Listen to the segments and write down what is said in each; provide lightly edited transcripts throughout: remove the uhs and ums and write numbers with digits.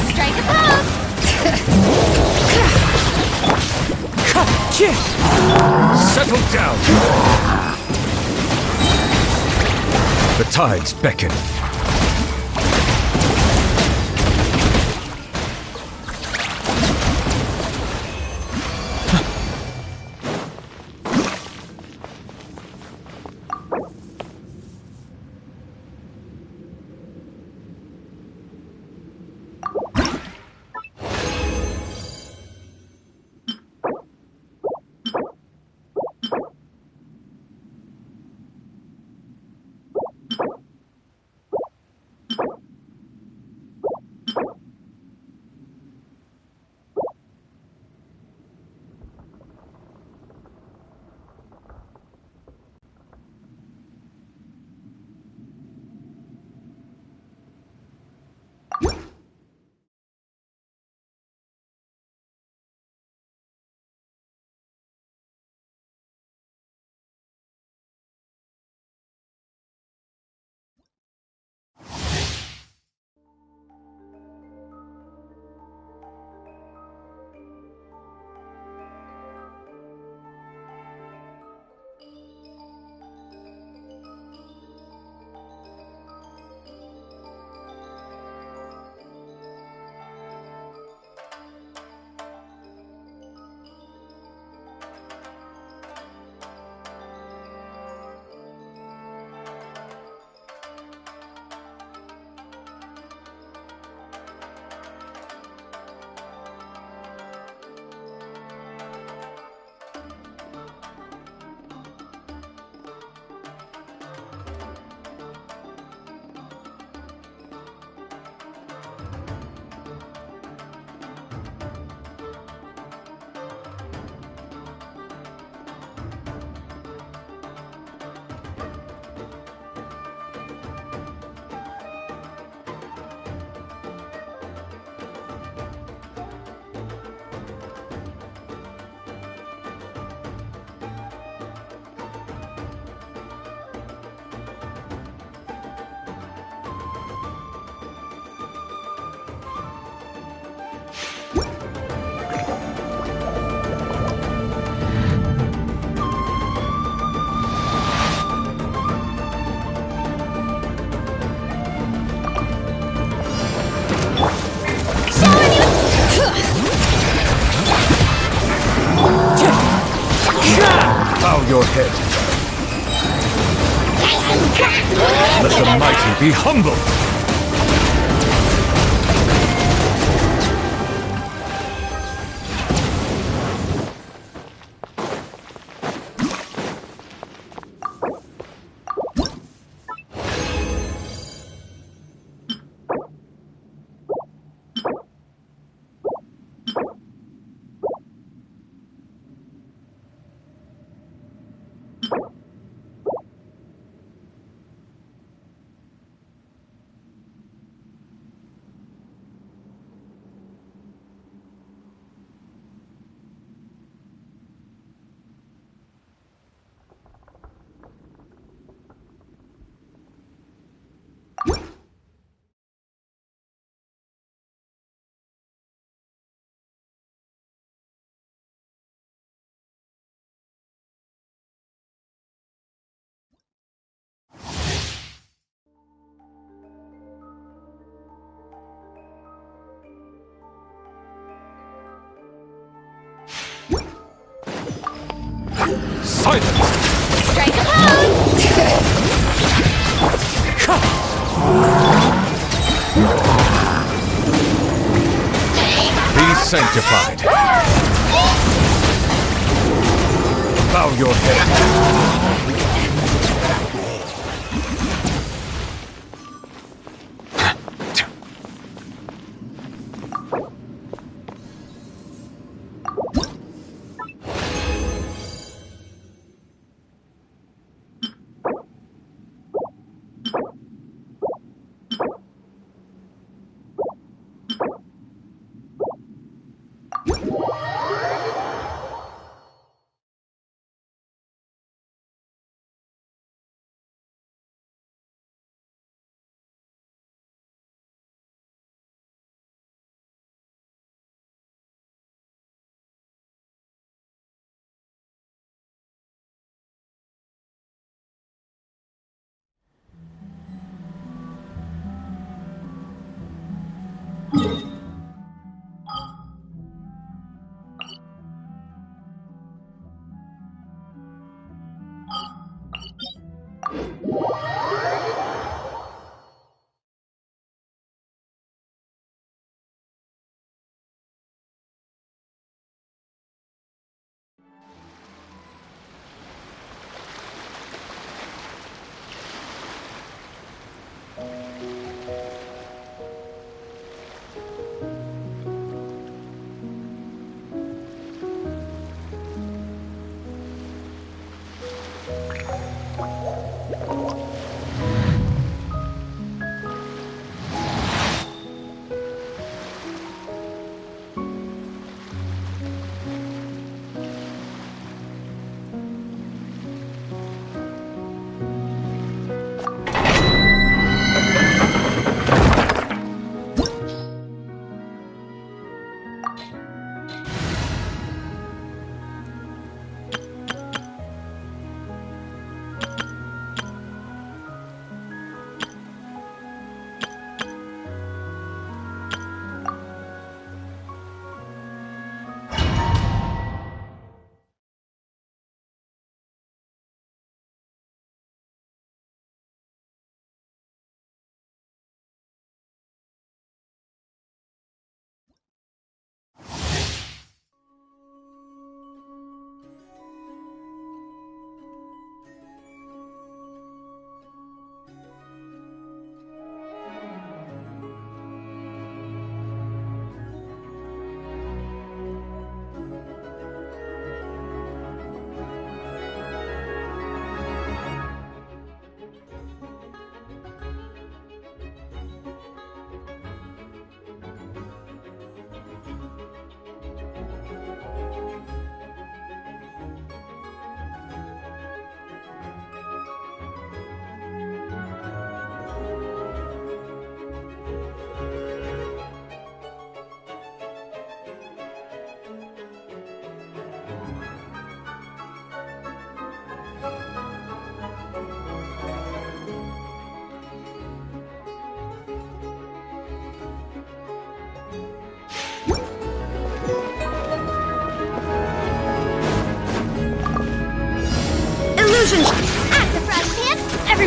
Strike a pose! Settle down! The tides beckon. Bow your head. Let the mighty be humble. Silence! Strike a pose! Be sanctified. Bow your head.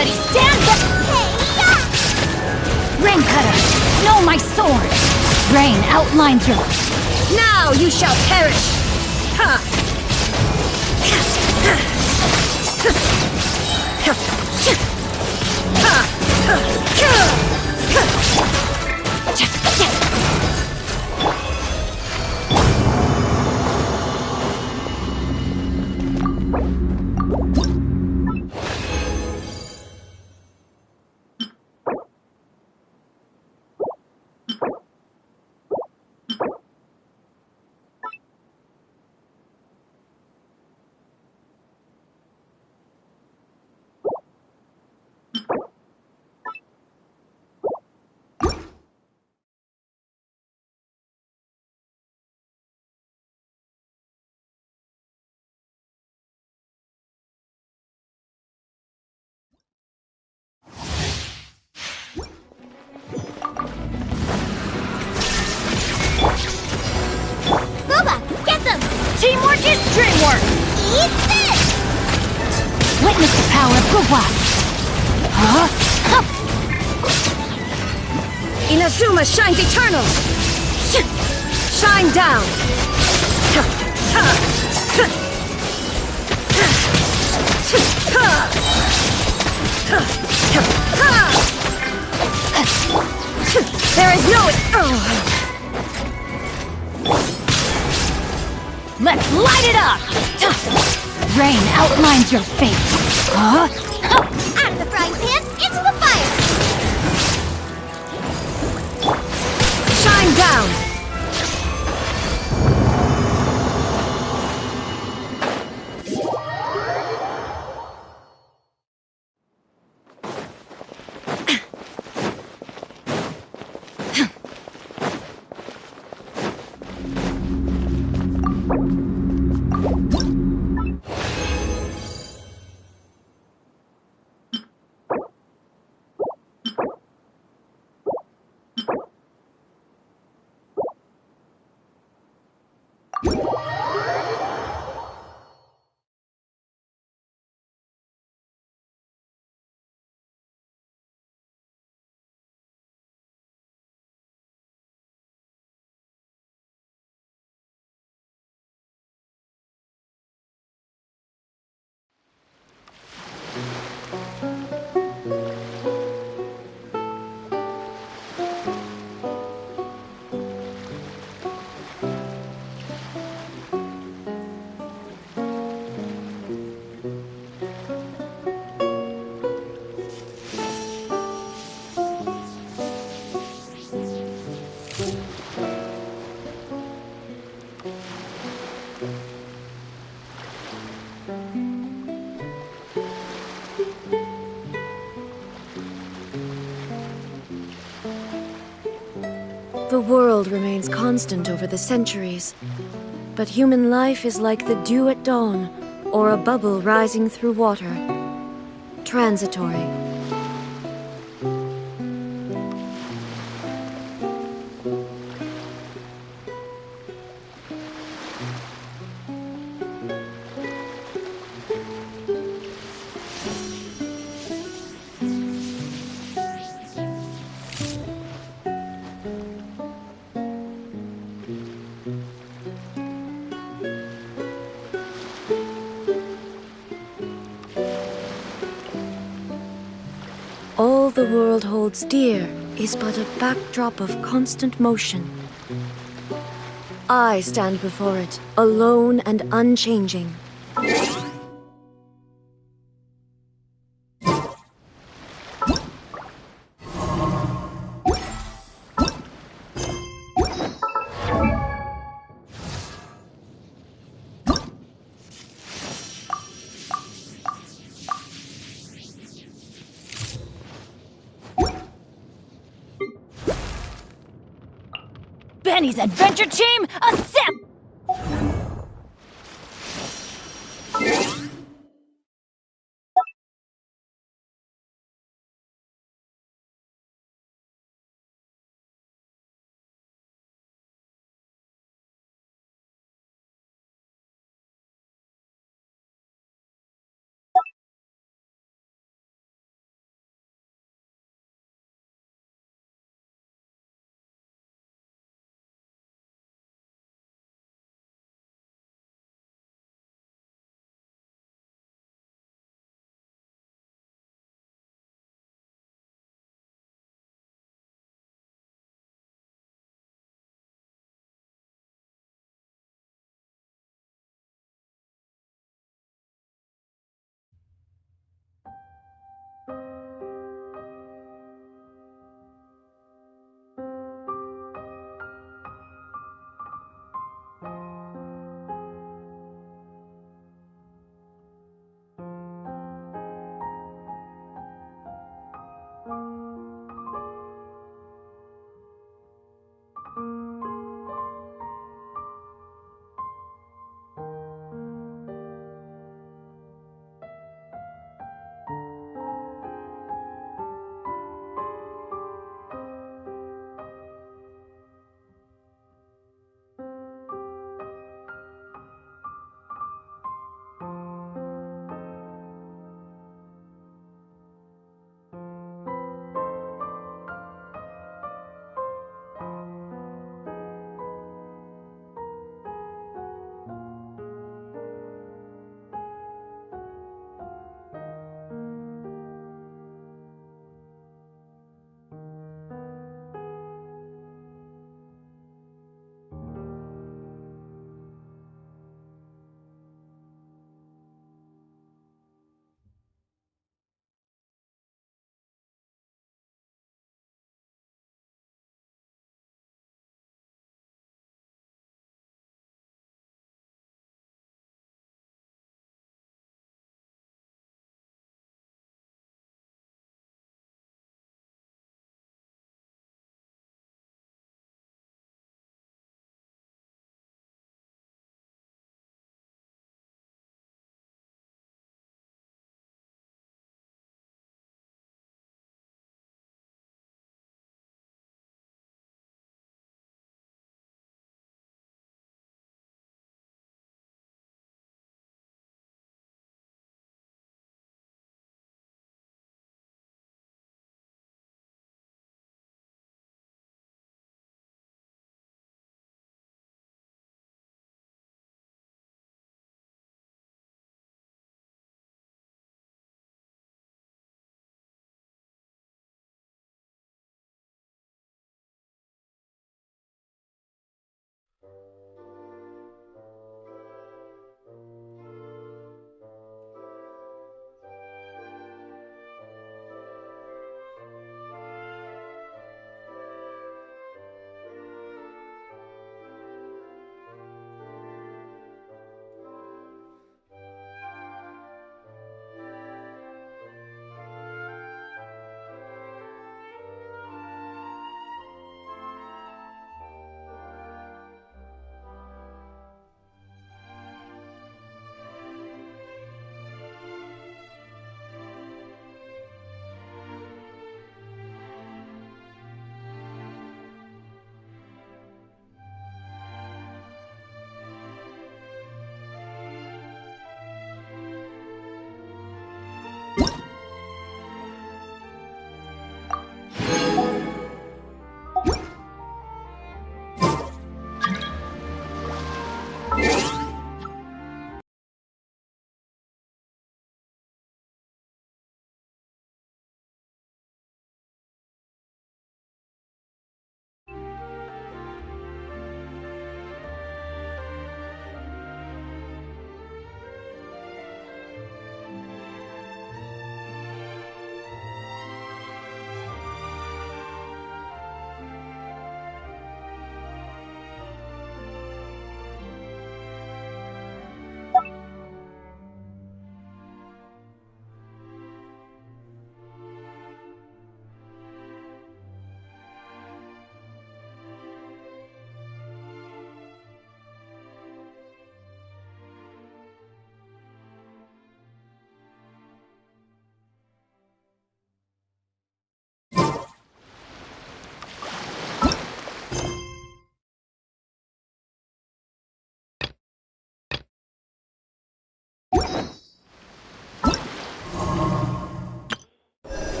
Everybody stand back! Rain Cutter, know my sword! Rain outlines your... Now you shall perish! Ha! Boba, get them! Teamwork is dreamwork! Eat this! Witness the power of Guwa! Huh? Inazuma shines eternal! Shine down! There is no... Let's light it up! Rain outlines your fate. Huh? Out of the frying pan, into the fire! Shine down! The world remains constant over the centuries, but human life is like the dew at dawn, or a bubble rising through water. Transitory. All the world holds dear is but a backdrop of constant motion. I stand before it, alone and unchanging. Benny's adventure team, assemble!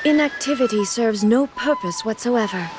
Inactivity serves no purpose whatsoever.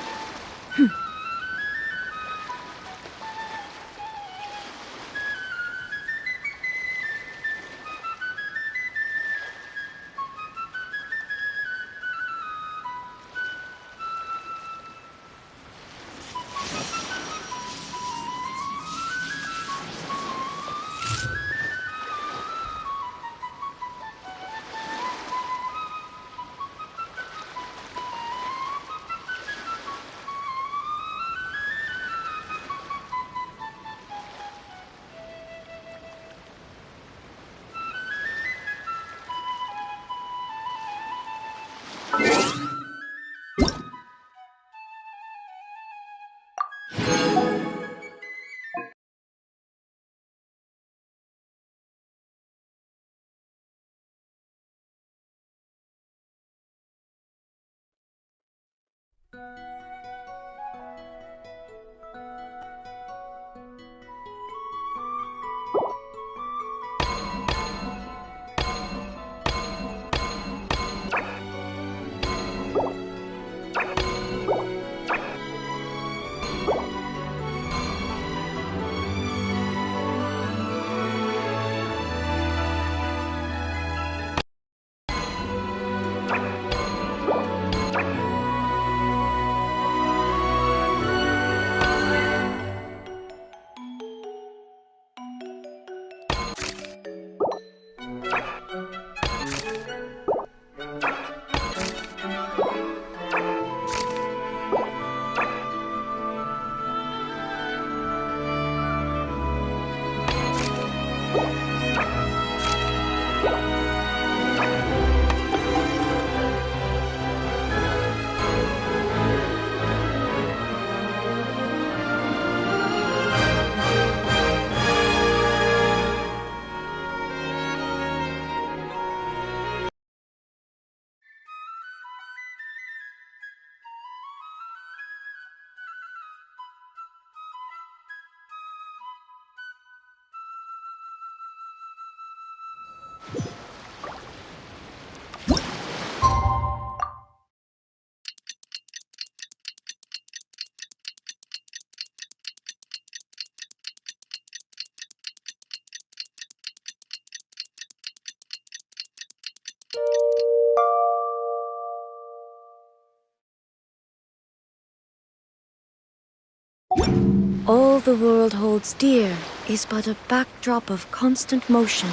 All the world holds dear is but a backdrop of constant motion.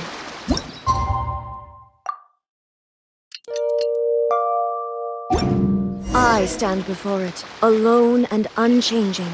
I stand before it, alone and unchanging.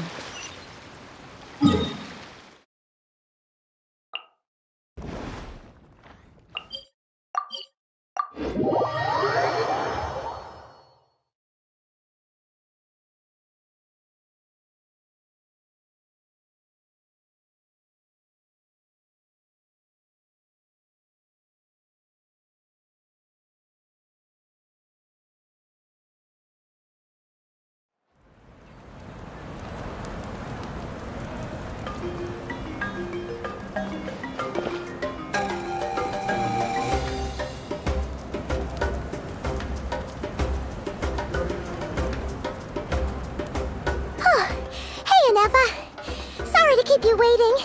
Keep you waiting.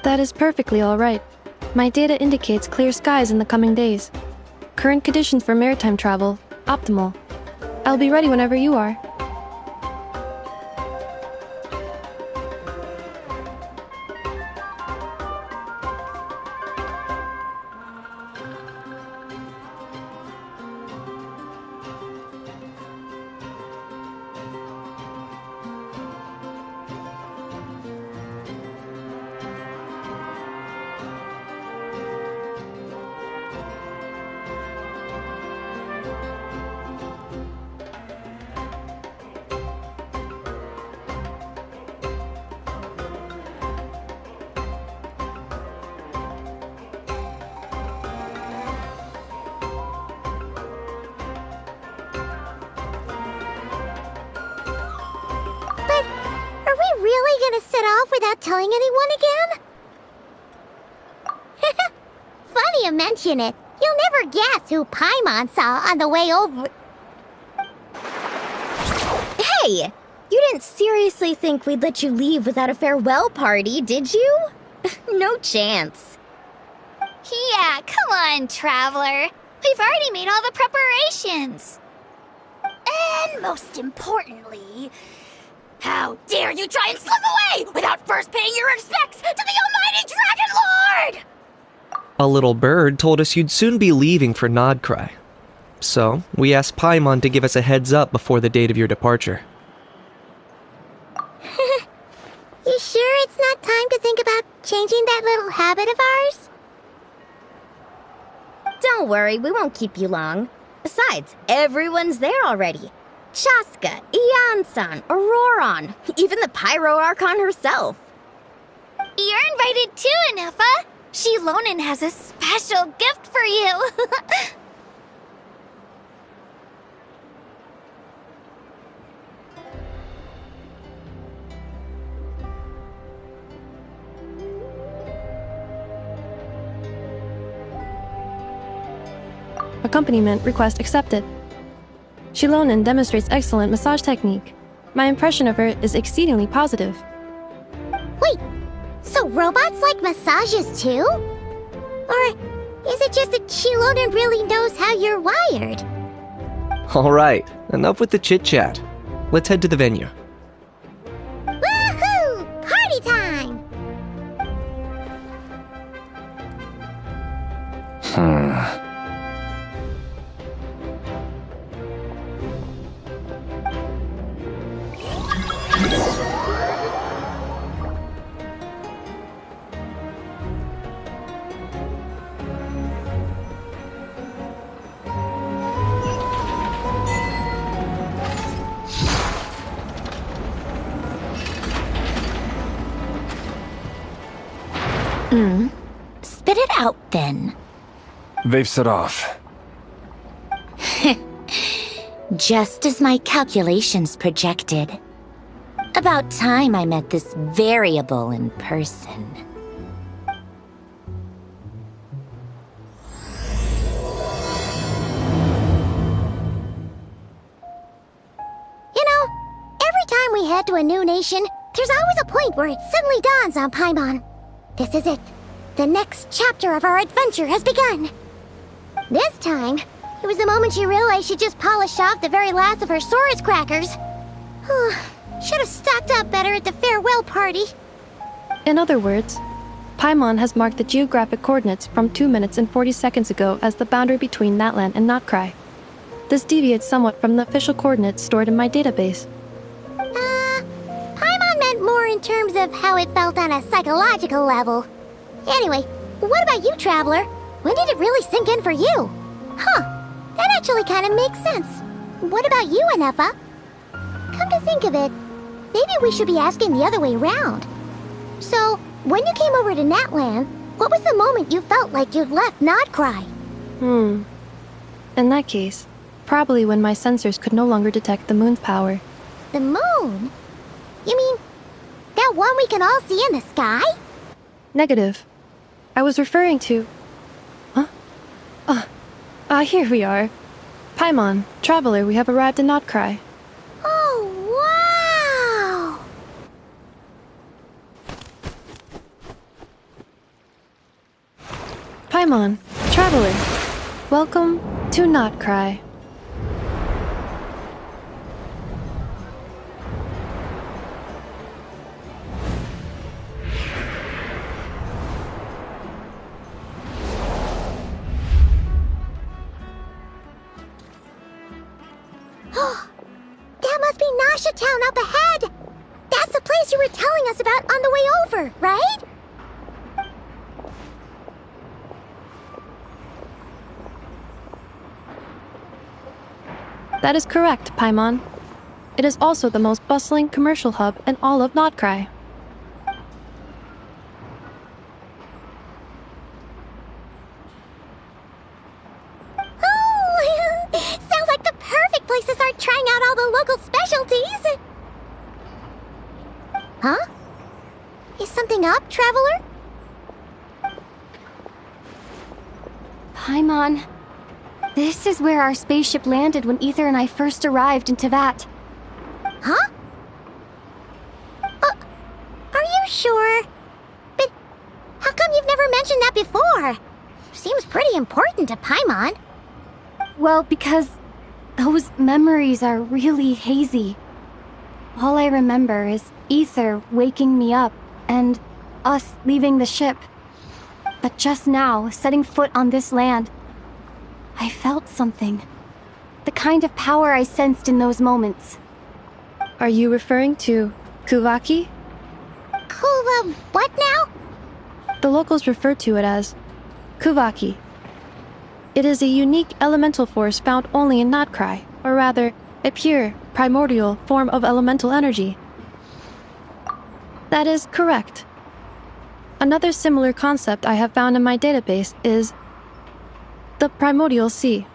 That is perfectly all right. My data indicates clear skies in the coming days. Current conditions for maritime travel, optimal. I'll be ready whenever you are. Really gonna set off without telling anyone again? Funny you mention it. You'll never guess who Paimon saw on the way over. Hey! You didn't seriously think we'd let you leave without a farewell party, did you? No chance. Yeah, come on, Traveler. We've already made all the preparations. And most importantly, how dare you try and slip away without first paying your respects to the almighty Dragon Lord! A little bird told us you'd soon be leaving for Nodcry. So, we asked Paimon to give us a heads up before the date of your departure. You sure it's not time to think about changing that little habit of ours? Don't worry, we won't keep you long. Besides, everyone's there already. Chaska, Ian-san, Auroron, even the Pyro Archon herself. You're invited too, Anefa. Shilonen has a special gift for you. Accompaniment request accepted. Shilonen demonstrates excellent massage technique. My impression of her is exceedingly positive. Wait, so robots like massages too? Or is it just that Shilonen really knows how you're wired? Alright, enough with the chit-chat. Let's head to the venue. Woohoo! Party time! Spit it out, then. They've set off. Just as my calculations projected. About time I met this variable in person. You know, every time we head to a new nation, there's always a point where it suddenly dawns on Paimon. This is it. The next chapter of our adventure has begun. This time, it was the moment she realized she just polished off the very last of her Saurus crackers. Should have stocked up better at the farewell party. In other words, Paimon has marked the geographic coordinates from 2 minutes and 40 seconds ago as the boundary between Natlan and Notcry. This deviates somewhat from the official coordinates stored in my database. Paimon meant more in terms of how it felt on a psychological level. Anyway, what about you, Traveler? When did it really sink in for you? Huh, that actually kind of makes sense. What about you, Anefa? Come to think of it, maybe we should be asking the other way around. So, when you came over to Natlan, what was the moment you felt like you'd left Nodcry? In that case, probably when my sensors could no longer detect the moon's power. The moon? You mean, that one we can all see in the sky? Negative. I was referring to... Here we are. Paimon, Traveler, we have arrived in Notcry. Oh, wow! Paimon, Traveler, welcome to Notcry. That must be Nasha Town up ahead! That's the place you were telling us about on the way over, right? That is correct, Paimon. It is also the most bustling commercial hub in all of Notcry. Oh, sounds like the perfect place to start trying out all the local specialties. Huh? Is something up, Traveler? Paimon, this is where our spaceship landed when Ether and I first arrived in Teyvat. Huh? Are you sure? But how come you've never mentioned that before? Seems pretty important to Paimon. Well, because those memories are really hazy. All I remember is Ether waking me up and us leaving the ship. But just now, setting foot on this land, I felt something. The kind of power I sensed in those moments. Are you referring to Kuvaki? What now? The locals refer to it as Kuvaki. It is a unique elemental force found only in Notcry, or rather, a pure, primordial form of elemental energy. That is correct. Another similar concept I have found in my database is the primordial sea.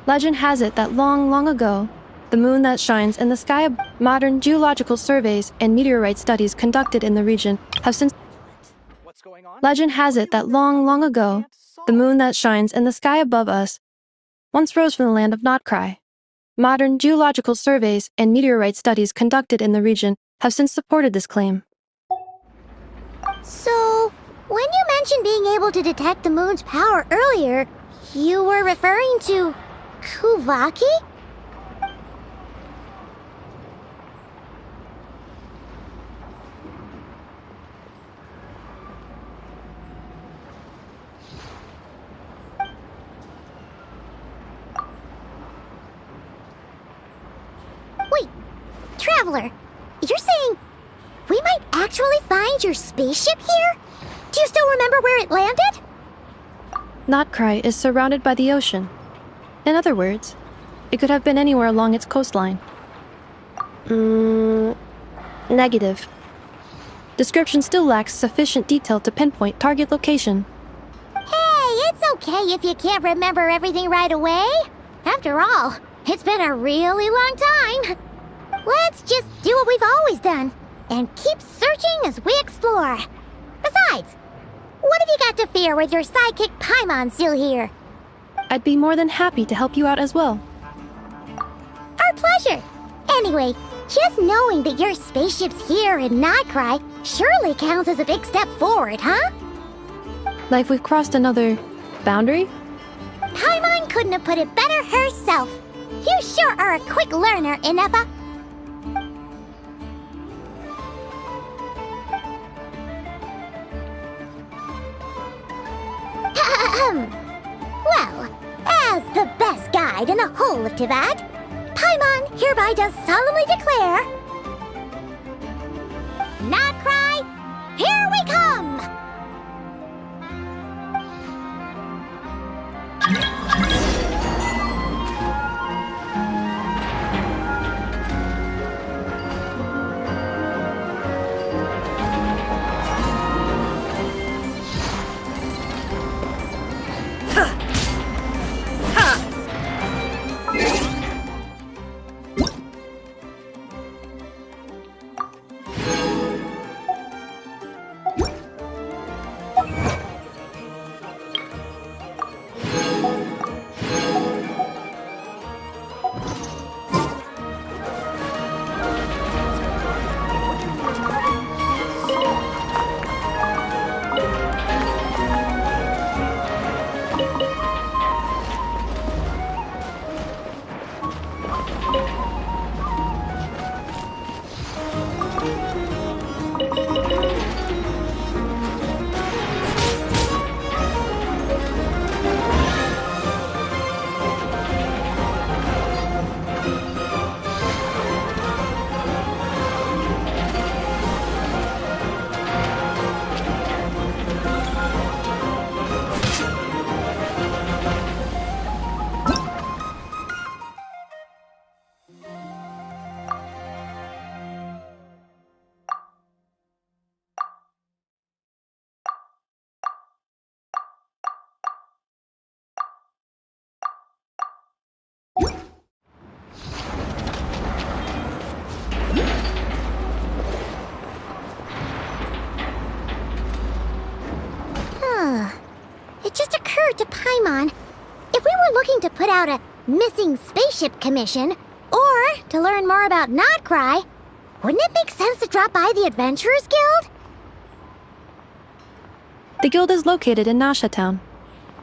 Legend has it that long, long ago, the moon that shines in the sky, modern geological surveys and meteorite studies conducted in the region have since... Legend has it that long, long ago, the moon that shines in the sky above us once rose from the land of Notcry. Modern geological surveys and meteorite studies conducted in the region have since supported this claim. So, when you mentioned being able to detect the moon's power earlier, you were referring to Kuvaki? Wait, Traveler, you're saying we might actually find your spaceship here? Do you still remember where it landed? Notcry is surrounded by the ocean. In other words, it could have been anywhere along its coastline. Negative. Description still lacks sufficient detail to pinpoint target location. Hey, it's okay if you can't remember everything right away. After all, it's been a really long time. Let's just do what we've always done and keep searching as we explore. Besides, what have you got to fear with your sidekick Paimon still here? I'd be more than happy to help you out as well. Our pleasure. Anyway, just knowing that your spaceship's here in Notcry surely counts as a big step forward, huh? Like we've crossed another boundary? Paimon couldn't have put it better herself. You sure are a quick learner, Ineppa. Well, as the best guide in the whole of Teyvat, Paimon hereby does solemnly declare... Notcry, here we come! It just occurred to Paimon, if we were looking to put out a missing spaceship commission, Or, to learn more about Notcry, wouldn't it make sense to drop by the Adventurers Guild? The guild is located in Nasha Town.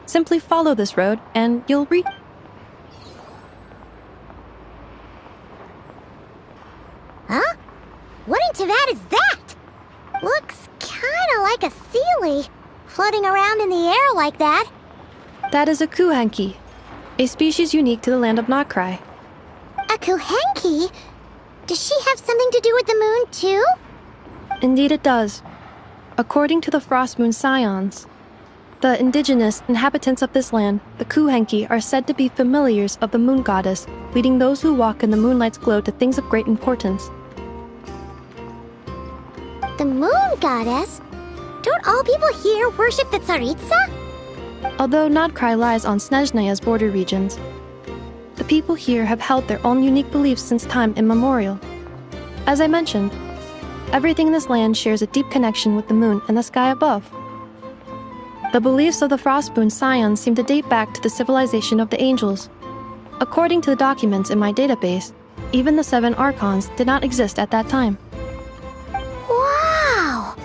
Simply follow this road and you'll reach. Huh? What in Teyvat is that? Looks kinda like a Seelie, floating around in the air like that. That is a Kuhenki, a species unique to the land of Notcry. A Kuhenki? Does she have something to do with the moon, too? Indeed it does. According to the Frost Moon Scions, the indigenous inhabitants of this land, the Kuhenki, are said to be familiars of the moon goddess, leading those who walk in the moonlight's glow to things of great importance. The moon goddess? Don't all people here worship the Tsaritsa? Although Notcry lies on Snezhnaya's border regions, the people here have held their own unique beliefs since time immemorial. As I mentioned, everything in this land shares a deep connection with the moon and the sky above. The beliefs of the Frostmoon Scions seem to date back to the civilization of the angels. According to the documents in my database, even the 7 Archons did not exist at that time. Wow!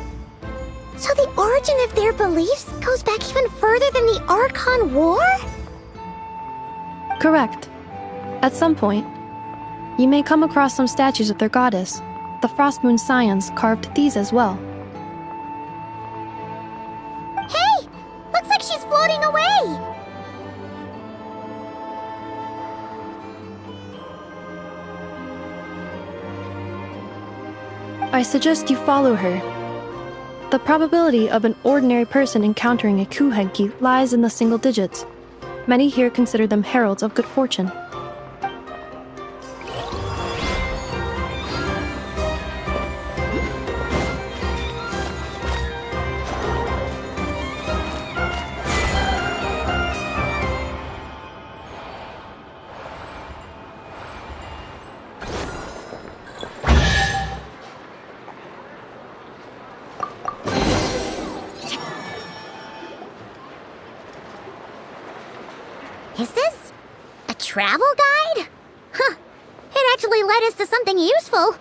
So the origin of their beliefs goes back even further than the Archon War? Correct. At some point, you may come across some statues of their goddess. The Frostmoon Scions carved these as well. Hey! Looks like she's floating away! I suggest you follow her. The probability of an ordinary person encountering a Kuhenki lies in the single digits. Many here consider them heralds of good fortune. Is this a travel guide? Huh. It actually led us to something useful.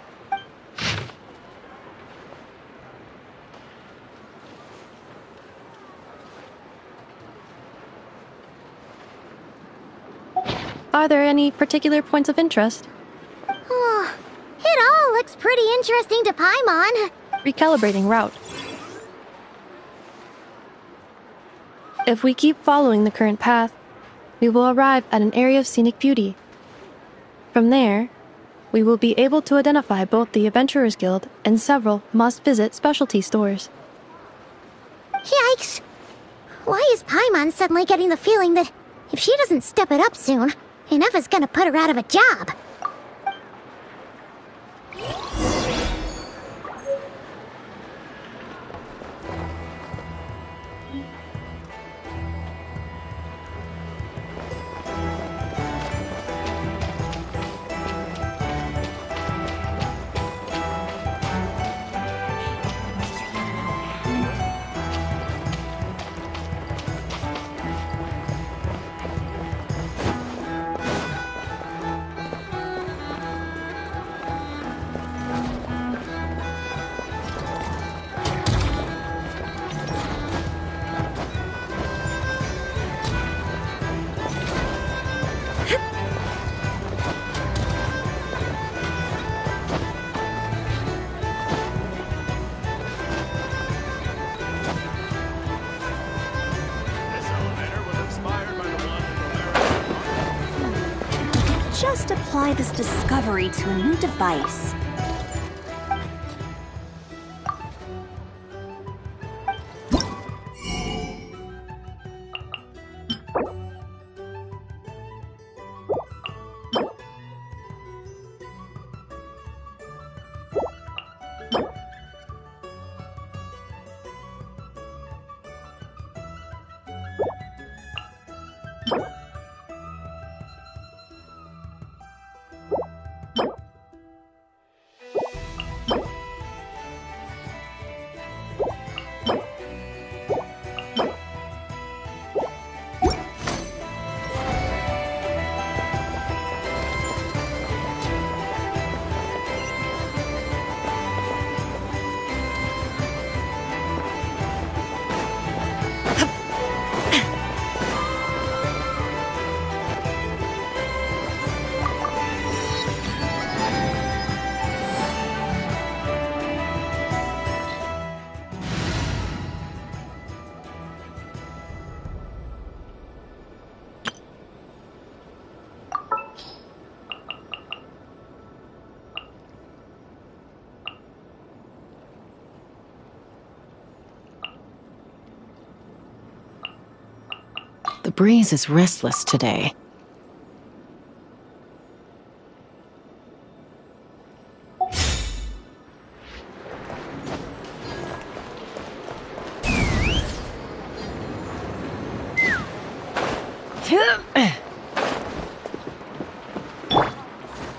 Are there any particular points of interest? Oh, it all looks pretty interesting to Paimon. Recalibrating route. If we keep following the current path, we will arrive at an area of scenic beauty. From there, we will be able to identify both the Adventurers Guild and several must-visit specialty stores. Yikes! Why is Paimon suddenly getting the feeling that if she doesn't step it up soon, Ineva's gonna put her out of a job? Just apply this discovery to a new device. breeze is restless today.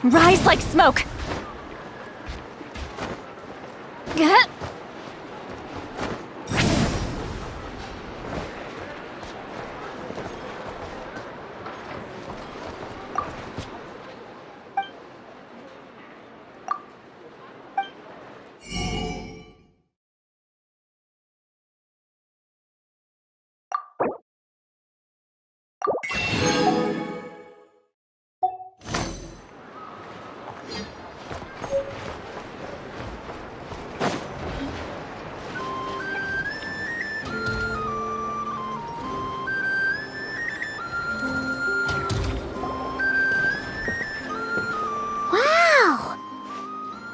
Rise like smoke!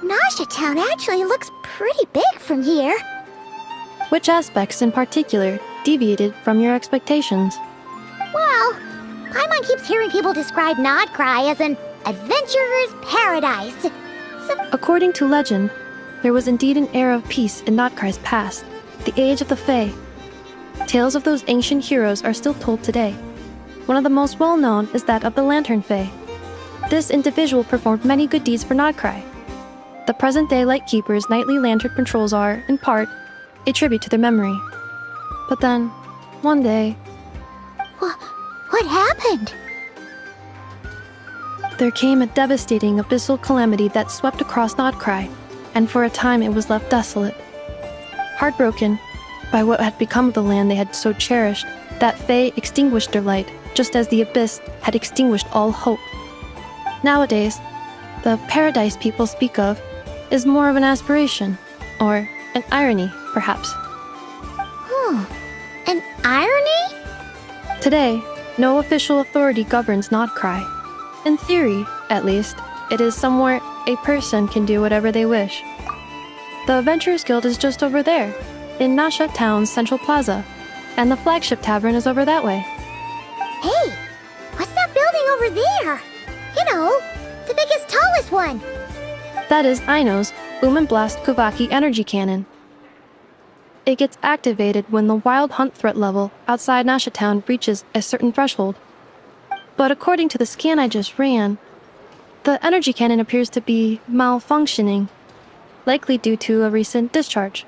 Nasha Town actually looks pretty big from here. Which aspects in particular deviated from your expectations? Well, Paimon keeps hearing people describe Nodcry as an adventurer's paradise. So, According to legend, there was indeed an era of peace in Nodcry's past, the age of the Fae. Tales of those ancient heroes are still told today. One of the most well-known is that of the Lantern Fae. This individual performed many good deeds for Nodcry. The present-day Lightkeeper's nightly lantern patrols are, in part, a tribute to their memory. But then, one day, what happened? there came a devastating abyssal calamity that swept across Nodcry, and for a time it was left desolate. Heartbroken by what had become of the land they had so cherished, that Fae extinguished their light, just as the Abyss had extinguished all hope. Nowadays, the paradise people speak of is more of an aspiration, or an irony, perhaps. An irony? Today, no official authority governs Nodcry. In theory, at least, it is somewhere a person can do whatever they wish. The Adventurers Guild is just over there, in Nasha Town's Central Plaza, and the flagship tavern is over that way. Hey, what's that building over there? You know, the biggest, tallest one. That is Aino's Blast Kuvaki energy cannon. It gets activated when the wild hunt threat level outside Nasha Town reaches a certain threshold. But according to the scan I just ran, the energy cannon appears to be malfunctioning, likely due to a recent discharge.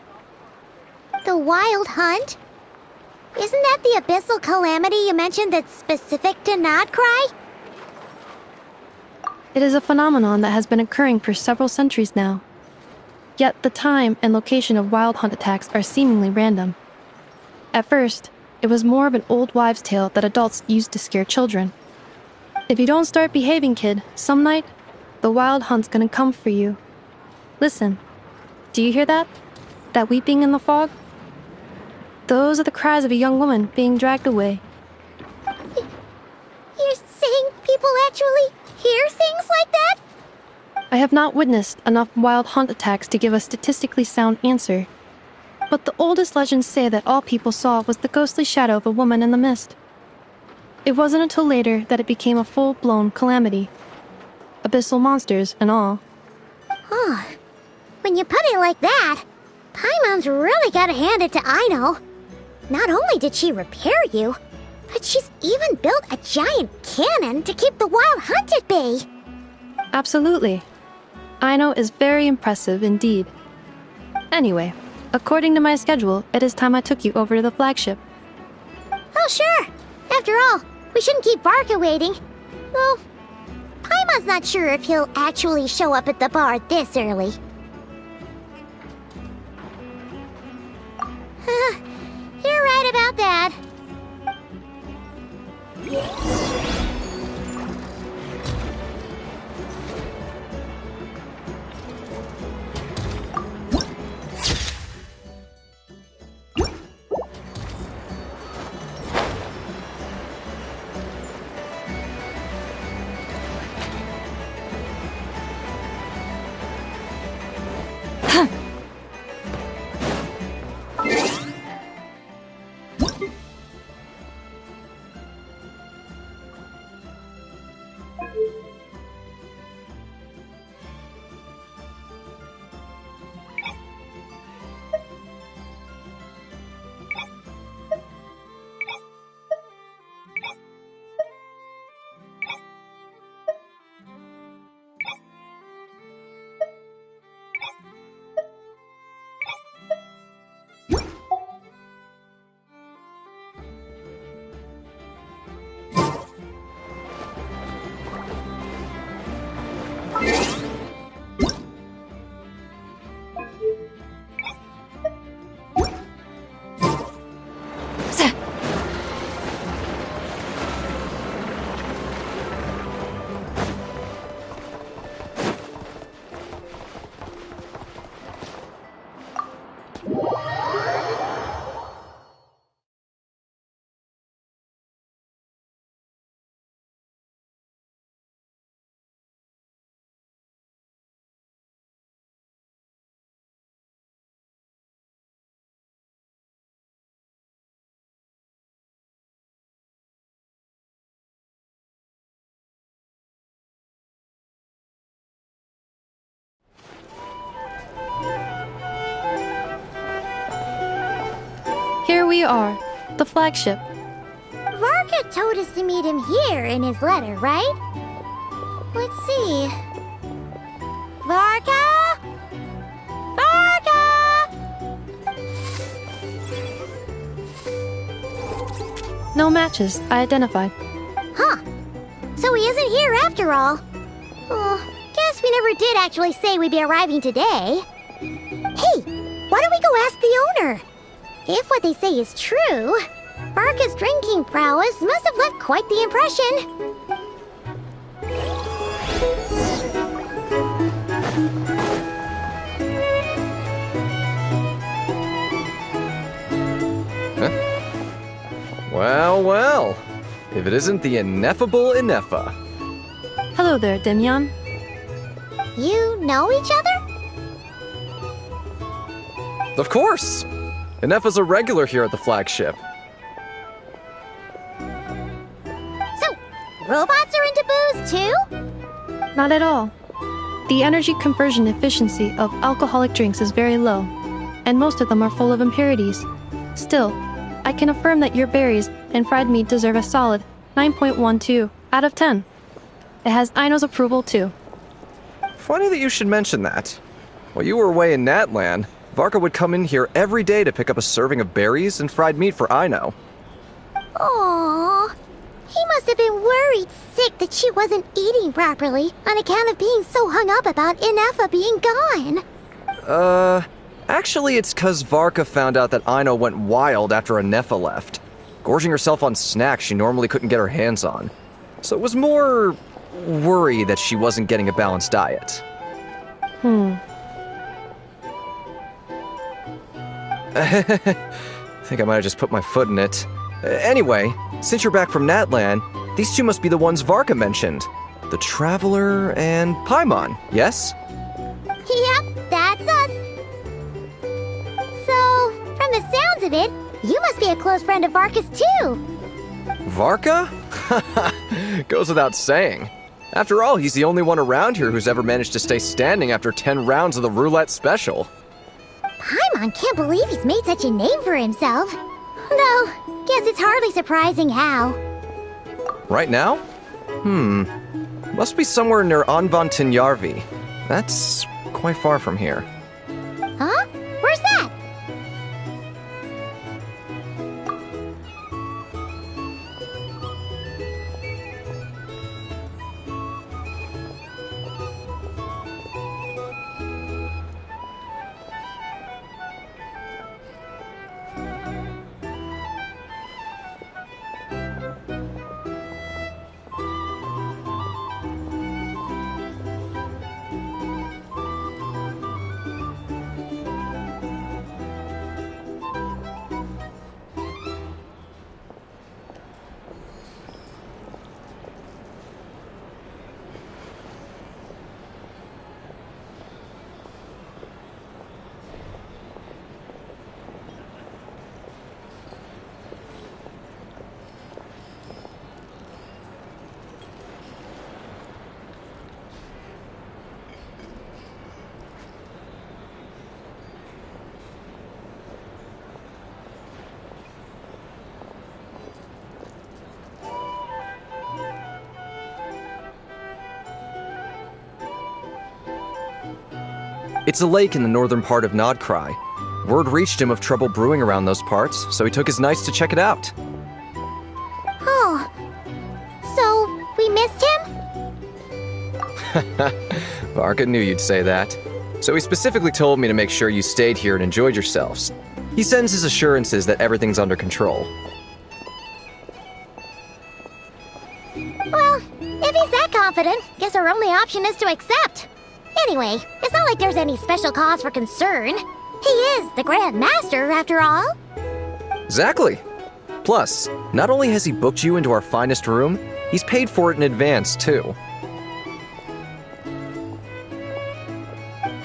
The wild hunt? Isn't that the abyssal calamity you mentioned that's specific to Nodcry? It is a phenomenon that has been occurring for several centuries now. Yet the time and location of wild hunt attacks are seemingly random. At first, it was more of an old wives' tale that adults used to scare children. If you don't start behaving, kid, some night, the wild hunt's gonna come for you. Listen, do you hear that? That weeping in the fog? Those are the cries of a young woman being dragged away. You're saying people actually hear things like that? I have not witnessed enough wild hunt attacks to give a statistically sound answer. But the oldest legends say that all people saw was the ghostly shadow of a woman in the mist. It wasn't until later that it became a full-blown calamity. Abyssal monsters and all. When you put it like that, Paimon's really gotta hand it to Aino. Not only did she repair you, but she's even built a giant cannon to keep the wild hunt at bay. Absolutely. Aino is very impressive indeed. Anyway, according to my schedule, it is time I took you over to the flagship. Oh, sure. After all, we shouldn't keep Barca waiting. Well, Paimon's not sure if he'll actually show up at the bar this early. You're right about that. here we are, the flagship. Varka told us to meet him here in his letter, right? Let's see. Varka? Varka! No matches, I identified. Huh. So he isn't here after all. Oh, guess we never did actually say we'd be arriving today. Hey, why don't we go ask the owner? If what they say is true, Varka's drinking prowess must have left quite the impression. Well, well. If it isn't the ineffable Ineffa. Hello there, Demyan. You know each other? Of course! Ineffa's a regular here at the flagship. So, robots are into booze too? Not at all. The energy conversion efficiency of alcoholic drinks is very low, and most of them are full of impurities. Still, I can affirm that your berries and fried meat deserve a solid 9.12 out of 10. It has Aino's approval too. Funny that you should mention that. While you were away in Natlan, Varka would come in here every day to pick up a serving of berries and fried meat for Aino. Aww. He must have been worried sick that she wasn't eating properly on account of being so hung up about Ineffa being gone. Actually it's 'cause Varka found out that Aino went wild after Ineffa left, gorging herself on snacks she normally couldn't get her hands on. So it was more worry that she wasn't getting a balanced diet. I think I might have just put my foot in it. Anyway, since you're back from Natlan, these two must be the ones Varka mentioned. The Traveler and Paimon, yes? Yep, that's us. So, from the sounds of it, you must be a close friend of Varka's too. Varka? Goes without saying. After all, he's the only one around here who's ever managed to stay standing after 10 rounds of the roulette special. Paimon can't believe he's made such a name for himself. Though, guess it's hardly surprising how. Right now? Must be somewhere near Anvantinjarvi. That's quite far from here. Huh? Where's that? It's a lake in the northern part of Nodkrai. Word reached him of trouble brewing around those parts, so he took his knights to check it out. Oh. So, we missed him? Varka knew you'd say that. So he specifically told me to make sure you stayed here and enjoyed yourselves. He sends his assurances that everything's under control. Well, if he's that confident, guess our only option is to accept. Anyway, it's not like there's any special cause for concern. He is the Grand Master, after all. Exactly. Plus, not only has he booked you into our finest room, he's paid for it in advance, too.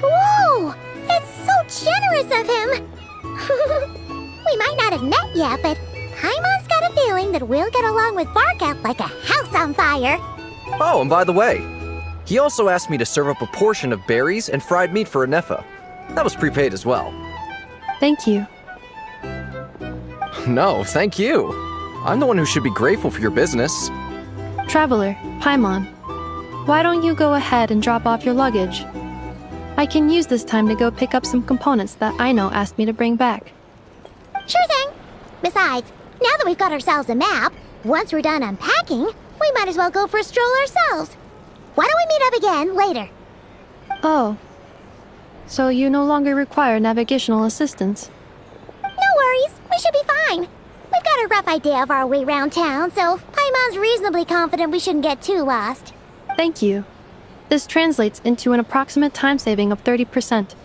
Whoa! It's so generous of him! We might not have met yet, but Paimon's got a feeling that we'll get along with Varka like a house on fire. Oh, and by the way, he also asked me to serve up a portion of berries and fried meat for Ineffa. That was prepaid as well. Thank you. No, thank you. I'm the one who should be grateful for your business. Traveler, Paimon, why don't you go ahead and drop off your luggage? I can use this time to go pick up some components that Aino asked me to bring back. Sure thing. Besides, now that we've got ourselves a map, once we're done unpacking, we might as well go for a stroll ourselves. Why don't we meet up again later? Oh. So you no longer require navigational assistance? No worries, we should be fine. We've got a rough idea of our way around town, so Paimon's reasonably confident we shouldn't get too lost. Thank you. This translates into an approximate time saving of 30%,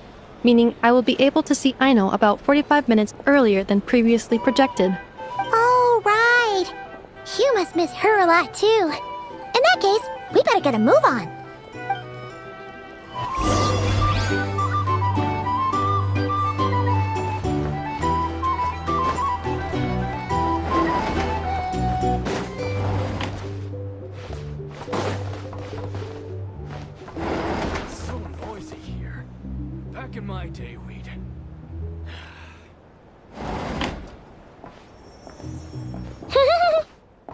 meaning I will be able to see Aino about 45 minutes earlier than previously projected. Oh, right. You must miss her a lot, too. In that case, we better get a move on. In my day, we'd...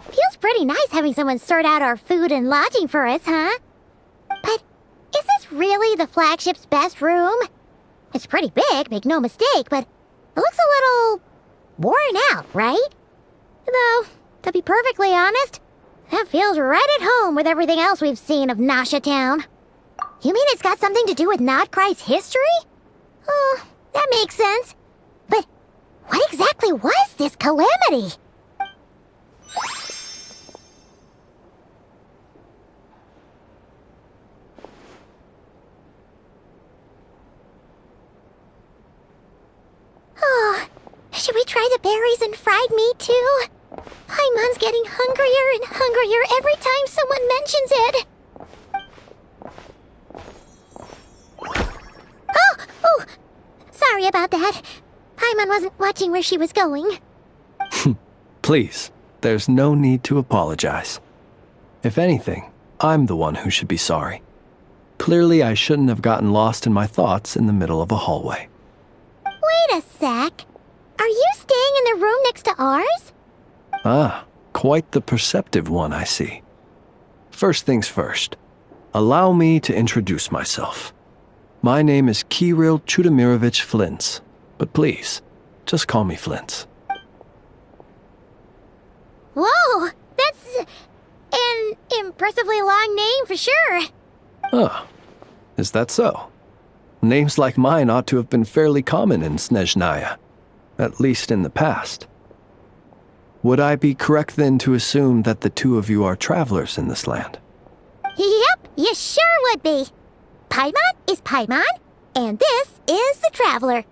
Feels pretty nice having someone sort out our food and lodging for us, huh? But is this really the flagship's best room? It's pretty big, make no mistake, but it looks a little worn out, right? Though, to be perfectly honest, that feels right at home with everything else we've seen of Nasha Town. You mean it's got something to do with Nodcry's history? Oh, that makes sense. But what exactly was this calamity? Oh, should we try the berries and fried meat too? Paimon's getting hungrier and hungrier every time someone mentions it. Oh, sorry about that. Paimon wasn't watching where she was going. Please, there's no need to apologize. If anything, I'm the one who should be sorry. Clearly, I shouldn't have gotten lost in my thoughts in the middle of a hallway. Wait a sec. Are you staying in the room next to ours? Ah, quite the perceptive one, I see. First things first, allow me to introduce myself. My name is Kirill Chudamirovich Flintz, but please, just call me Flintz. Whoa, that's an impressively long name for sure. Oh, is that so? Names like mine ought to have been fairly common in Snezhnaya, at least in the past. Would I be correct then to assume that the two of you are travelers in this land? Yep, you sure would be. Paimon is Paimon, and this is the Traveler.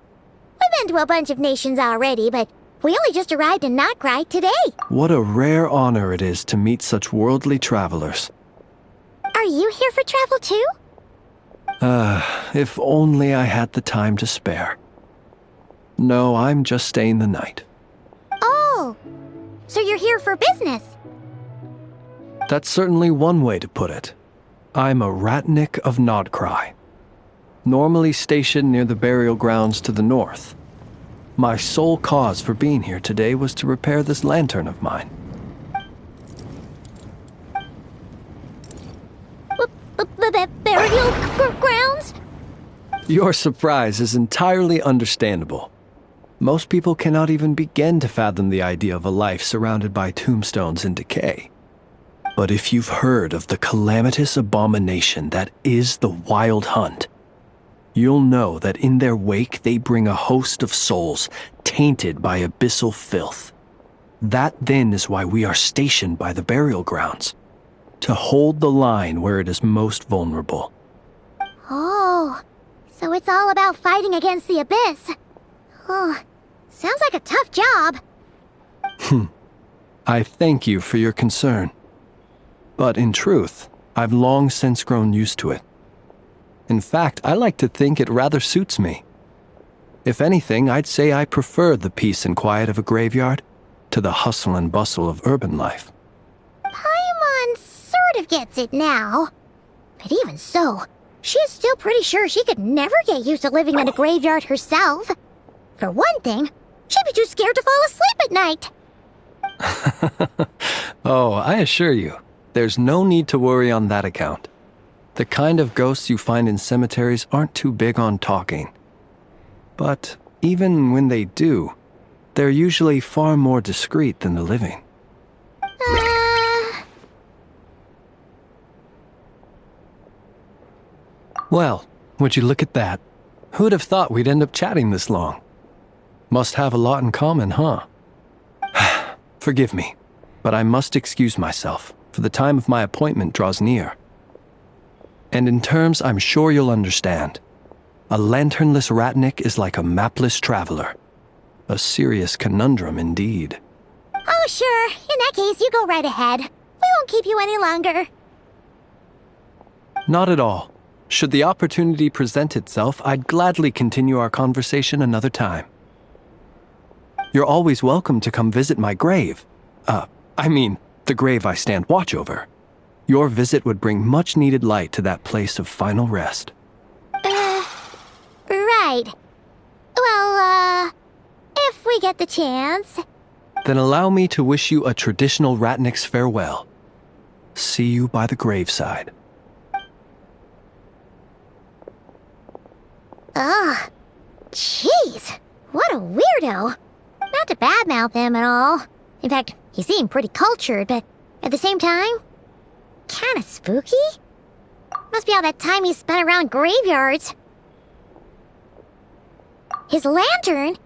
We've been to a bunch of nations already, but we only just arrived in Nodcry today. What a rare honor it is to meet such worldly travelers. Are you here for travel too? If only I had the time to spare. No, I'm just staying the night. Oh, so you're here for business? That's certainly one way to put it. I'm a Ratnik of Nodcry, normally stationed near the burial grounds to the north. My sole cause for being here today was to repair this lantern of mine. Burial grounds? Your surprise is entirely understandable. Most people cannot even begin to fathom the idea of a life surrounded by tombstones and decay. But if you've heard of the calamitous abomination that is the Wild Hunt, you'll know that in their wake they bring a host of souls tainted by abyssal filth. That then is why we are stationed by the burial grounds, to hold the line where it is most vulnerable. Oh, so it's all about fighting against the abyss. Oh, sounds like a tough job. I thank you for your concern. But in truth, I've long since grown used to it. In fact, I like to think it rather suits me. If anything, I'd say I prefer the peace and quiet of a graveyard to the hustle and bustle of urban life. Paimon sort of gets it now. But even so, she is still pretty sure she could never get used to living in a graveyard herself. For one thing, She'd be too scared to fall asleep at night. Oh, I assure you, there's no need to worry on that account. The kind of ghosts you find in cemeteries aren't too big on talking. But even when they do, they're usually far more discreet than the living. Well, would you look at that? Who'd have thought we'd end up chatting this long? Must have a lot in common, huh? Forgive me, but I must excuse myself, for the time of my appointment draws near. And in terms I'm sure you'll understand, a lanternless Ratnik is like a mapless traveler. A serious conundrum indeed. Oh, sure. In that case, you go right ahead. We won't keep you any longer. Not at all. Should the opportunity present itself, I'd gladly continue our conversation another time. You're always welcome to come visit my grave. I mean, the grave I stand watch over. Your visit would bring much-needed light to that place of final rest. Right. Well, if we get the chance. Then allow me to wish you a traditional Ratnik's farewell. See you by the graveside. Ugh. Jeez. What a weirdo. Not to badmouth him at all. In fact, he seemed pretty cultured, but at the same time, kinda spooky? Must be all that time he spent around graveyards. His lantern?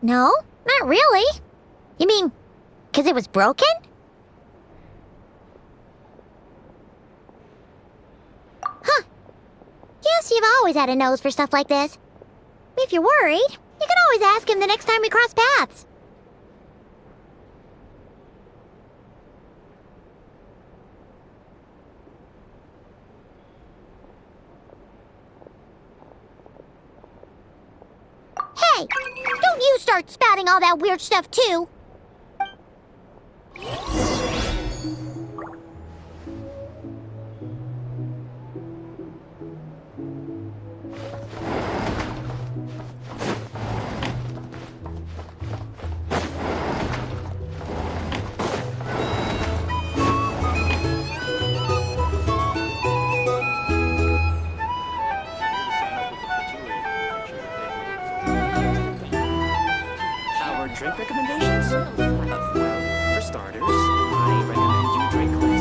No, not really. You mean, 'cause it was broken? Huh. Guess you've always had a nose for stuff like this. If you're worried, you can always ask him the next time we cross paths. Hey, don't you start spouting all that weird stuff too. Drink recommendations? For starters, I recommend you drink less.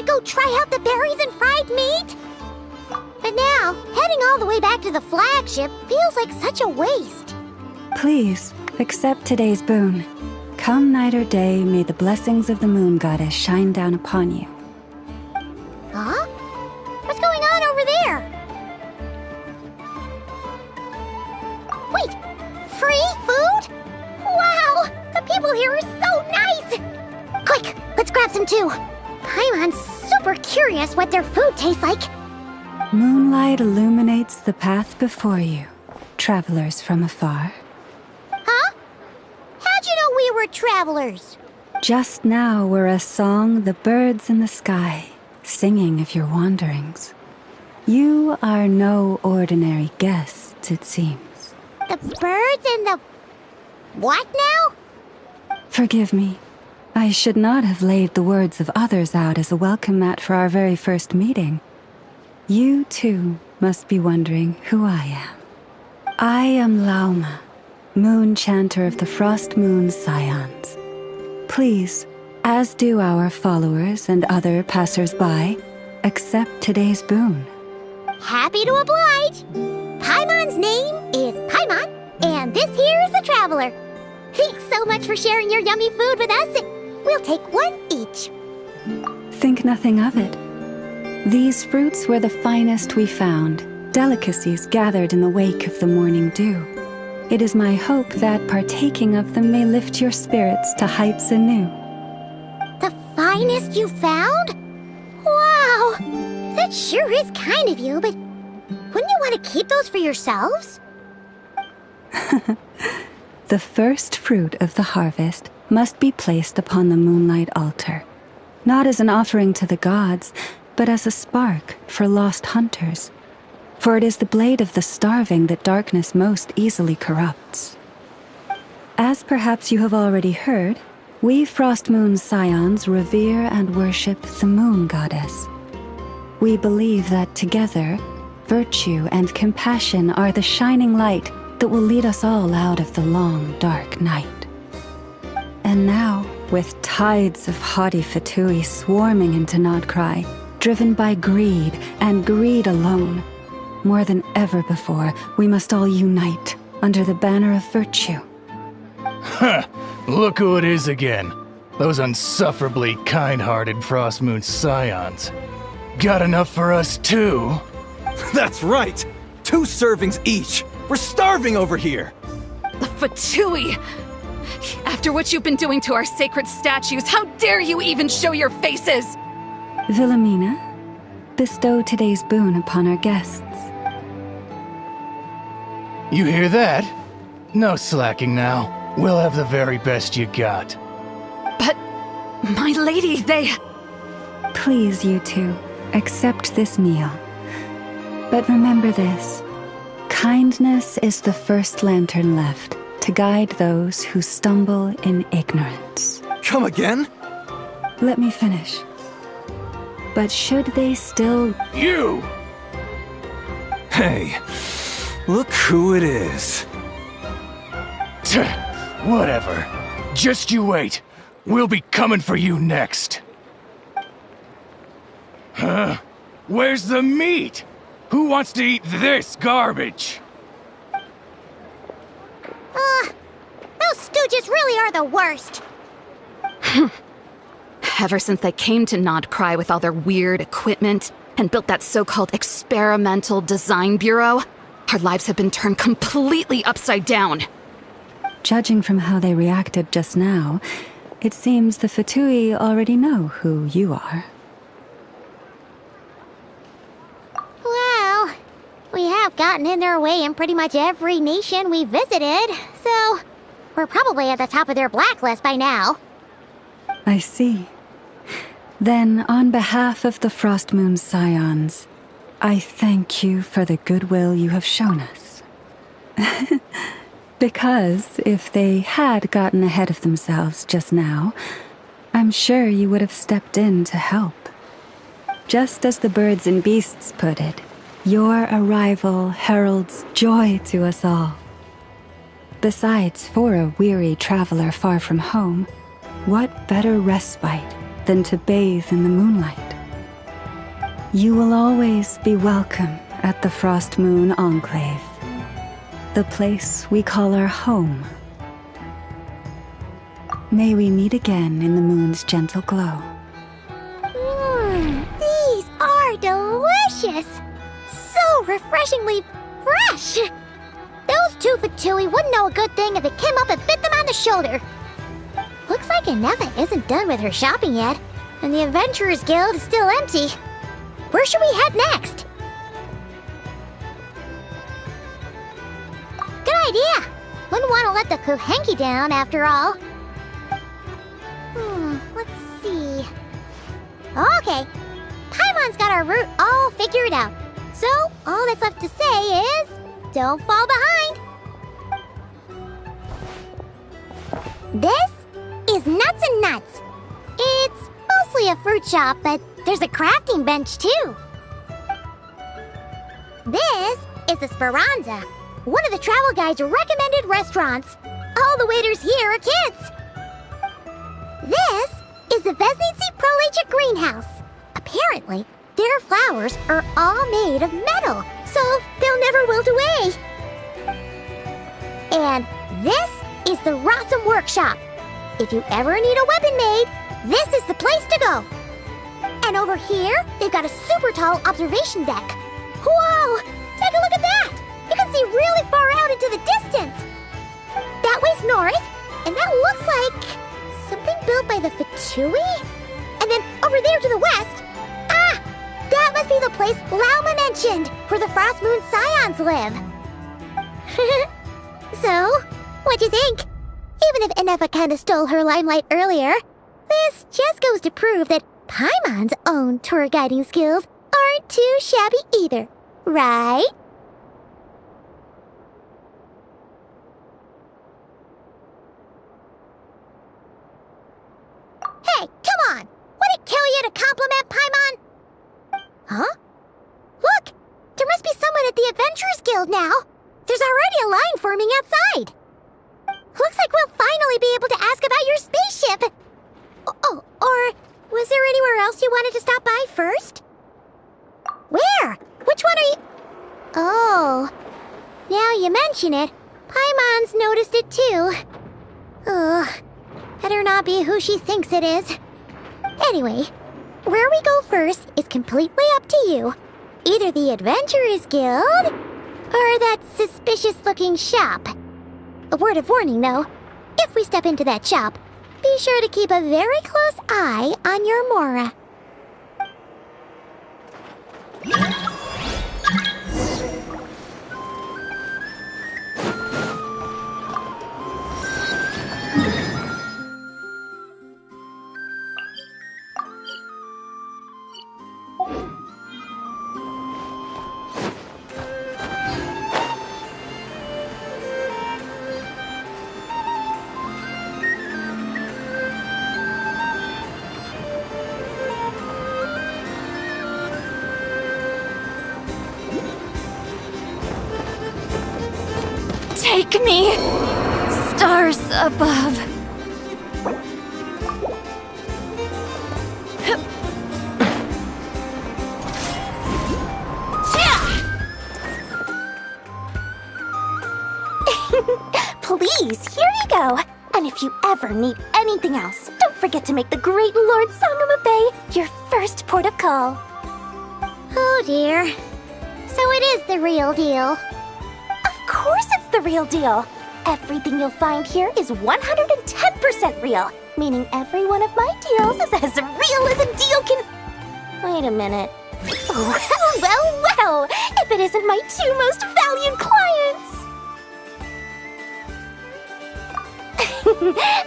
Go try out the berries and fried meat? But now, heading all the way back to the flagship feels like such a waste. Please, accept today's boon. Come night or day, may the blessings of the moon goddess shine down upon you. Huh? What's going on over there? Wait, free food? Wow, the people here are so nice! Quick, let's grab some too. Paimon's super curious what their food tastes like. Moonlight illuminates the path before you, travelers from afar. Huh? How'd you know we were travelers? Just now were a song the birds in the sky, singing of your wanderings. You are no ordinary guests, it seems. The birds in the... what now? Forgive me. I should not have laid the words of others out as a welcome mat for our very first meeting. You, too, must be wondering who I am. I am Lauma, moon chanter of the Frost Moon's scions. Please, as do our followers and other passers-by, accept today's boon. Happy to oblige. Paimon's name is Paimon, and this here is the Traveler. Thanks so much for sharing your yummy food with us. We'll take one each. Think nothing of it. These fruits were the finest we found, delicacies gathered in the wake of the morning dew. It is my hope that partaking of them may lift your spirits to heights anew. The finest you found? Wow! That sure is kind of you, but wouldn't you want to keep those for yourselves? The first fruit of the harvest must be placed upon the moonlight altar, not as an offering to the gods, but as a spark for lost hunters. For it is the blade of the starving that darkness most easily corrupts. As perhaps you have already heard, we Frostmoon Scions revere and worship the moon goddess. We believe that together, virtue and compassion are the shining light that will lead us all out of the long, dark night. And now, with tides of haughty Fatui swarming into Nodcry, driven by greed and greed alone, more than ever before, we must all unite under the banner of virtue. Huh! Look who it is again. Those unsufferably kind-hearted Frostmoon Scions. Got enough for us too? That's right! 2 servings each! We're starving over here! Fatui! After what you've been doing to our sacred statues, how dare you even show your faces? Wilhelmina, bestow today's boon upon our guests. You hear that? No slacking now. We'll have the very best you got. But, my lady, they... Please, you two, accept this meal. But remember this. Kindness is the first lantern left to guide those who stumble in ignorance. Come again? Let me finish. But should they still... You! Hey, look who it is. Whatever. Just you wait. We'll be coming for you next. Huh? Where's the meat? Who wants to eat this garbage? Those stooges really are the worst. Ever since they came to Nodcry with all their weird equipment and built that so-called experimental design bureau, our lives have been turned completely upside down. Judging from how they reacted just now, it seems the Fatui already know who you are. Well, we have gotten in their way in pretty much every nation we visited, so we're probably at the top of their blacklist by now. I see. Then, on behalf of the Frostmoon Scions, I thank you for the goodwill you have shown us. Because if they had gotten ahead of themselves just now, I'm sure you would have stepped in to help. Just as the birds and beasts put it, your arrival heralds joy to us all. Besides, for a weary traveler far from home, what better respite than to bathe in the moonlight? You will always be welcome at the Frostmoon Enclave, the place we call our home. May we meet again in the moon's gentle glow. These are delicious! So refreshingly fresh! Those 2 Fatui wouldn't know a good thing if it came up and bit them on the shoulder. Looks like Aneva isn't done with her shopping yet, and the Adventurers Guild is still empty. Where should we head next? Good idea! Wouldn't want to let the Kuhenki down, after all. Let's see... Okay, Paimon's got our route all figured out. So, all that's left to say is... don't fall behind! This is Nuts and Nuts. It's mostly a fruit shop, but there's a crafting bench too. This is the Speranza, one of the travel guide's recommended restaurants. All the waiters here are kids. This is the Vesnici Prolegia greenhouse. Apparently, their flowers are all made of metal, so they'll never wilt away. And this is the Rossum Workshop. If you ever need a weapon made, this is the place to go. And over here, they've got a super tall observation deck. Whoa! Take a look at that! You can see really far out into the distance. That way's north, and that looks like something built by the Fatui? And then over there to the west, that must be the place Lauma mentioned, where the Frost Moon Scions live. So, what'd you think? Even if Enefa kinda stole her limelight earlier, this just goes to prove that Paimon's own tour guiding skills aren't too shabby either, right? Hey, come on! Would it kill you to compliment Paimon? Huh? Look! There must be someone at the Adventurers Guild now! There's already a line forming outside! Looks like we'll finally be able to ask about your spaceship! Oh, or was there anywhere else you wanted to stop by first? Where? Which one are you... Oh, now you mention it, Paimon's noticed it too. Ugh, better not be who she thinks it is. Anyway, where we go first is completely up to you. Either the Adventurers Guild, or that suspicious-looking shop. A word of warning, though. If we step into that shop, be sure to keep a very close eye on your Mora. Take me, stars above. Please, here you go. And if you ever need anything else, don't forget to make the great Lord Sangama Bay your first port of call. Oh dear. So it is the real deal. Of course it's the real deal. Everything you'll find here is 110% real, meaning every one of my deals is as real as a deal can... Wait a minute. Well, if it isn't my two most valued clients!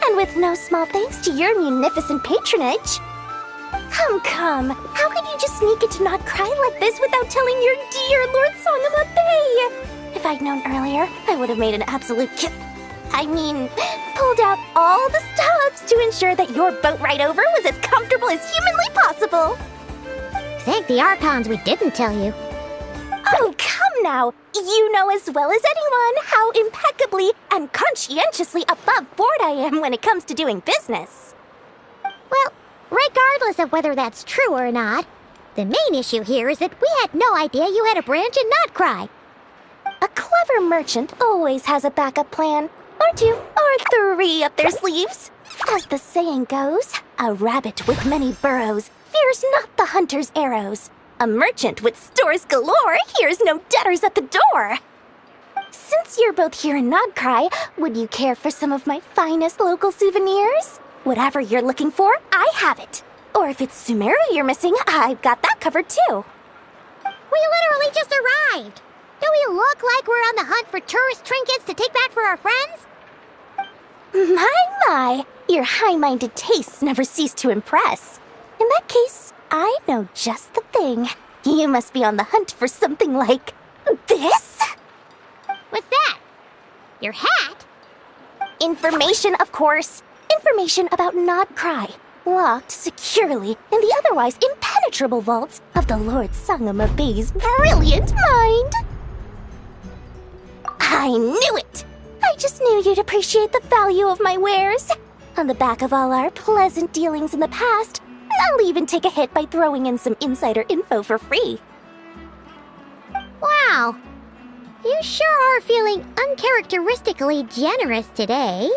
And with no small thanks to your munificent patronage. Come, how could you just sneak into Not Cry like this without telling your dear Lord Sangama Bay? If I'd known earlier, I would have made an absolute pulled out all the stops to ensure that your boat ride over was as comfortable as humanly possible. Thank the Archons we didn't tell you. Oh, come now! You know as well as anyone how impeccably and conscientiously above board I am when it comes to doing business. Well, regardless of whether that's true or not, the main issue here is that we had no idea you had a branch in Not Cry. A clever merchant always has a backup plan, or two, or three up their sleeves. As the saying goes, a rabbit with many burrows fears not the hunter's arrows. A merchant with stores galore hears no debtors at the door. Since you're both here in Not Cry, would you care for some of my finest local souvenirs? Whatever you're looking for, I have it. Or if it's Sumeru you're missing, I've got that covered too. We literally just arrived. Do we look like we're on the hunt for tourist trinkets to take back for our friends? My, your high-minded tastes never cease to impress. In that case, I know just the thing. You must be on the hunt for something like this? What's that? Your hat? Information, of course. Information about Not Cry, locked securely in the otherwise impenetrable vaults of the Lord Sangama Bay's brilliant mind. I knew it! I just knew you'd appreciate the value of my wares. On the back of all our pleasant dealings in the past, I'll even take a hit by throwing in some insider info for free. Wow. You sure are feeling uncharacteristically generous today.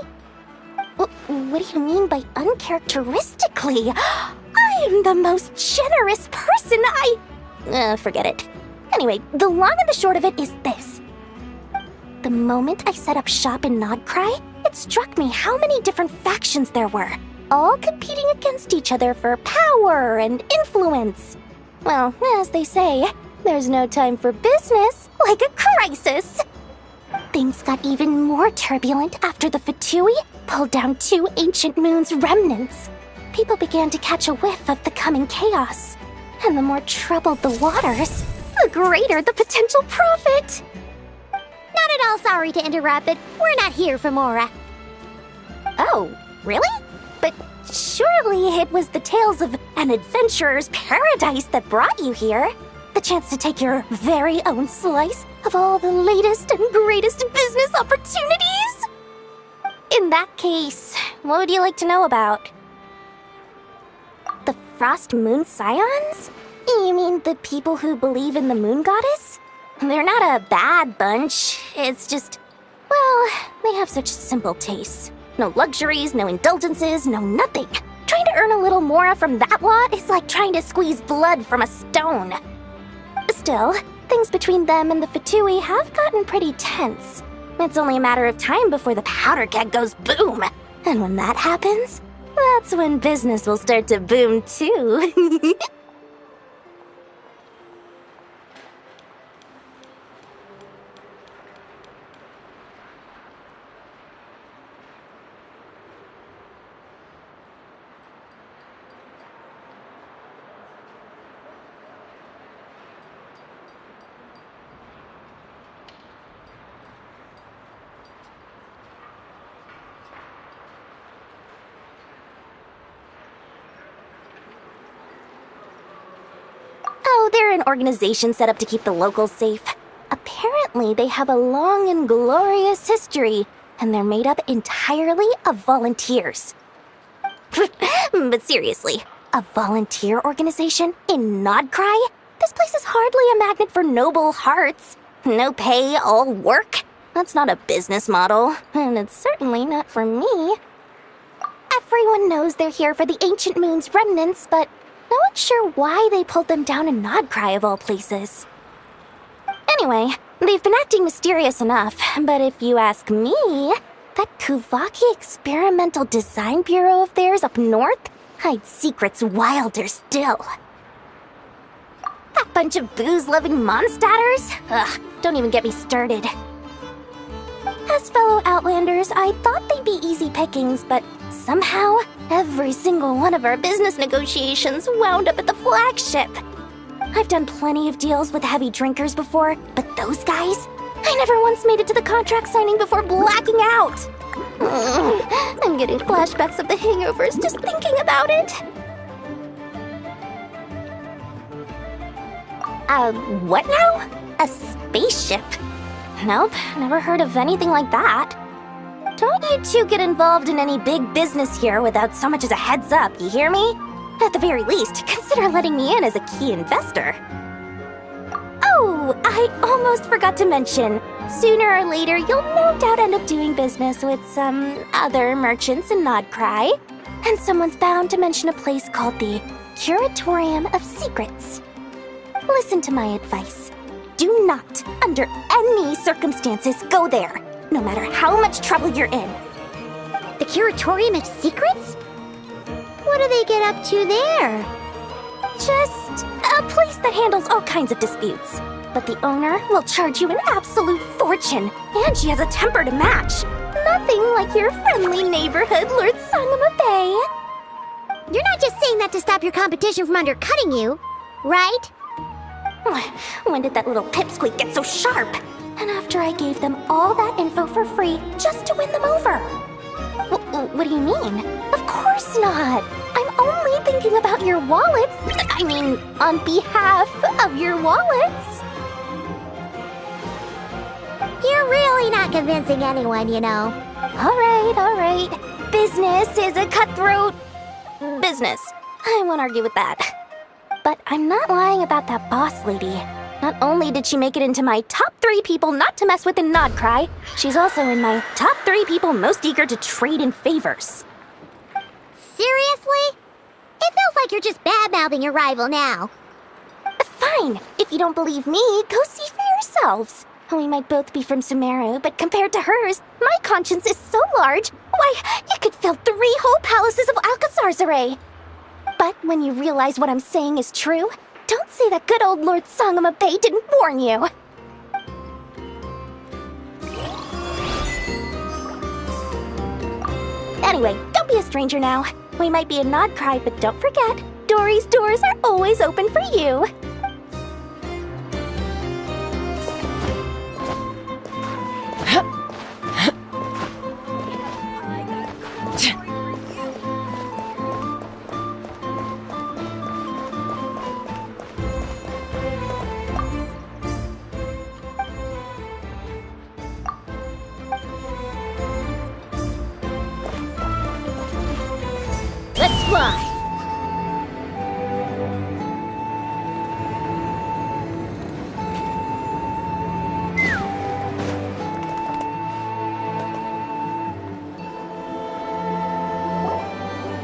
What do you mean by uncharacteristically? I am the most generous person forget it. Anyway, the long and the short of it is this. The moment I set up shop in Nodcry, it struck me how many different factions there were, all competing against each other for power and influence. Well, as they say, there's no time for business like a crisis. Things got even more turbulent after the Fatui pulled down 2 Ancient Moon's remnants. People began to catch a whiff of the coming chaos. And the more troubled the waters, the greater the potential profit. Not at all sorry to interrupt, but we're not here for Mora. Oh, really? But surely it was the tales of an adventurer's paradise that brought you here. The chance to take your very own slice of all the latest and greatest business opportunities? In that case, what would you like to know about? The Frost Moon Scions? You mean the people who believe in the Moon Goddess? They're not a bad bunch. It's just, well, they have such simple tastes. No luxuries, no indulgences, no nothing. Trying to earn a little more from that lot is like trying to squeeze blood from a stone. Still, things between them and the Fatui have gotten pretty tense. It's only a matter of time before the powder keg goes boom. And when that happens, that's when business will start to boom too. They're an organization set up to keep the locals safe. Apparently, they have a long and glorious history, and they're made up entirely of volunteers. But seriously, a volunteer organization in Nodcry? This place is hardly a magnet for noble hearts. No pay, all work. That's not a business model, and it's certainly not for me. Everyone knows they're here for the Ancient Moon's remnants, but no one's sure why they pulled them down in Nodcry of all places. Anyway, they've been acting mysterious enough, but if you ask me, that Kuvaki Experimental Design Bureau of theirs up north hides secrets wilder still. That bunch of booze-loving monstatters? Ugh, don't even get me started. As fellow Outlanders, I thought they'd be easy pickings, but somehow, every single one of our business negotiations wound up at the flagship. I've done plenty of deals with heavy drinkers before, but those guys? I never once made it to the contract signing before blacking out. I'm getting flashbacks of the hangovers just thinking about it. What now? A spaceship? Nope, never heard of anything like that. Don't you two get involved in any big business here without so much as a heads up, you hear me? At the very least, consider letting me in as a key investor. Oh, I almost forgot to mention. Sooner or later, you'll no doubt end up doing business with some other merchants in Nodcry. And someone's bound to mention a place called the Curatorium of Secrets. Listen to my advice. Do not, under any circumstances, go there, no matter how much trouble you're in. The Curatorium of Secrets? What do they get up to there? Just a place that handles all kinds of disputes. But the owner will charge you an absolute fortune, and she has a temper to match. Nothing like your friendly neighborhood Lord Sangama Bay. You're not just saying that to stop your competition from undercutting you, right? When did that little pipsqueak get so sharp? And after I gave them all that info for free just to win them over. What do you mean? Of course not. I'm only thinking about your wallets. I mean, on behalf of your wallets. You're really not convincing anyone, you know. All right. business is a cutthroat business. I won't argue with that. But I'm not lying about that boss lady. Not only did she make it into my top 3 people not to mess with in Nodcry, she's also in my top 3 people most eager to trade in favors. Seriously? It feels like you're just bad-mouthing your rival now. Fine. If you don't believe me, go see for yourselves. We might both be from Sumeru, but compared to hers, my conscience is so large, why, it could fill 3 whole palaces of Alcazar's. But when you realize what I'm saying is true, don't say that good old Lord Sangama Bay didn't warn you. Anyway, don't be a stranger now. We might be in Nodcry, but don't forget, Dory's doors are always open for you. Let's fly!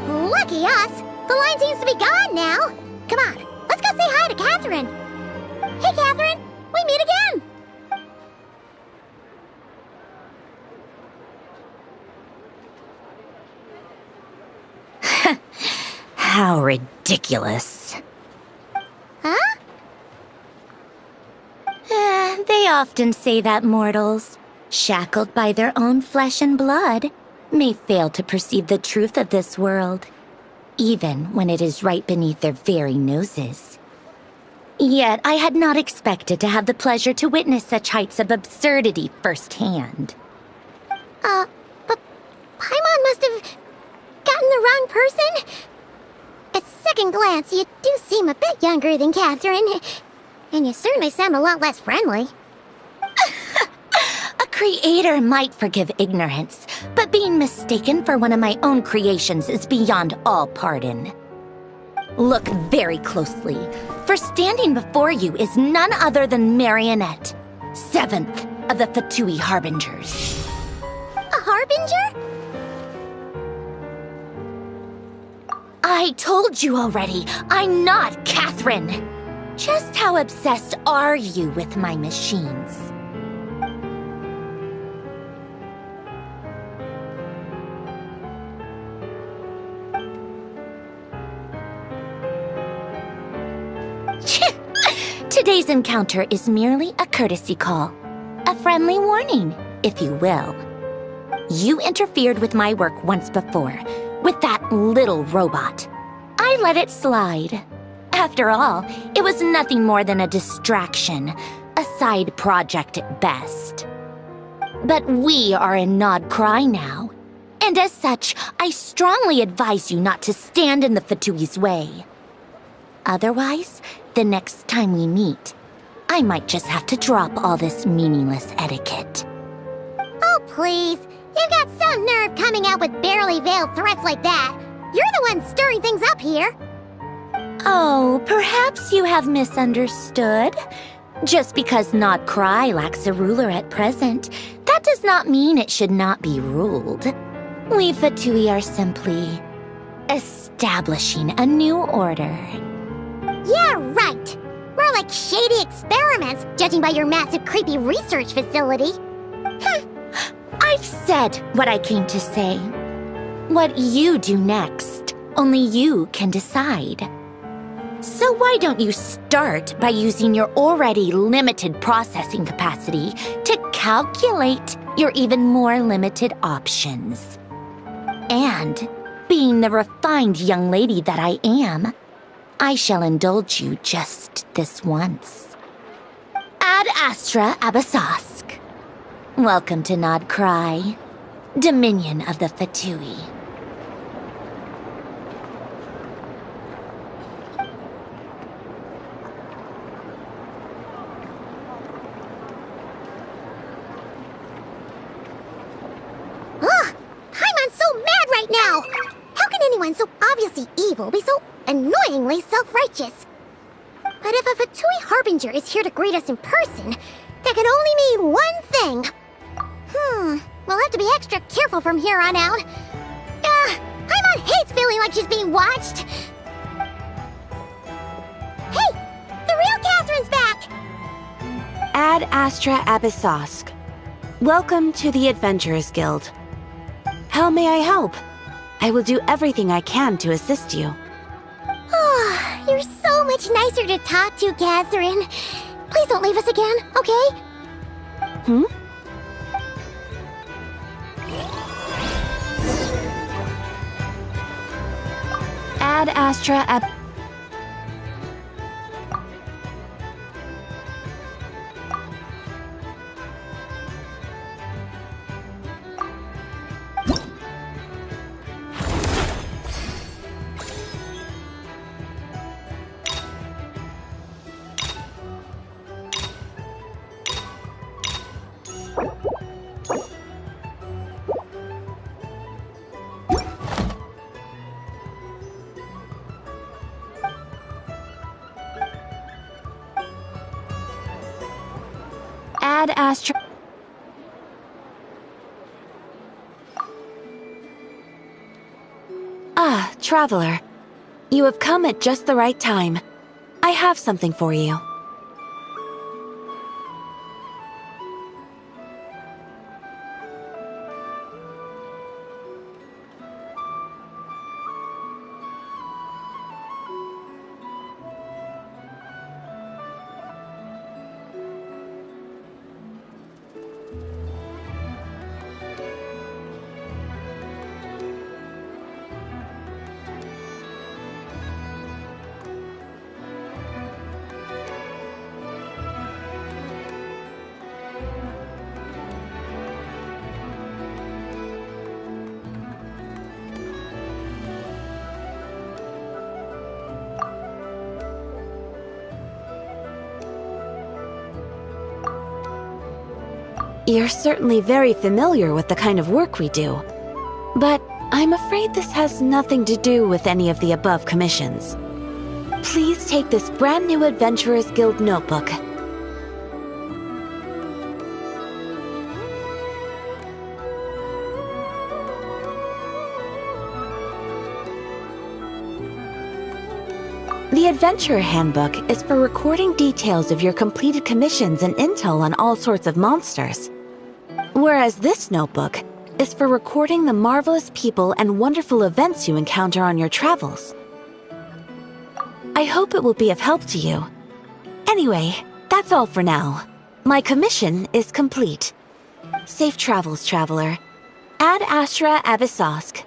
Lucky us! The line seems to be gone now! Come on, let's go say hi to Catherine! Hey, Catherine! We meet again! How ridiculous. Huh? They often say that mortals, shackled by their own flesh and blood, may fail to perceive the truth of this world, even when it is right beneath their very noses. Yet I had not expected to have the pleasure to witness such heights of absurdity firsthand. But Paimon must have gotten the wrong person? At second glance, you do seem a bit younger than Catherine, and you certainly sound a lot less friendly. A creator might forgive ignorance, but being mistaken for one of my own creations is beyond all pardon. Look very closely, for standing before you is none other than Marionette, 7th of the Fatui Harbingers. A Harbinger? I told you already, I'm not Catherine. Just how obsessed are you with my machines? Today's encounter is merely a courtesy call. A friendly warning, if you will. You interfered with my work once before, with that little robot. I let it slide. After all, it was nothing more than a distraction, a side project at best. But we are in Nodcry now, and as such, I strongly advise you not to stand in the Fatui's way. Otherwise, the next time we meet, I might just have to drop all this meaningless etiquette. Oh, please. You've got some nerve coming out with barely veiled threats like that. You're the one stirring things up here. Oh, perhaps you have misunderstood. Just because Nodcry lacks a ruler at present, that does not mean it should not be ruled. We Fatui are simply establishing a new order. Yeah, right. We're like shady experiments, judging by your massive creepy research facility. I've said what I came to say. What you do next, only you can decide. So why don't you start by using your already limited processing capacity to calculate your even more limited options? And, being the refined young lady that I am, I shall indulge you just this once. Ad Astra Abasask. Welcome to Nodcry, Dominion of the Fatui. Ugh! Paimon's so mad right evil be so annoyingly self-righteous? But if a Fatui Harbinger is here to greet us in person, that can only mean one thing. We'll have to be extra careful from here on out. Paimon hates feeling like she's being watched. Hey! The real Catherine's back! Ad Astra Abyssosk. Welcome to the Adventurers Guild. How may I help? I will do everything I can to assist you. Oh, you're so much nicer to talk to, Catherine. Please don't leave us again, okay? Ad Astra Ad Astra. Ah, traveler. You have come at just the right time. I have something for you. You're certainly very familiar with the kind of work we do. But I'm afraid this has nothing to do with any of the above commissions. Please take this brand new Adventurers Guild notebook. The Adventurer Handbook is for recording details of your completed commissions and intel on all sorts of monsters. Whereas this notebook is for recording the marvelous people and wonderful events you encounter on your travels. I hope it will be of help to you. Anyway, that's all for now. My commission is complete. Safe travels, traveler. Ad Astra Abyssosk.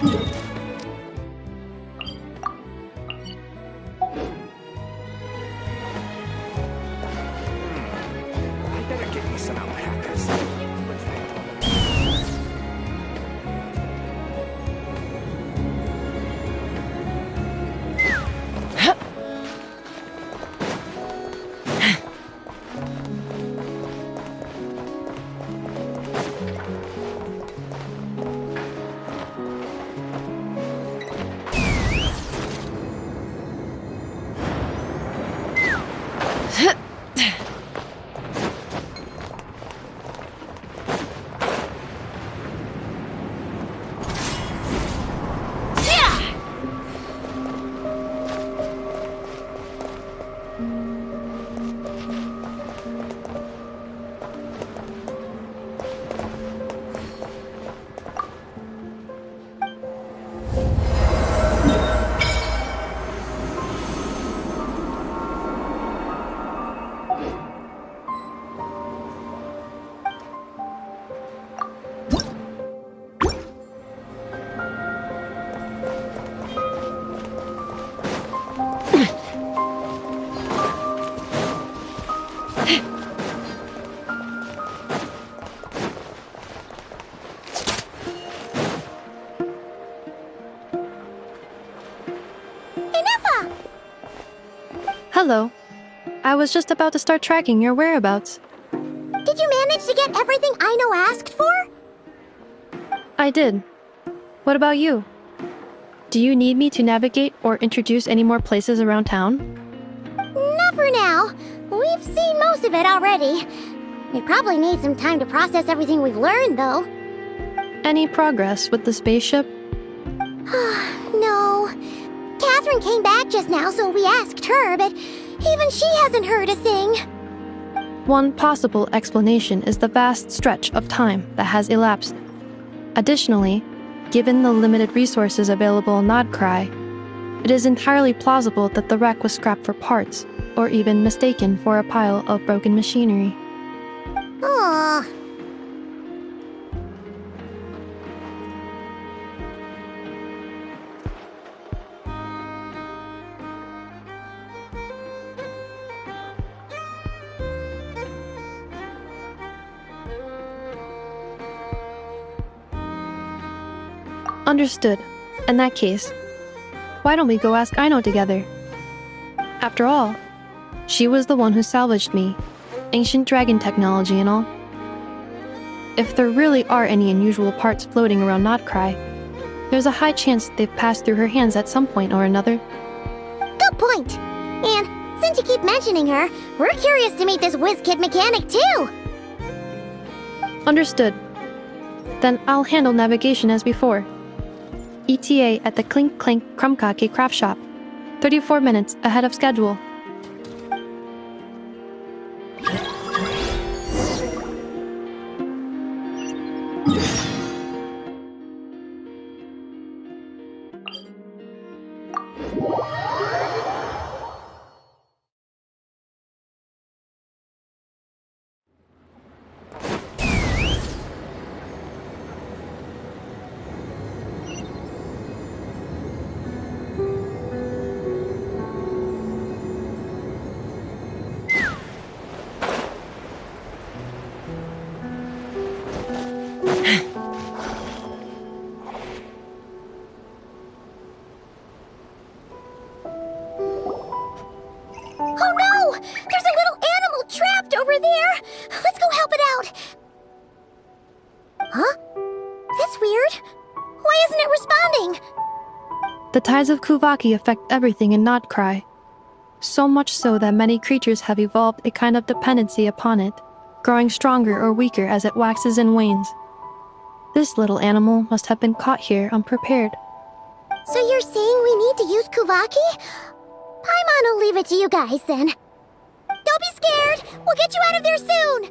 I better get me some alpacas. Hello. I was just about to start tracking your whereabouts. Did you manage to get everything Aino asked for? I did. What about you? Do you need me to navigate or introduce any more places around town? Not for now. We've seen most of it already. We probably need some time to process everything we've learned, though. Any progress with the spaceship? No. Catherine came back just now, so we asked her, but even she hasn't heard a thing. One possible explanation is the vast stretch of time that has elapsed. Additionally, given the limited resources available in Nodcry, it is entirely plausible that the wreck was scrapped for parts, or even mistaken for a pile of broken machinery. Aww. Understood. In that case, why don't we go ask Aino together? After all, she was the one who salvaged me, ancient dragon technology and all. If there really are any unusual parts floating around Nodcry, there's a high chance they've passed through her hands at some point or another. Good point. And since you keep mentioning her, we're curious to meet this whiz-kid mechanic too. Understood. Then I'll handle navigation as before. ETA at the Clink Clink Krumkake craft shop. 34 minutes ahead of schedule. Oh no! There's a little animal trapped over there! Let's go help it out! Huh? That's weird. Why isn't it responding? The tides of Kuvaki affect everything in Nodcry. So much so that many creatures have evolved a kind of dependency upon it, growing stronger or weaker as it waxes and wanes. This little animal must have been caught here unprepared. So you're saying we need to use Kuvaki? Paimon will leave it to you guys then. Don't be scared! We'll get you out of there soon!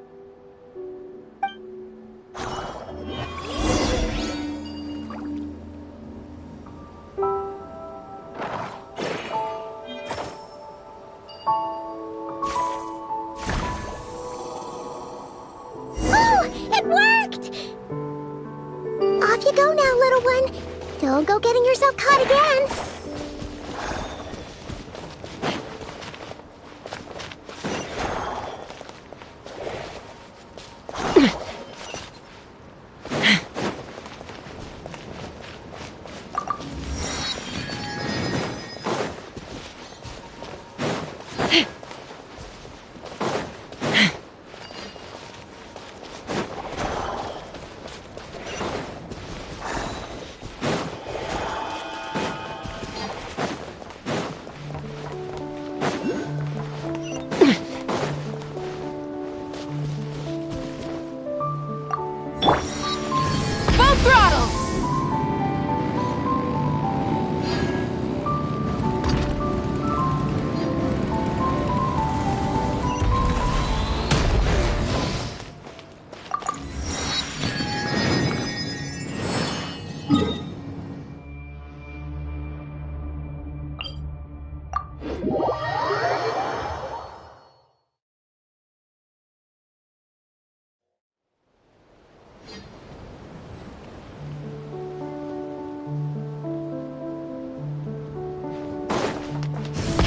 Oh! It worked! Off you go now, little one. Don't go getting yourself caught again.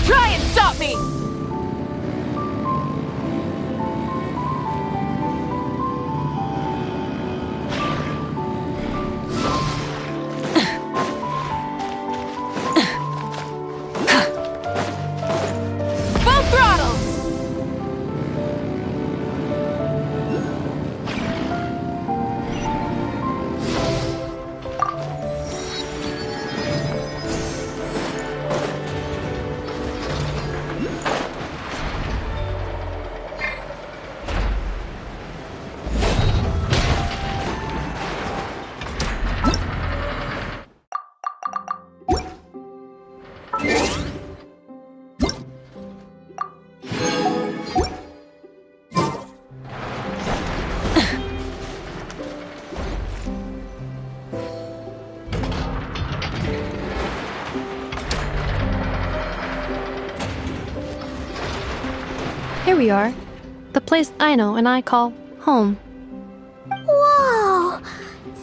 Try and stop me! Full throttle! Here we are. The place Aino and I call home. Whoa!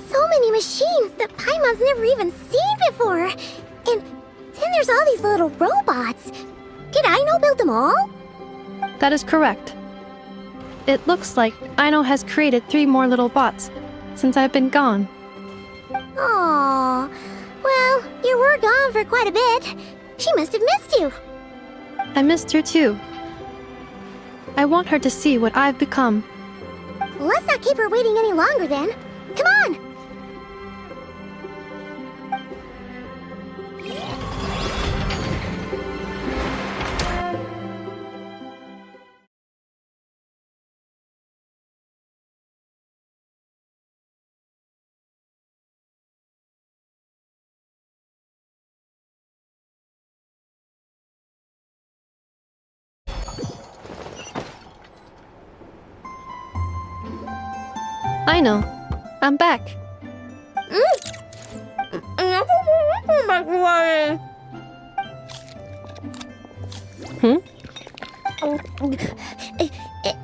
So many machines that Paimon's never even seen before. And then there's all these little robots. Did Aino build them all? That is correct. It looks like Aino has created 3 more little bots since I've been gone. Aww. Well, you were gone for quite a bit. She must have missed you. I missed her too. I want her to see what I've become. Let's not keep her waiting any longer then. Come on! Aino, I'm back.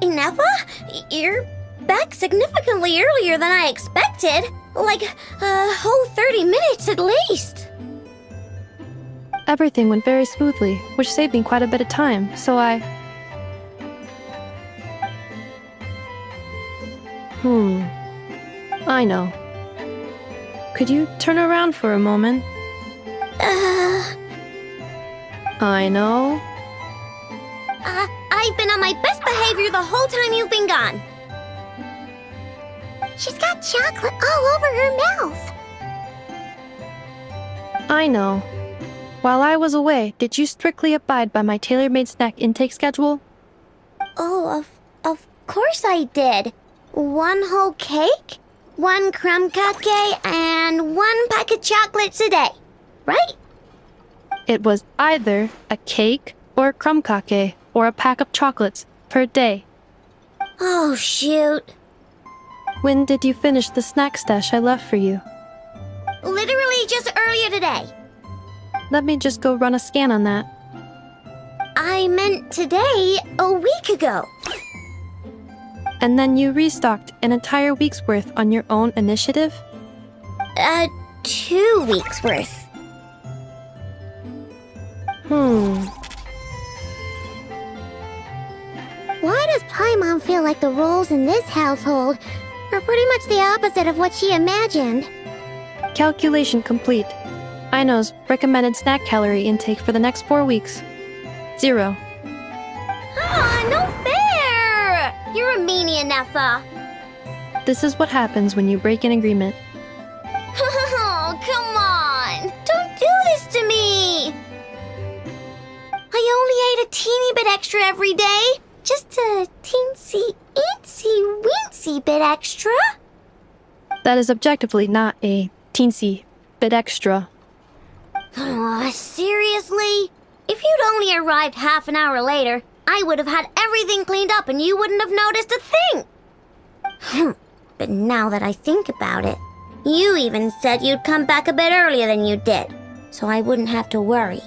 Ineffa? You're back significantly earlier than I expected. Like a whole 30 minutes at least. Everything went very smoothly, which saved me quite a bit of time, so I... Aino. Could you turn around for a moment? Aino? I've been on my best behavior the whole time you've been gone. She's got chocolate all over her mouth. Aino. While I was away, did you strictly abide by my tailor-made snack intake schedule? Oh, of course I did. 1 whole cake, 1 crumb cake, and 1 pack of chocolates a day, right? It was either a cake or a crumb cake or a pack of chocolates per day. Oh, shoot. When did you finish the snack stash I left for you? Literally just earlier today. Let me just go run a scan on that. I meant today, a week ago. And then you restocked an entire week's worth on your own initiative? 2 weeks worth. Why does Paimon feel like the roles in this household are pretty much the opposite of what she imagined? Calculation complete. Aino's recommended snack calorie intake for the next 4 weeks. 0. No fair! You're a meanie, Nefa. This is what happens when you break an agreement. Oh, come on! Don't do this to me! I only ate a teeny bit extra every day. Just a teensy bit extra. That is objectively not a teensy bit extra. Seriously? If you'd only arrived half an hour later, I would have had everything cleaned up and you wouldn't have noticed a thing. But now that I think about it, you even said you'd come back a bit earlier than you did, so I wouldn't have to worry.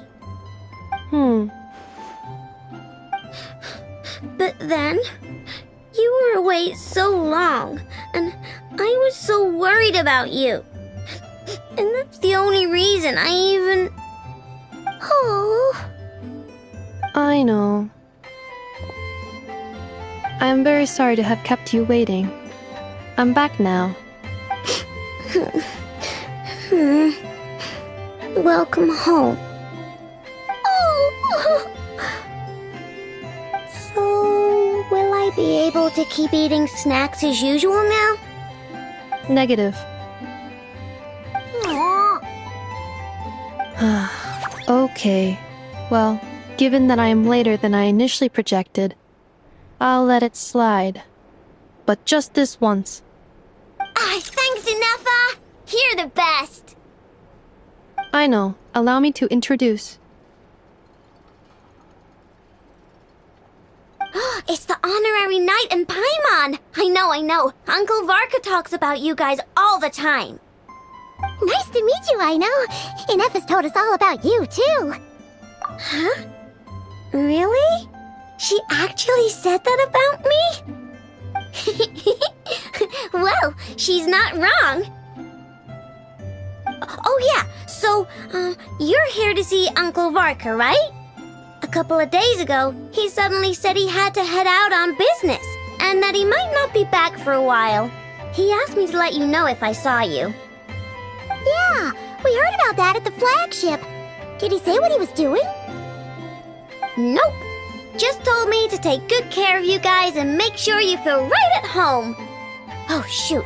But then, you were away so long, and I was so worried about you. And that's the only reason I even... Oh... I know. I am very sorry to have kept you waiting. I'm back now. Welcome home. Oh! So, will I be able to keep eating snacks as usual now? Negative. Okay. Well, given that I am later than I initially projected, I'll let it slide. But just this once. Thanks, Nefa! You're the best! Aino, allow me to introduce. It's the honorary knight and Paimon! I know. Uncle Varka talks about you guys all the time. Nice to meet you, Aino. And Nefa's told us all about you, too. Huh? Really? She actually said that about me? Well, she's not wrong. Oh yeah, so, you're here to see Uncle Varka, right? A couple of days ago, he suddenly said he had to head out on business, and that he might not be back for a while. He asked me to let you know if I saw you. Yeah, we heard about that at the flagship. Did he say what he was doing? Nope. Just told me to take good care of you guys and make sure you feel right at home. Oh, shoot.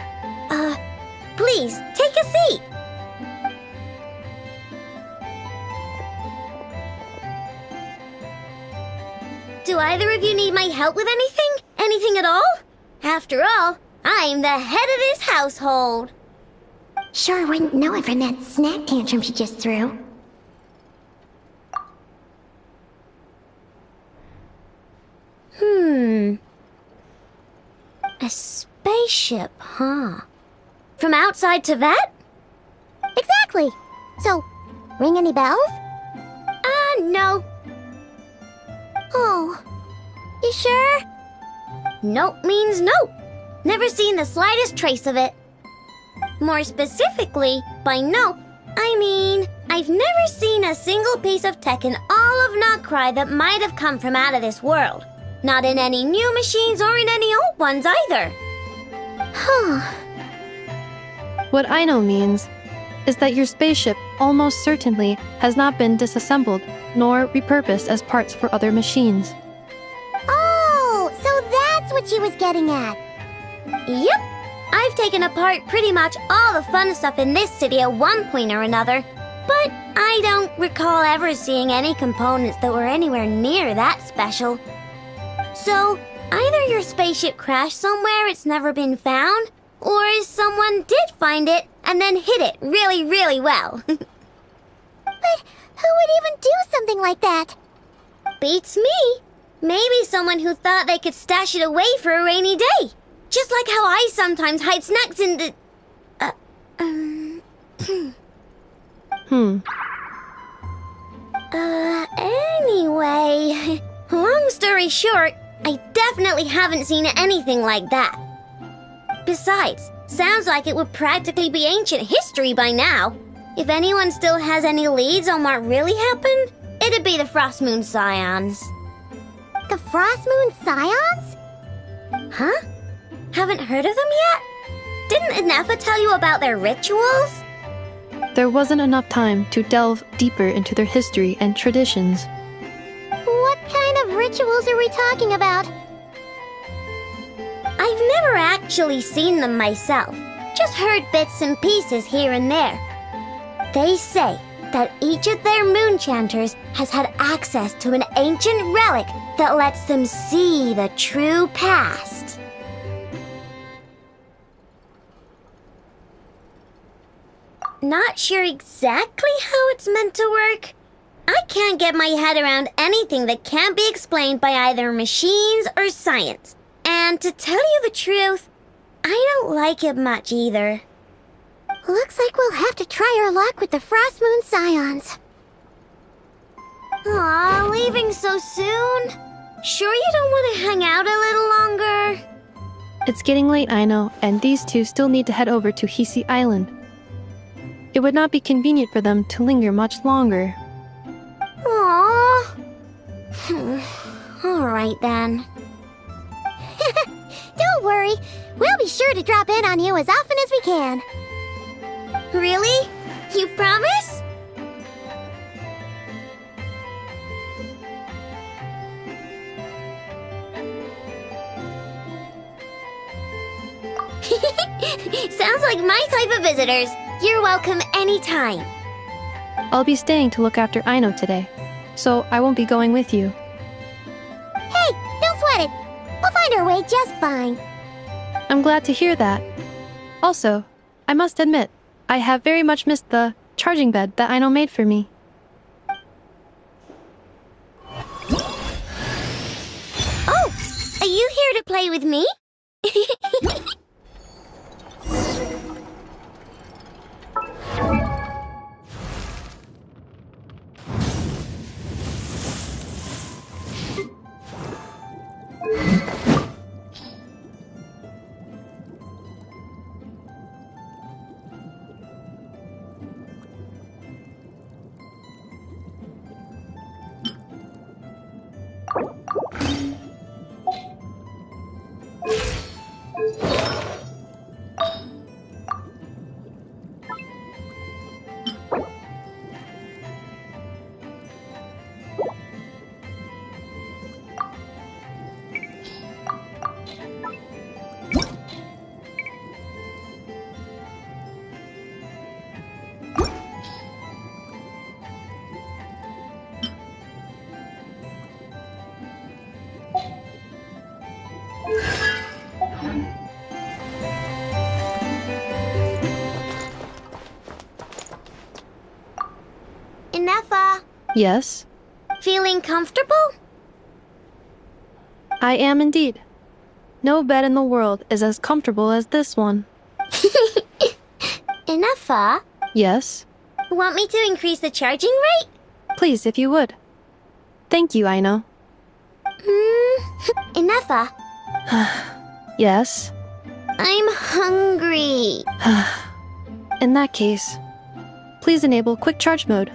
Please, take a seat. Do either of you need my help with anything? Anything at all? After all, I'm the head of this household. Sure wouldn't know it from that snack tantrum she just threw. A spaceship, huh? From outside Teyvat? Exactly. So, ring any bells? No. Oh, you sure? Nope means nope. Never seen the slightest trace of it. More specifically, by nope, I mean, I've never seen a single piece of tech in all of Notcry that might have come from out of this world. Not in any new machines or in any old ones either. What Aino means is that your spaceship almost certainly has not been disassembled nor repurposed as parts for other machines. Oh, so that's what she was getting at. Yep. I've taken apart pretty much all the fun stuff in this city at one point or another, but I don't recall ever seeing any components that were anywhere near that special. So, either your spaceship crashed somewhere it's never been found, or someone did find it and then hid it really, really well. But who would even do something like that? Beats me. Maybe someone who thought they could stash it away for a rainy day. Just like how I sometimes hide snacks in the... Anyway, long story short, I definitely haven't seen anything like that. Besides, sounds like it would practically be ancient history by now. If anyone still has any leads on what really happened, it'd be the Frost Moon Scions. The Frost Moon Scions? Huh? Haven't heard of them yet? Didn't Inefa tell you about their rituals? There wasn't enough time to delve deeper into their history and traditions. What kind of rituals are we talking about? I've never actually seen them myself, just heard bits and pieces here and there. They say that each of their moon chanters has had access to an ancient relic that lets them see the true past. Not sure exactly how it's meant to work. I can't get my head around anything that can't be explained by either machines or science. And to tell you the truth, I don't like it much either. Looks like we'll have to try our luck with the Frost Moon Scions. Aw, leaving so soon? Sure you don't want to hang out a little longer? It's getting late, I know, and these two still need to head over to Hisi Island. It would not be convenient for them to linger much longer. Aww. Alright then. Don't worry, we'll be sure to drop in on you as often as we can. Really? You promise? Sounds like my type of visitors. You're welcome anytime. I'll be staying to look after Aino today, so I won't be going with you. Hey, don't sweat it. We'll find our way just fine. I'm glad to hear that. Also, I must admit, I have very much missed the charging bed that Aino made for me. Oh, are you here to play with me? Inefa, Yes, feeling comfortable? I am indeed. No bed in the world is as comfortable as this one. Inefa, Yes, want me to increase the charging rate? please if you would. Thank you, Aino. Inefa, Yes, I'm hungry. in that case, please enable quick charge mode.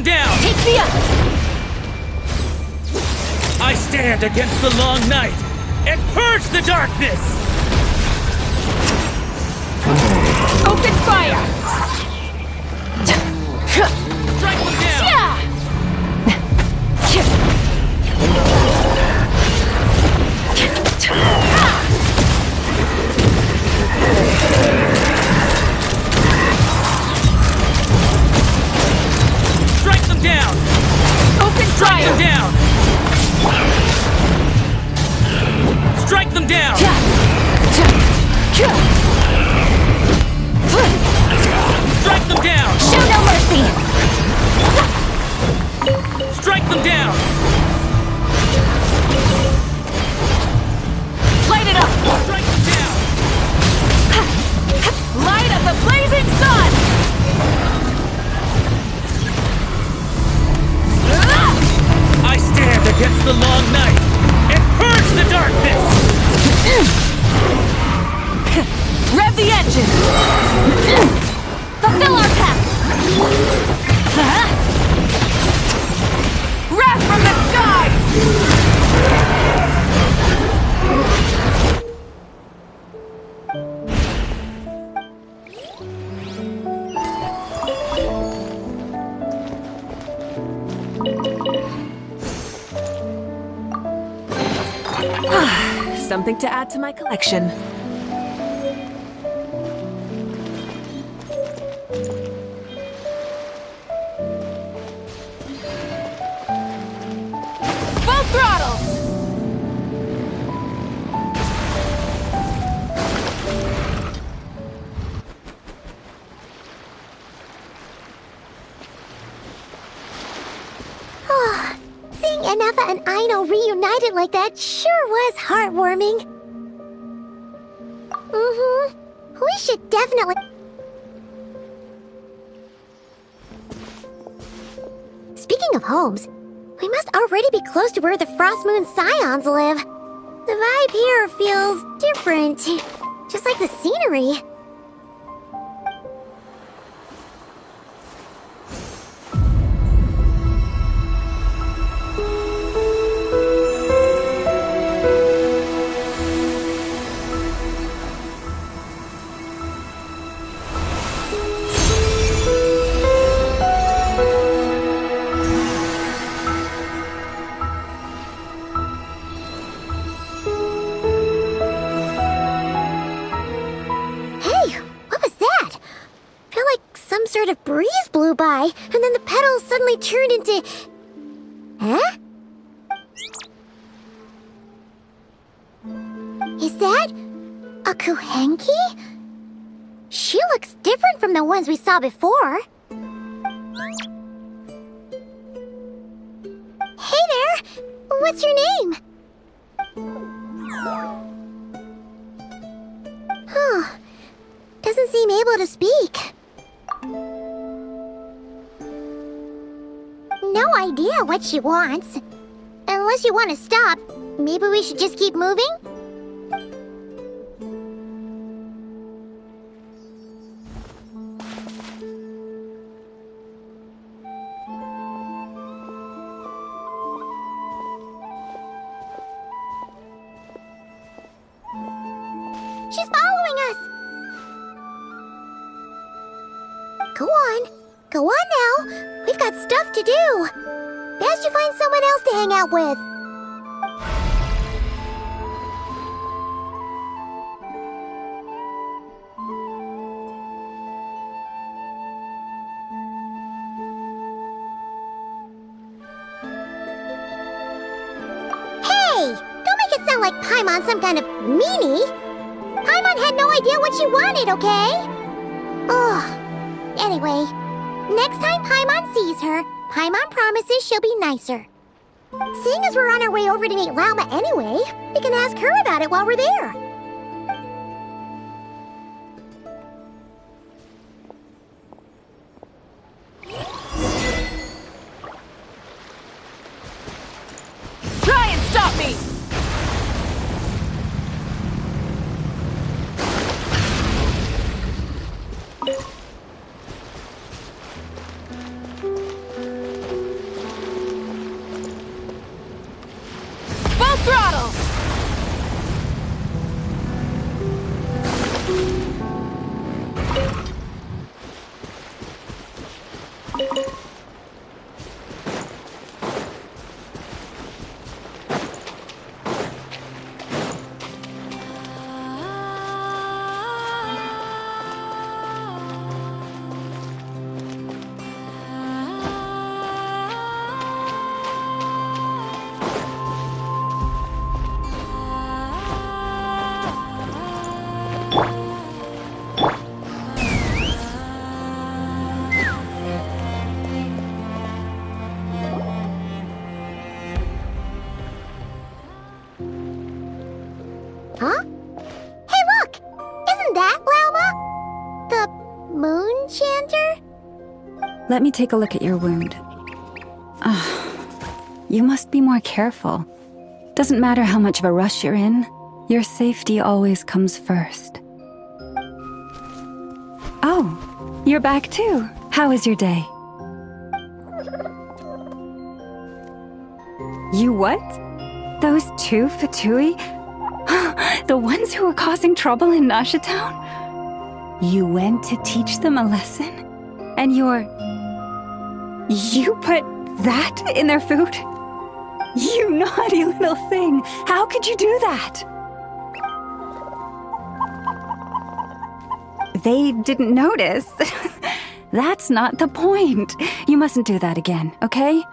them down! Take me up! I stand against the long night and purge the darkness! Open fire! Strike them down! Strike them down! Open Strike fire! them down! Strike them down! Strike them down! Show no mercy! Strike them down! Light it up! Strike them down! Light of the blazing sun! I stand against the long night and purge the darkness! Rev the engine! Fulfill our pact! Wrath from the skies! Something to add to my collection. Full throttle! Seeing Anafa and Aino reunited like that sure was heartwarming. We should definitely... Speaking of homes, we must already be close to where the Frost Moon Scions live. The vibe here feels different, just like the scenery. Sort of breeze blew by, and then the petals suddenly turned into... Huh? Is that... a Kuhenki? She looks different from the ones we saw before. Hey there! What's your name? Huh. Doesn't seem able to speak. No idea what she wants. Unless you want to stop, maybe we should just keep moving? She's following us! Go on. Go on now. We've got stuff to do. Best you find someone else to hang out with. Hey! Don't make it sound like Paimon's some kind of meanie. Paimon had no idea what she wanted, okay? Ugh. Anyway, next time Paimon sees her, Paimon promises she'll be nicer. Seeing as we're on our way over to meet Lauma anyway, we can ask her about it while we're there. Try and stop me! Moon Chanter? Let me take a look at your wound. You must be more careful. Doesn't matter how much of a rush you're in, your safety always comes first. Oh, you're back too. How was your day? You what? Those two Fatui? The ones who were causing trouble in Nasha Town? You went to teach them a lesson? And you put that in their food? You naughty little thing! How could you do that? They didn't notice. That's not the point. You mustn't do that again, okay?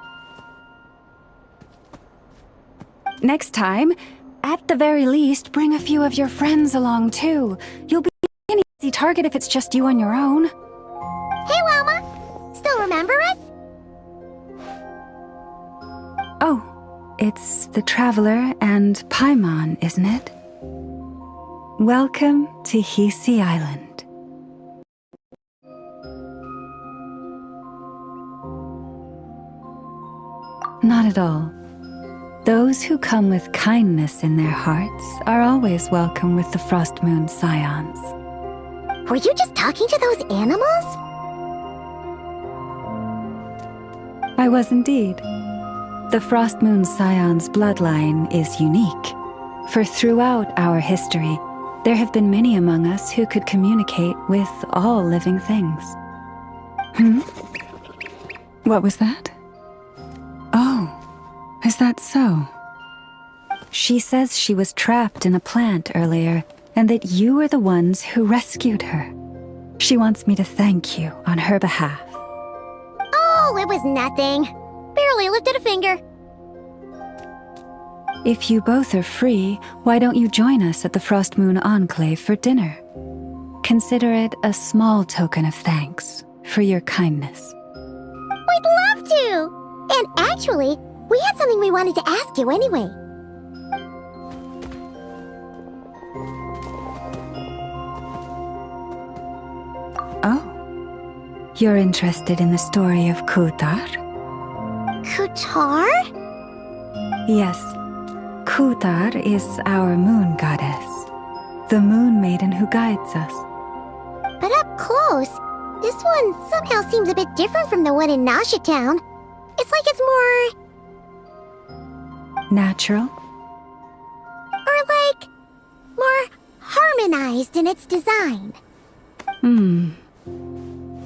Next time, at the very least, bring a few of your friends along too. You'll be an easy target if it's just you on your own. Hey, Wilma! Still remember us? Oh, it's the Traveler and Paimon, isn't it? Welcome to Hisi Island. Not at all. Those who come with kindness in their hearts are always welcome with the Frost Moon Scions. Were you just talking to those animals? I was indeed. The Frost Moon Scions bloodline is unique, for throughout our history, there have been many among us who could communicate with all living things. What was that? Oh, is that so? She says she was trapped in a plant earlier, and that you were the ones who rescued her. She wants me to thank you on her behalf. Oh, it was nothing. Barely lifted a finger. If you both are free, why don't you join us at the Frost Moon Enclave for dinner? Consider it a small token of thanks for your kindness. We'd love to! And actually, we had something we wanted to ask you anyway. Oh, you're interested in the story of Kutar? Kutar? Yes, Kutar is our moon goddess, the moon maiden who guides us. But up close, this one somehow seems a bit different from the one in Nasha Town. It's like it's more... natural? Or like... more harmonized in its design.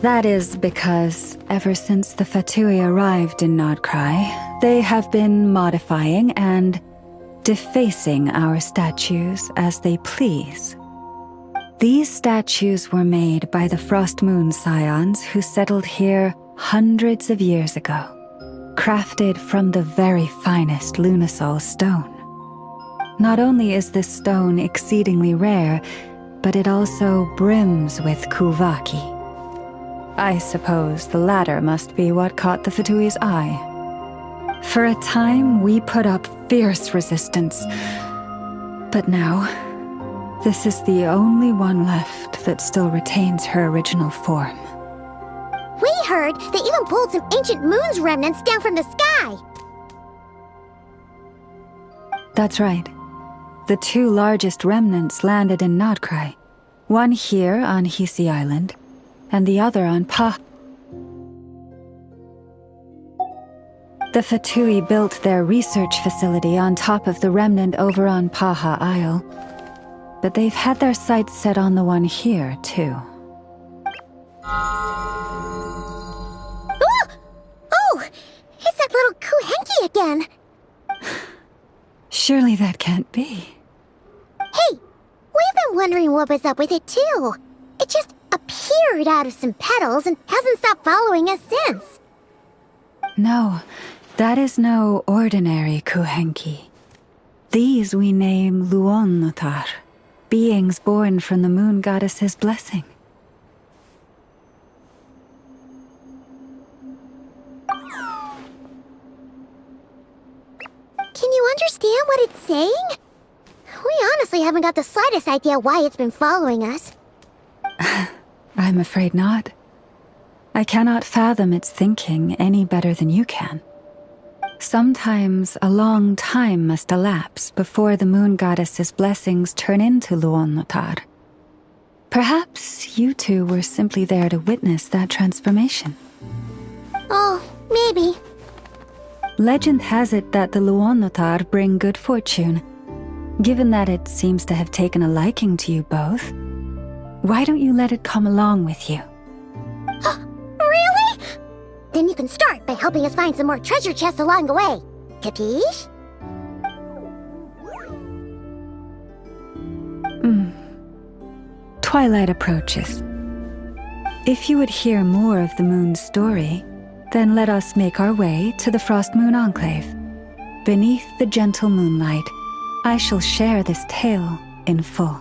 That is because ever since the Fatui arrived in Nodcry, they have been modifying and defacing our statues as they please. These statues were made by the Frost Moon Scions who settled here hundreds of years ago, crafted from the very finest Lunasol stone. Not only is this stone exceedingly rare, but it also brims with Kuvaki. I suppose the latter must be what caught the Fatui's eye. For a time, we put up fierce resistance, but now, this is the only one left that still retains her original form. We heard they even pulled some ancient moon's remnants down from the sky! That's right. The two largest remnants landed in Nodcry, one here on Hisi Island, and the other on The Fatui built their research facility on top of the remnant over on Paha Isle, but they've had their sights set on the one here, too. Oh! It's that little Kuhenki again! Surely that can't be. Hey! We've been wondering what was up with it, too. It just appeared out of some petals and hasn't stopped following us since. No, that is no ordinary Kuhenki. These we name Luonnotar, beings born from the moon goddess's blessing. Can you understand what it's saying? We honestly haven't got the slightest idea why it's been following us. I I'm afraid not. I cannot fathom its thinking any better than you can. Sometimes a long time must elapse before the moon goddess's blessings turn into Luon Notar. Perhaps you two were simply there to witness that transformation. Oh, maybe. Legend has it that the Luon Notar bring good fortune. Given that it seems to have taken a liking to you both, why don't you let it come along with you? Really? Then you can start by helping us find some more treasure chests along the way. Capiche? Twilight approaches. If you would hear more of the moon's story, then let us make our way to the Frost Moon Enclave. Beneath the gentle moonlight, I shall share this tale in full.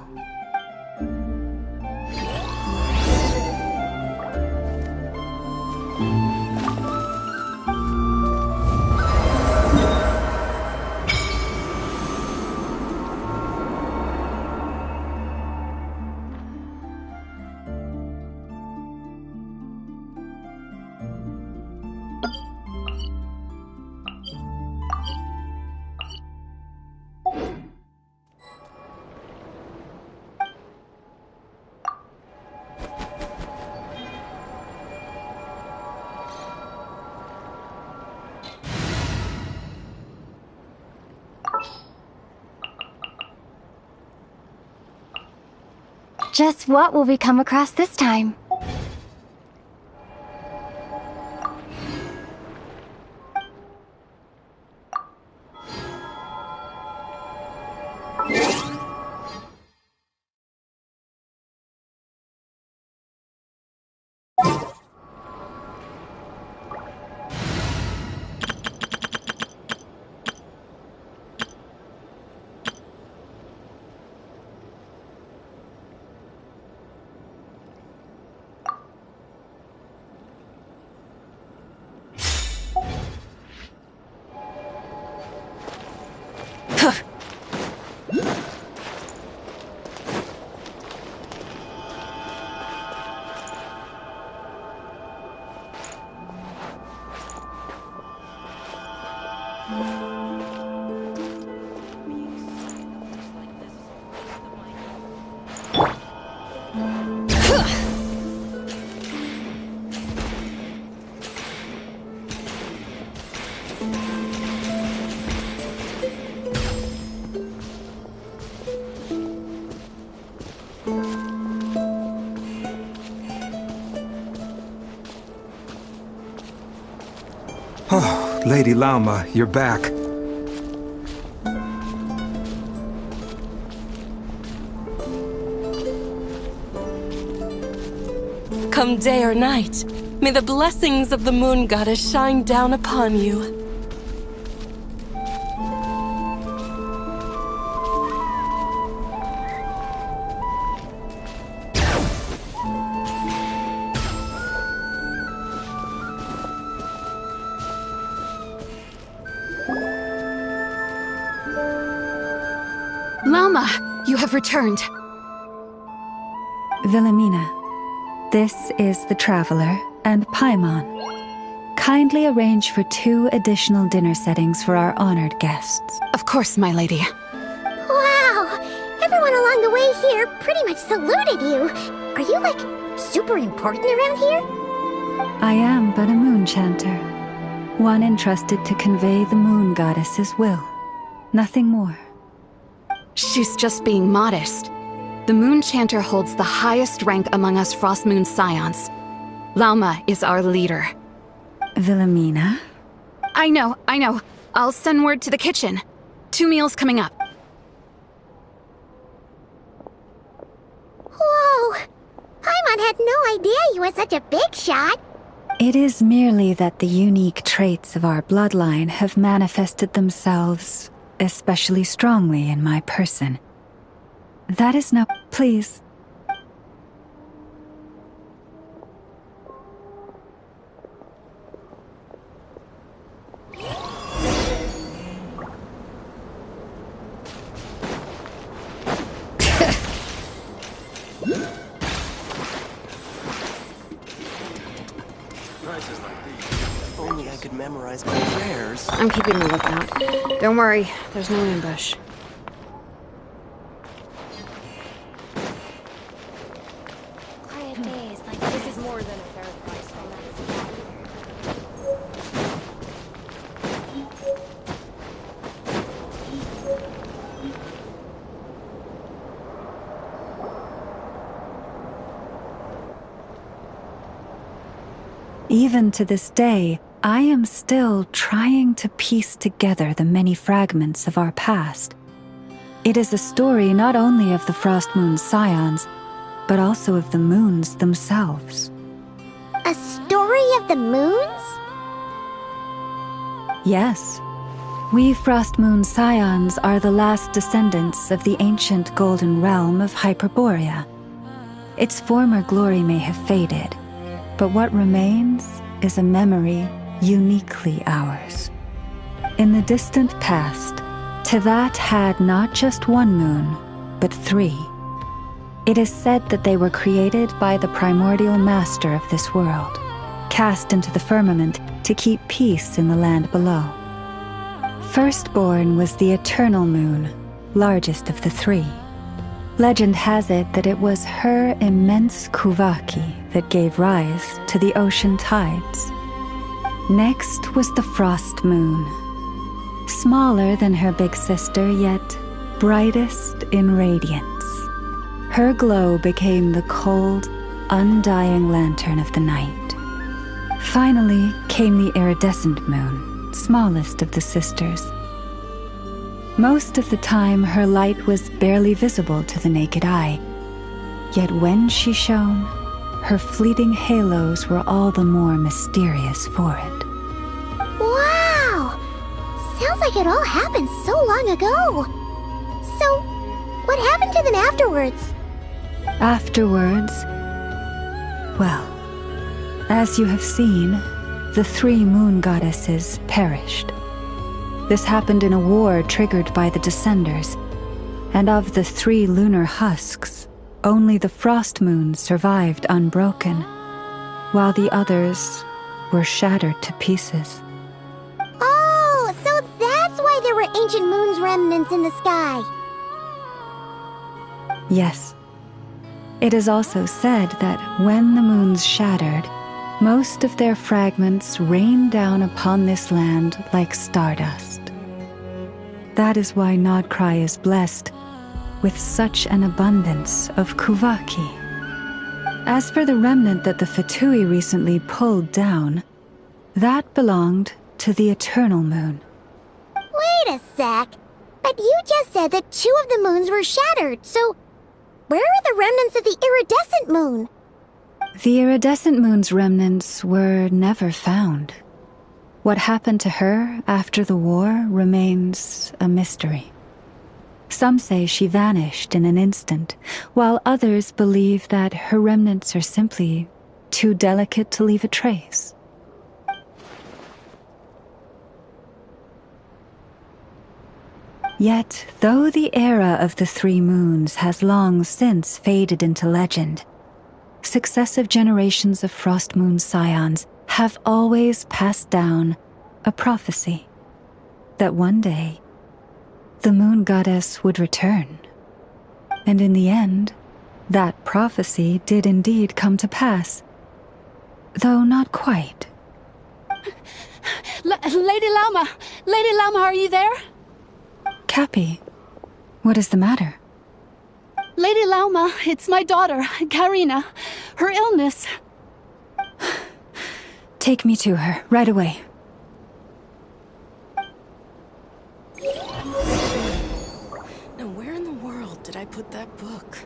Just what will we come across this time? Oh, Lady Lauma, you're back. Come day or night, may the blessings of the moon goddess shine down upon you. Lauma, you have returned. Wilhelmina, this is the Traveler and Paimon. Kindly arrange for 2 additional dinner settings for our honored guests. Of course, my lady. Wow! Everyone along the way here pretty much saluted you. Are you, like, super important around here? I am but a moon chanter, one entrusted to convey the moon goddess's will. Nothing more. She's just being modest. The Moon Chanter holds the highest rank among us Frost Moon Scions. Lauma is our leader. Wilhelmina? I know. I'll send word to the kitchen. 2 meals coming up. Whoa! Paimon had no idea you were such a big shot. It is merely that the unique traits of our bloodline have manifested themselves especially strongly in my person. That is no... Please. Surprises like these. If only I could memorize my prayers. I'm keeping a lookout. Don't worry, there's no ambush. Quiet days like this is more than a fair price for medicine. Even to this day, I am still trying to piece together the many fragments of our past. It is a story not only of the Frost Moon's scions, but also of the moons themselves. A story of the moons? Yes. We Frost Moon scions are the last descendants of the ancient golden realm of Hyperborea. Its former glory may have faded, but what remains is a memory uniquely ours. In the distant past, Teyvat had not just one moon, but 3. It is said that they were created by the primordial master of this world, cast into the firmament to keep peace in the land below. Firstborn was the eternal moon, largest of the 3. Legend has it that it was her immense Kuvaki that gave rise to the ocean tides. Next was the Frost Moon. Smaller than her big sister, yet brightest in radiance. Her glow became the cold, undying lantern of the night. Finally came the iridescent moon, smallest of the sisters. Most of the time, her light was barely visible to the naked eye. Yet when she shone, her fleeting halos were all the more mysterious for it. Wow! Sounds like it all happened so long ago. So, what happened to them afterwards? Afterwards, well, as you have seen, the 3 moon goddesses perished. This happened in a war triggered by the Descenders, and of the 3 lunar husks, only the Frost Moon survived unbroken, while the others were shattered to pieces. Oh, so that's why there were ancient moon's remnants in the sky. Yes. It is also said that when the moons shattered, most of their fragments rained down upon this land like stardust. That is why Nodcry is blessed with such an abundance of Kuvaki. As for the remnant that the Fatui recently pulled down, that belonged to the Eternal Moon. Wait a sec. But you just said that 2 of the moons were shattered, so where are the remnants of the iridescent moon? The iridescent moon's remnants were never found. What happened to her after the war remains a mystery. Some say she vanished in an instant, while others believe that her remnants are simply too delicate to leave a trace. Yet, though the era of the 3 moons has long since faded into legend, successive generations of Frost Moon scions have always passed down a prophecy that one day the moon goddess would return. And in the end, that prophecy did indeed come to pass, though not quite. Lady Lauma! Lady Lauma, are you there? Cappy, what is the matter? Lady Lauma, it's my daughter, Karina. Her illness. Take me to her, right away. Now where in the world did I put that book?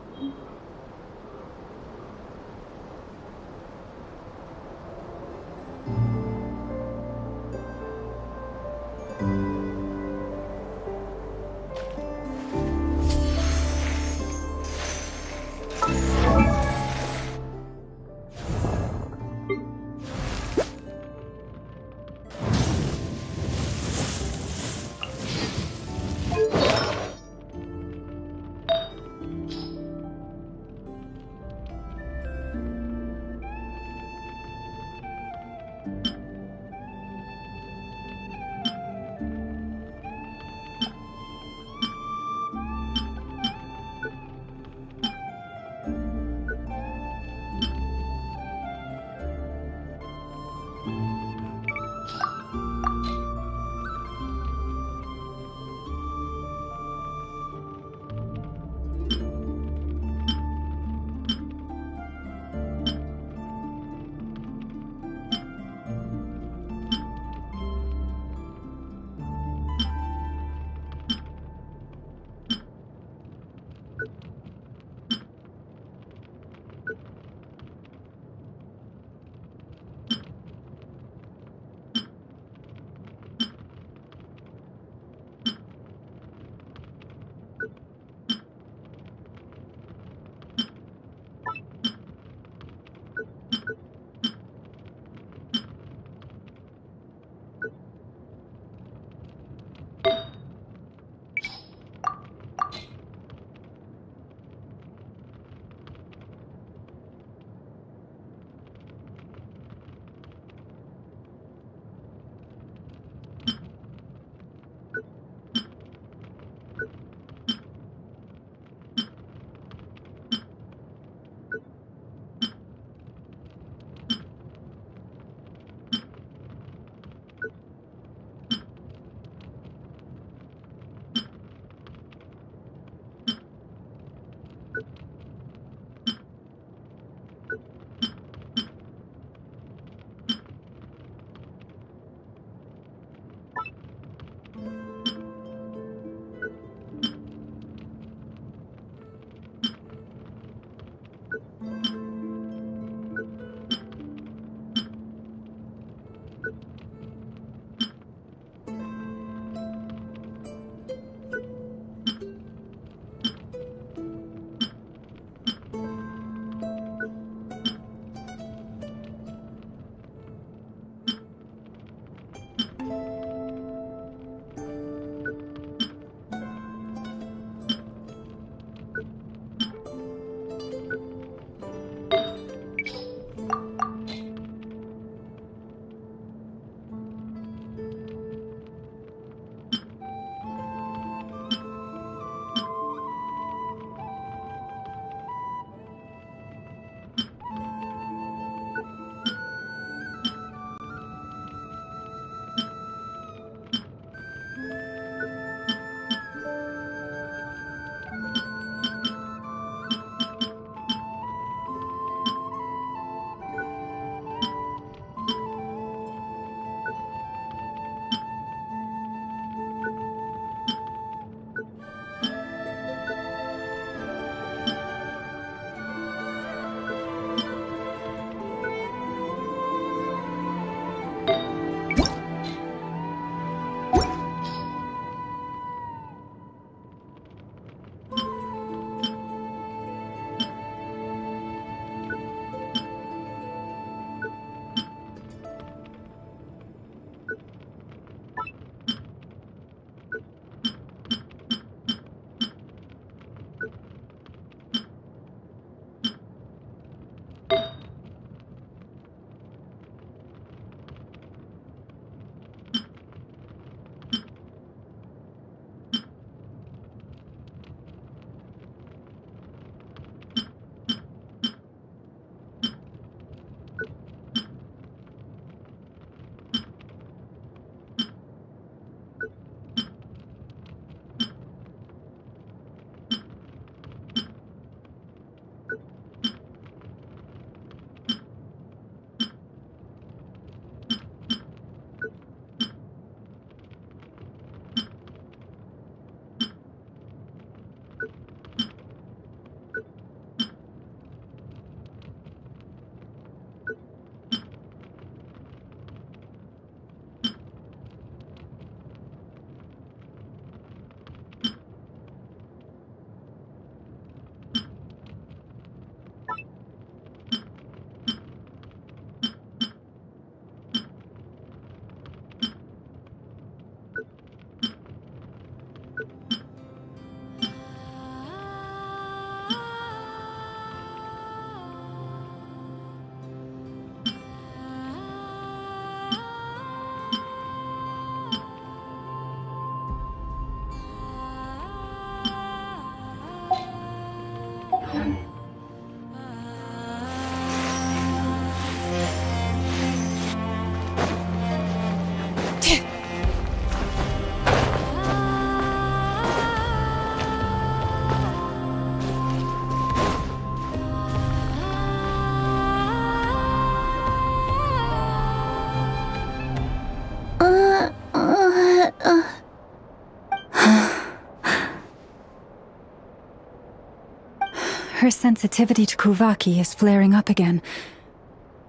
her sensitivity to Kuvaki is flaring up again.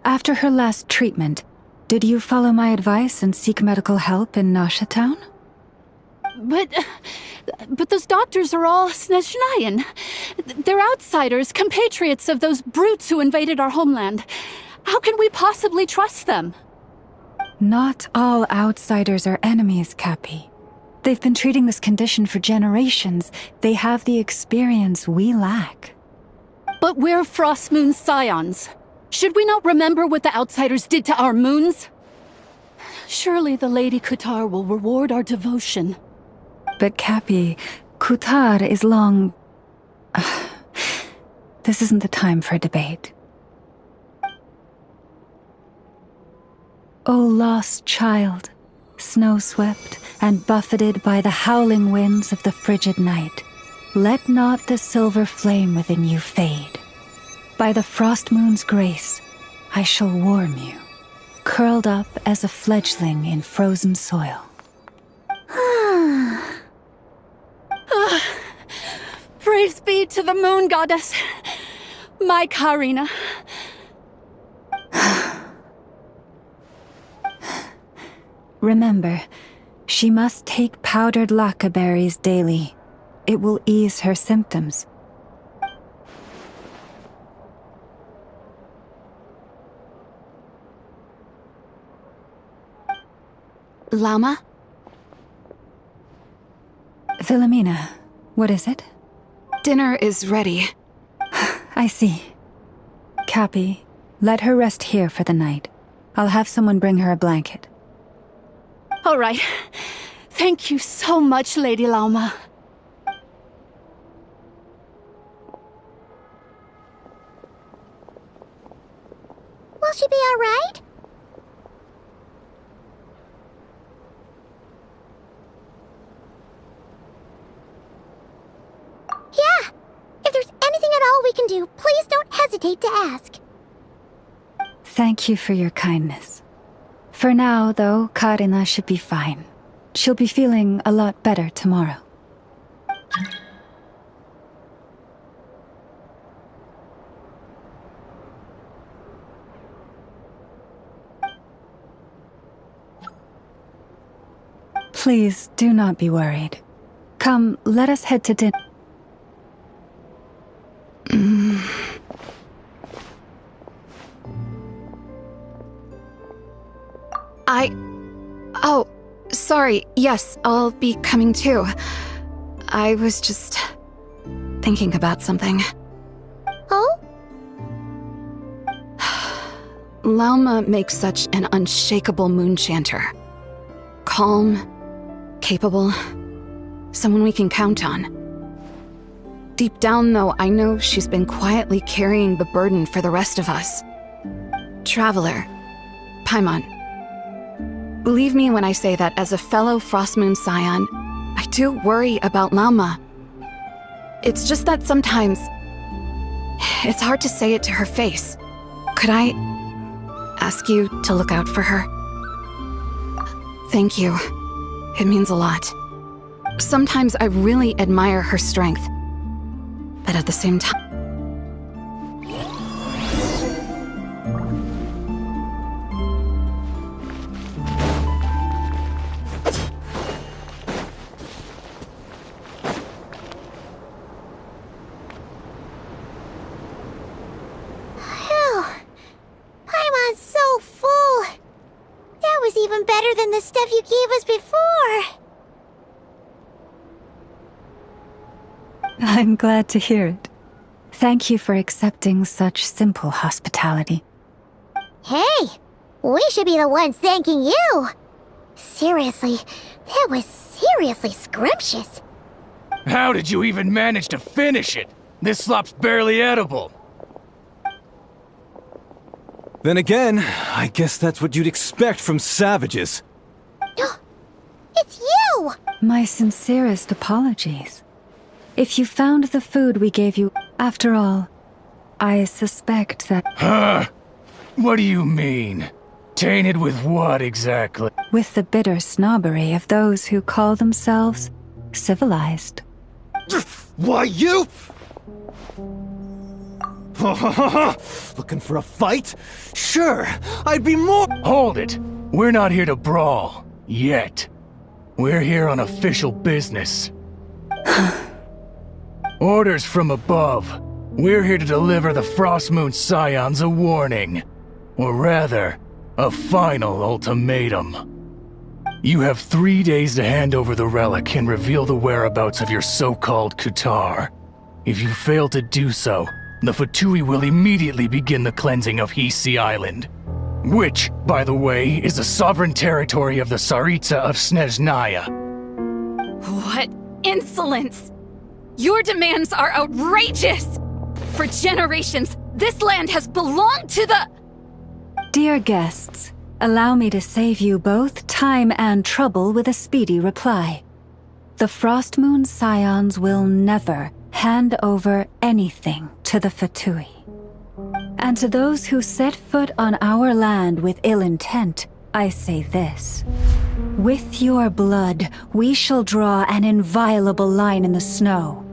After her last treatment, did you follow my advice and seek medical help in Nasha Town? But those doctors are all Snezhnayan. They're outsiders, compatriots of those brutes who invaded our homeland. How can we possibly trust them? Not all outsiders are enemies, Cappy. They've been treating this condition for generations. They have the experience we lack. But we're Frostmoon Scions. Should we not remember what the outsiders did to our moons? Surely the Lady Kutar will reward our devotion. But Cappy, Kutar is long... This isn't the time for a debate. O lost child, snow-swept and buffeted by the howling winds of the frigid night, let not the silver flame within you fade. By the frost moon's grace, I shall warm you, curled up as a fledgling in frozen soil. Praise be to the moon goddess, my Karina. Remember, she must take powdered laka berries daily. It will ease her symptoms. Lauma? Philomena, what is it? Dinner is ready. I see. Cappy, let her rest here for the night. I'll have someone bring her a blanket. All right. Thank you so much, Lady Lauma. Will she be all right? Yeah. If there's anything at all we can do, please don't hesitate to ask. Thank you for your kindness. For now, though, Karina should be fine. She'll be feeling a lot better tomorrow. Please, do not be worried. Come, let us head to dinner. Oh, sorry. Yes, I'll be coming too. I was just thinking about something. Oh? Lauma makes such an unshakable moon chanter. Calm, capable, someone we can count on. Deep down, though, I know she's been quietly carrying the burden for the rest of us. Traveler, Paimon. Believe me when I say that as a fellow Frostmoon Scion, I do worry about Lauma. It's just that sometimes it's hard to say it to her face. Could I ask you to look out for her? Thank you. It means a lot. Sometimes I really admire her strength, but at the same time, even better than the stuff you gave us before. I'm glad to hear it. Thank you for accepting such simple hospitality. Hey, we should be the ones thanking you. Seriously, that was seriously scrumptious. How did you even manage to finish it? This slop's barely edible. Then again, I guess that's what you'd expect from savages. It's you! My sincerest apologies. If you found the food we gave you, after all, I suspect that... Huh? What do you mean? Tainted with what exactly? With the bitter snobbery of those who call themselves civilized. Why, you... Looking for a fight? Sure, I'd be more— Hold it! We're not here to brawl. Yet. We're here on official business. Orders from above. We're here to deliver the Frostmoon Scions a warning. Or rather, a final ultimatum. You have 3 days to hand over the relic and reveal the whereabouts of your so-called Kutar. If you fail to do so, the Fatui will immediately begin the cleansing of Hisi Island. Which, by the way, is the sovereign territory of the Tsaritsa of Snezhnaya. What insolence! Your demands are outrageous! For generations, this land has belonged to the— Dear guests, allow me to save you both time and trouble with a speedy reply. The Frostmoon Scions will never hand over anything to the Fatui. And to those who set foot on our land with ill intent, I say this. With your blood, we shall draw an inviolable line in the snow.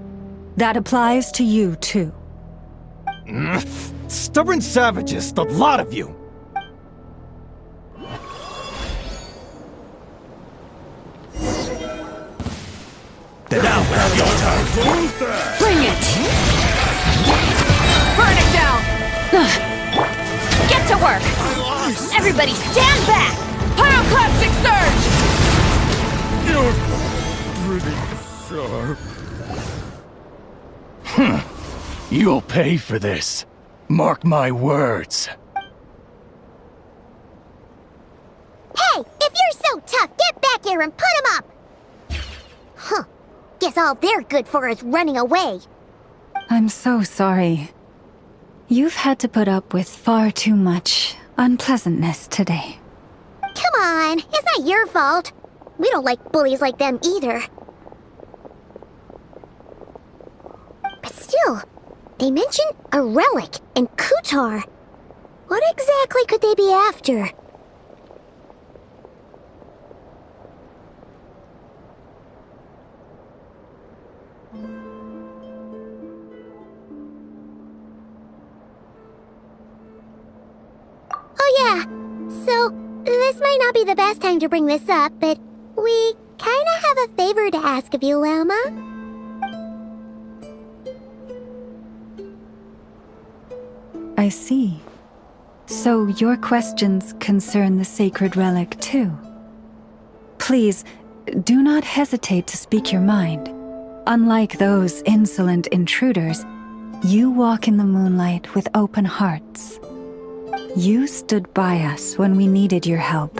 That applies to you, too. Stubborn savages, the lot of you! Now have your time. Bring it! Burn it down! Get to work! Everybody stand back! Pyroclastic surge! You're pretty sharp. You'll pay for this. Mark my words. Hey, if you're so tough, get back here and put him up! Huh. Guess all they're good for is running away. I'm so sorry. You've had to put up with far too much unpleasantness today. Come on, it's not your fault. We don't like bullies like them either. But still, they mentioned a relic and Kutar. What exactly could they be after? Oh yeah, so this might not be the best time to bring this up, but we kinda have a favor to ask of you, Lauma. I see. So your questions concern the sacred relic too. Please, do not hesitate to speak your mind. Unlike those insolent intruders, you walk in the moonlight with open hearts. You stood by us when we needed your help,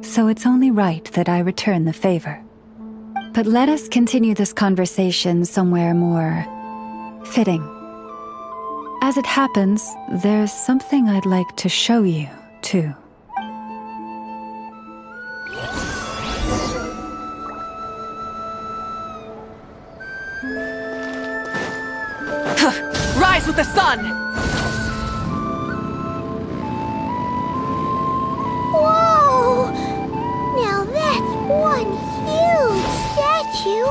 so it's only right that I return the favor. But let us continue this conversation somewhere more fitting. As it happens, there's something I'd like to show you, too. Rise with the sun! Whoa! Now that's one huge statue!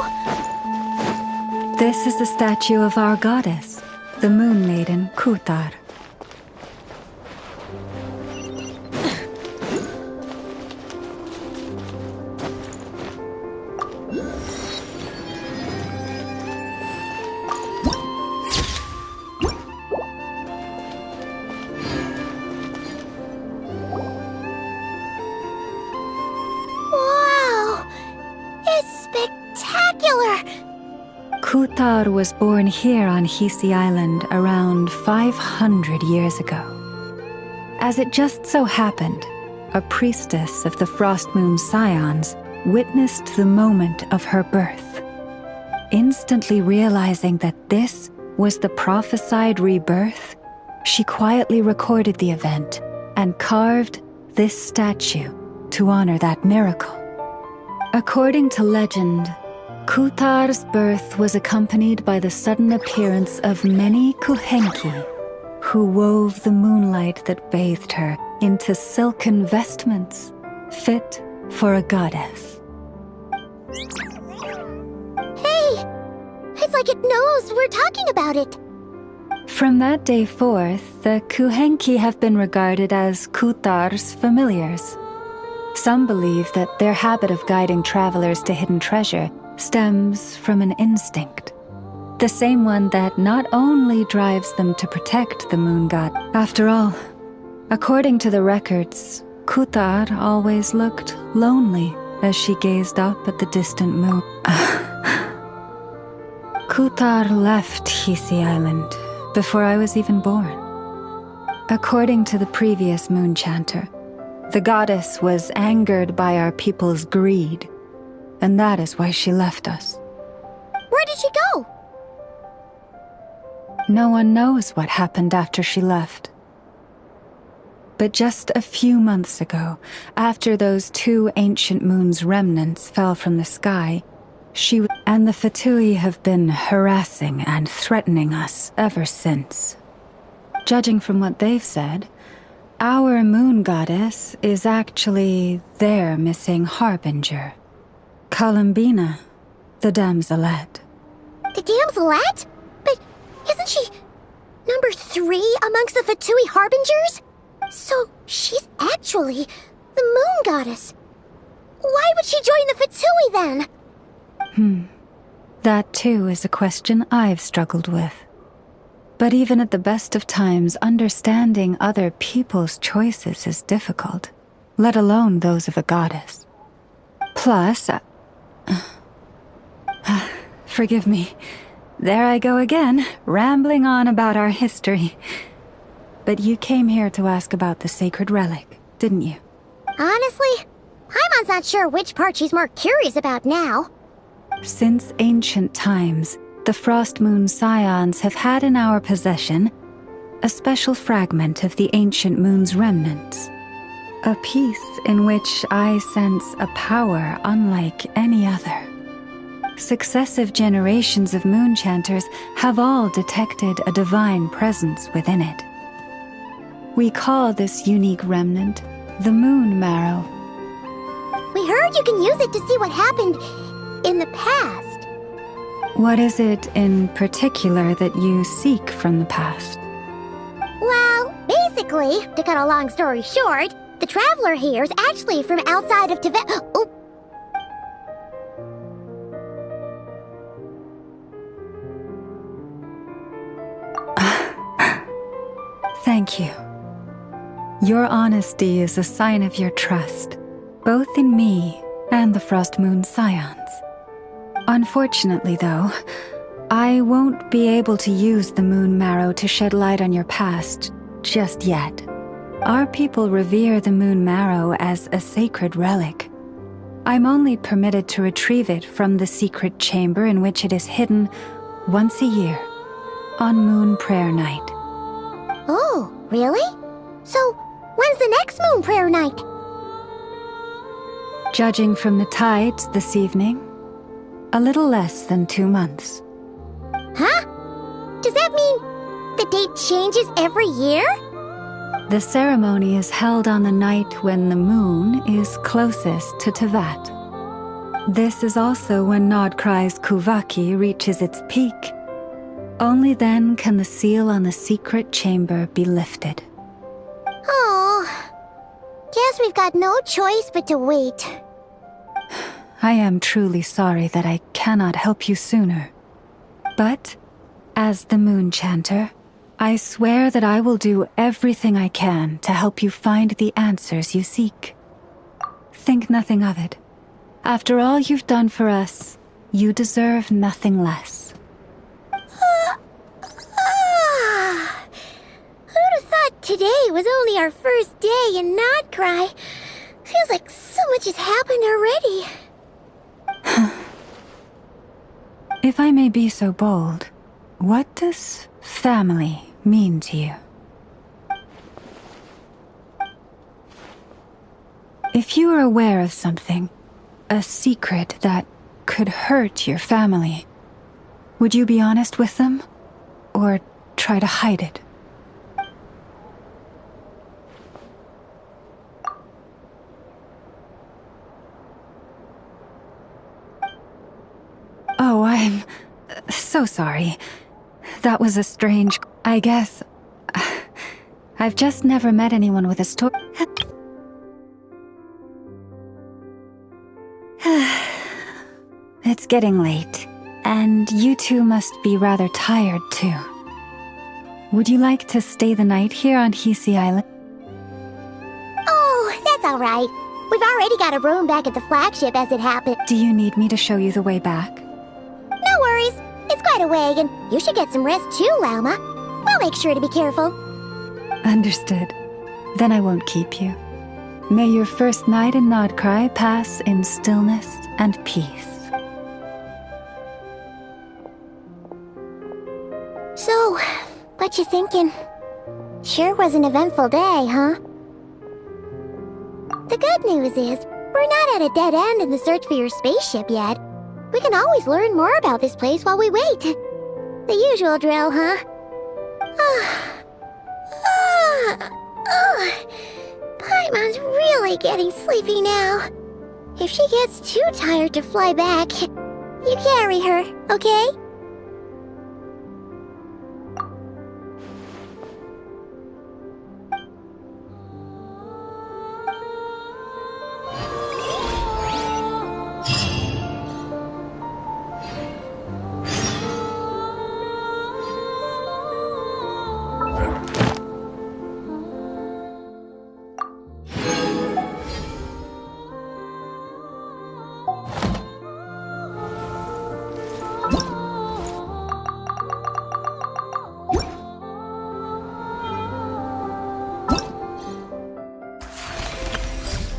This is the statue of our goddess, the Moon Maiden Kutar. Wow! It's spectacular! Kutar was born here on Hisi Island around 500 years ago. As it just so happened, a priestess of the Frostmoon Scions witnessed the moment of her birth. Instantly realizing that this was the prophesied rebirth, she quietly recorded the event and carved this statue to honor that miracle. According to legend, Kutar's birth was accompanied by the sudden appearance of many Kuhenki, who wove the moonlight that bathed her into silken vestments fit for a goddess. Hey! It's like it knows we're talking about it. From that day forth, the Kuhenki have been regarded as Kutar's familiars. Some believe that their habit of guiding travelers to hidden treasure stems from an instinct. The same one that not only drives them to protect the moon god. After all, according to the records, Kutar always looked lonely as she gazed up at the distant moon. Kutar left Hisi Island before I was even born. According to the previous moon chanter, the goddess was angered by our people's greed, and that is why she left us. Where did she go? No one knows what happened after she left. But just a few months ago, after those 2 ancient moon's remnants fell from the sky, she and the Fatui have been harassing and threatening us ever since. Judging from what they've said, our moon goddess is actually their missing harbinger, Columbina, the damselette. The damselette? But isn't she number 3 amongst the Fatui harbingers? So she's actually the moon goddess. Why would she join the Fatui then? That too is a question I've struggled with. But even at the best of times, understanding other people's choices is difficult, let alone those of a goddess. Plus, forgive me, there I go again, rambling on about our history. But you came here to ask about the sacred relic, didn't you? Honestly, Paimon's not sure which part she's more curious about now. Since ancient times, the Frost Moon Scions have had in our possession a special fragment of the ancient moon's remnants. A piece in which I sense a power unlike any other. Successive generations of moon chanters have all detected a divine presence within it. We call this unique remnant the Moon Marrow. We heard you can use it to see what happened in the past. What is it in particular that you seek from the past? Well, basically, to cut a long story short, the traveler here is actually from outside of Tibet. Oh. Thank you. Your honesty is a sign of your trust, both in me and the Frost Moon Scions. Unfortunately, though, I won't be able to use the Moon Marrow to shed light on your past just yet. Our people revere the Moon Marrow as a sacred relic. I'm only permitted to retrieve it from the secret chamber in which it is hidden once a year, on Moon Prayer Night. Oh, really? So, when's the next Moon Prayer Night? Judging from the tides this evening, a little less than 2 months. Huh? Does that mean the date changes every year? The ceremony is held on the night when the moon is closest to Tevat. This is also when Nodkrai's Kuvaki reaches its peak. Only then can the seal on the secret chamber be lifted. Oh, guess we've got no choice but to wait. I am truly sorry that I cannot help you sooner. But, as the Moon Chanter, I swear that I will do everything I can to help you find the answers you seek. Think nothing of it. After all you've done for us, you deserve nothing less. Who'd have thought today was only our first day in Nodkrai? Feels like so much has happened already. If I may be so bold, what does family mean to you? If you are aware of something, a secret that could hurt your family, would you be honest with them? Or try to hide it? Oh, I'm so sorry. That was a strange... I guess... I've just never met anyone with a story. It's getting late, and you two must be rather tired too. Would you like to stay the night here on Hisi Island? Oh, that's all right. We've already got a room back at the flagship as it happened. Do you need me to show you the way back? No worries. It's quite a way, and you should get some rest too, Lauma. We'll make sure to be careful. Understood. Then I won't keep you. May your first night in Nodcry pass in stillness and peace. So, what you thinking? Sure was an eventful day, huh? The good news is, we're not at a dead end in the search for your spaceship yet. We can always learn more about this place while we wait. The usual drill, huh? Paimon's really getting sleepy now. If she gets too tired to fly back, you carry her, okay?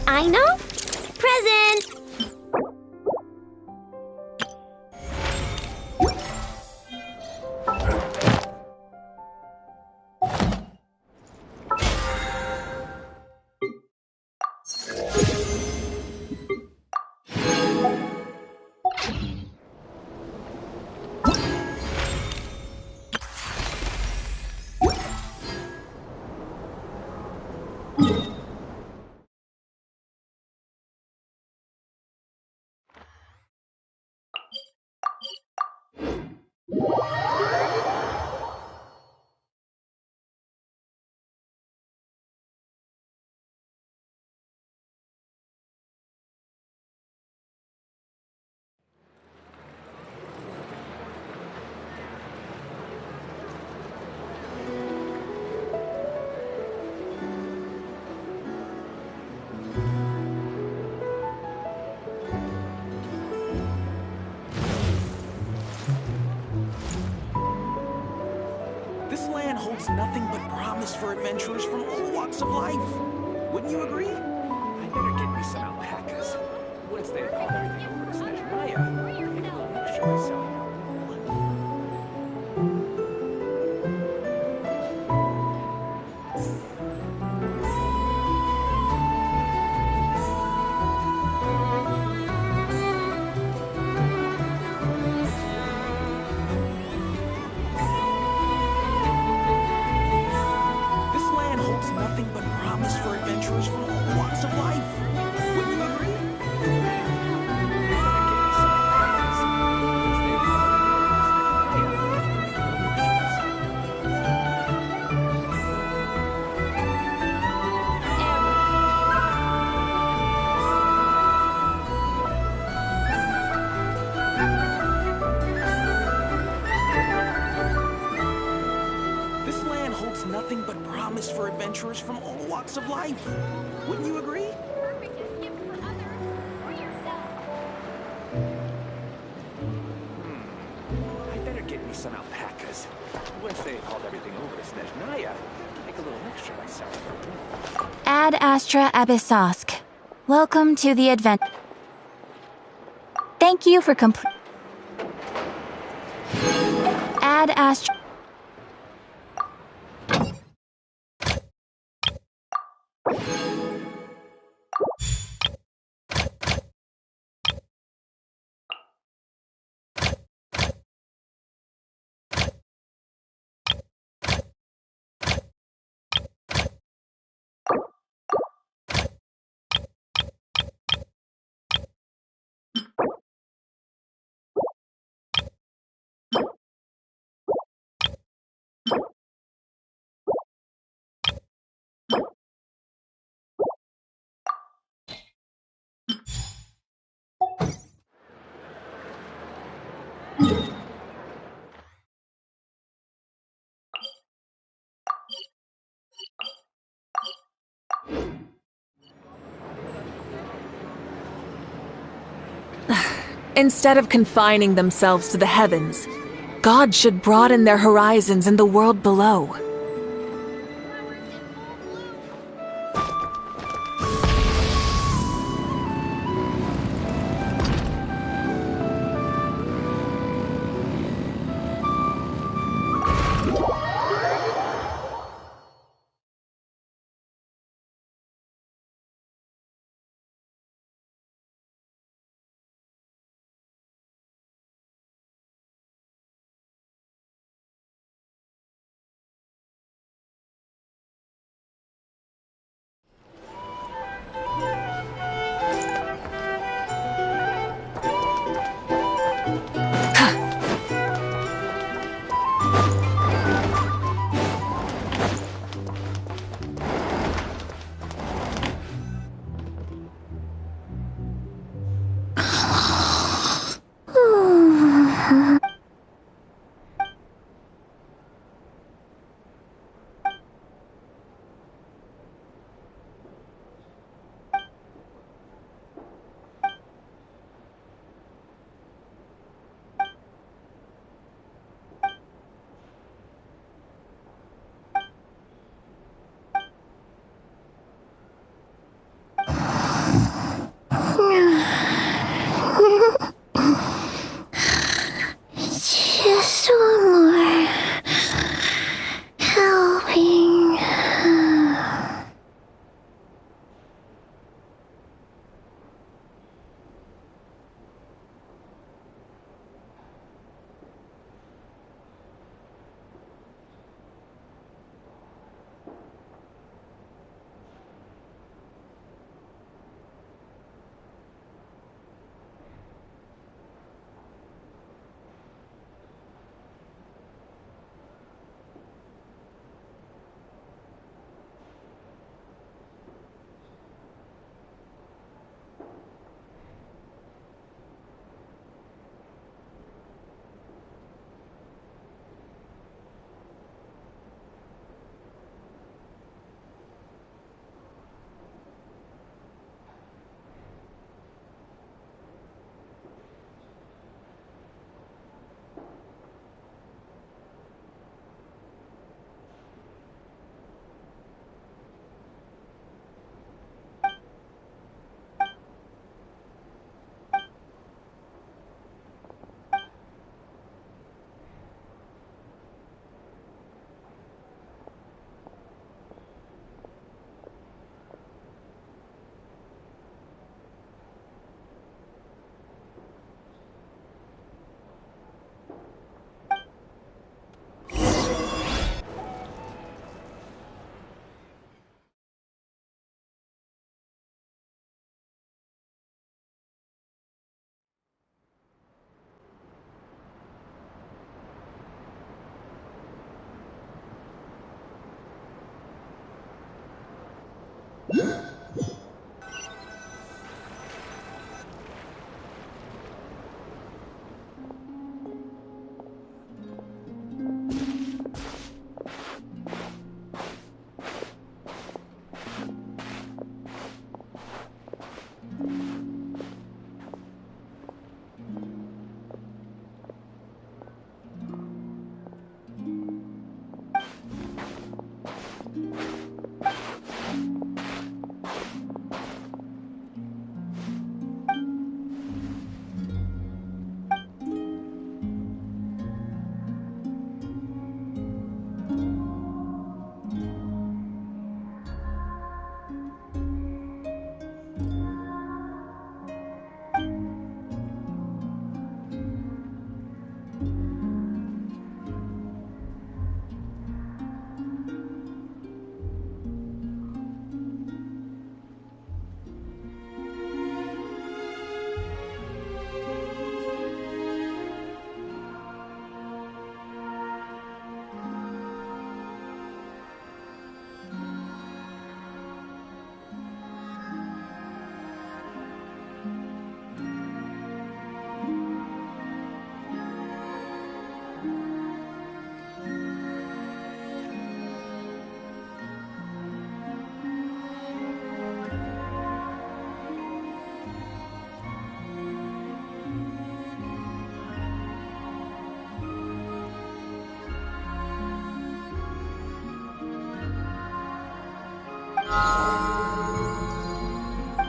I know. Present! This land holds nothing but promise for adventurers from all walks of life. Wouldn't you agree? I better get me some alpacas. Once they've hauled everything over to Snezhnaya, make a little extra myself. Nothing but promise for adventurers from all walks of life. Wouldn't you agree? This land holds nothing but promise for adventurers from all walks of life. Wouldn't you agree? I better get me some alpacas. Once they've hauled everything over to Snezhnaya, make a little extra myself. Ad Astra Abyssosk. Welcome to the event. Thank you for Ad Astra. Instead of confining themselves to the heavens, God should broaden their horizons in the world below. Just one more helping.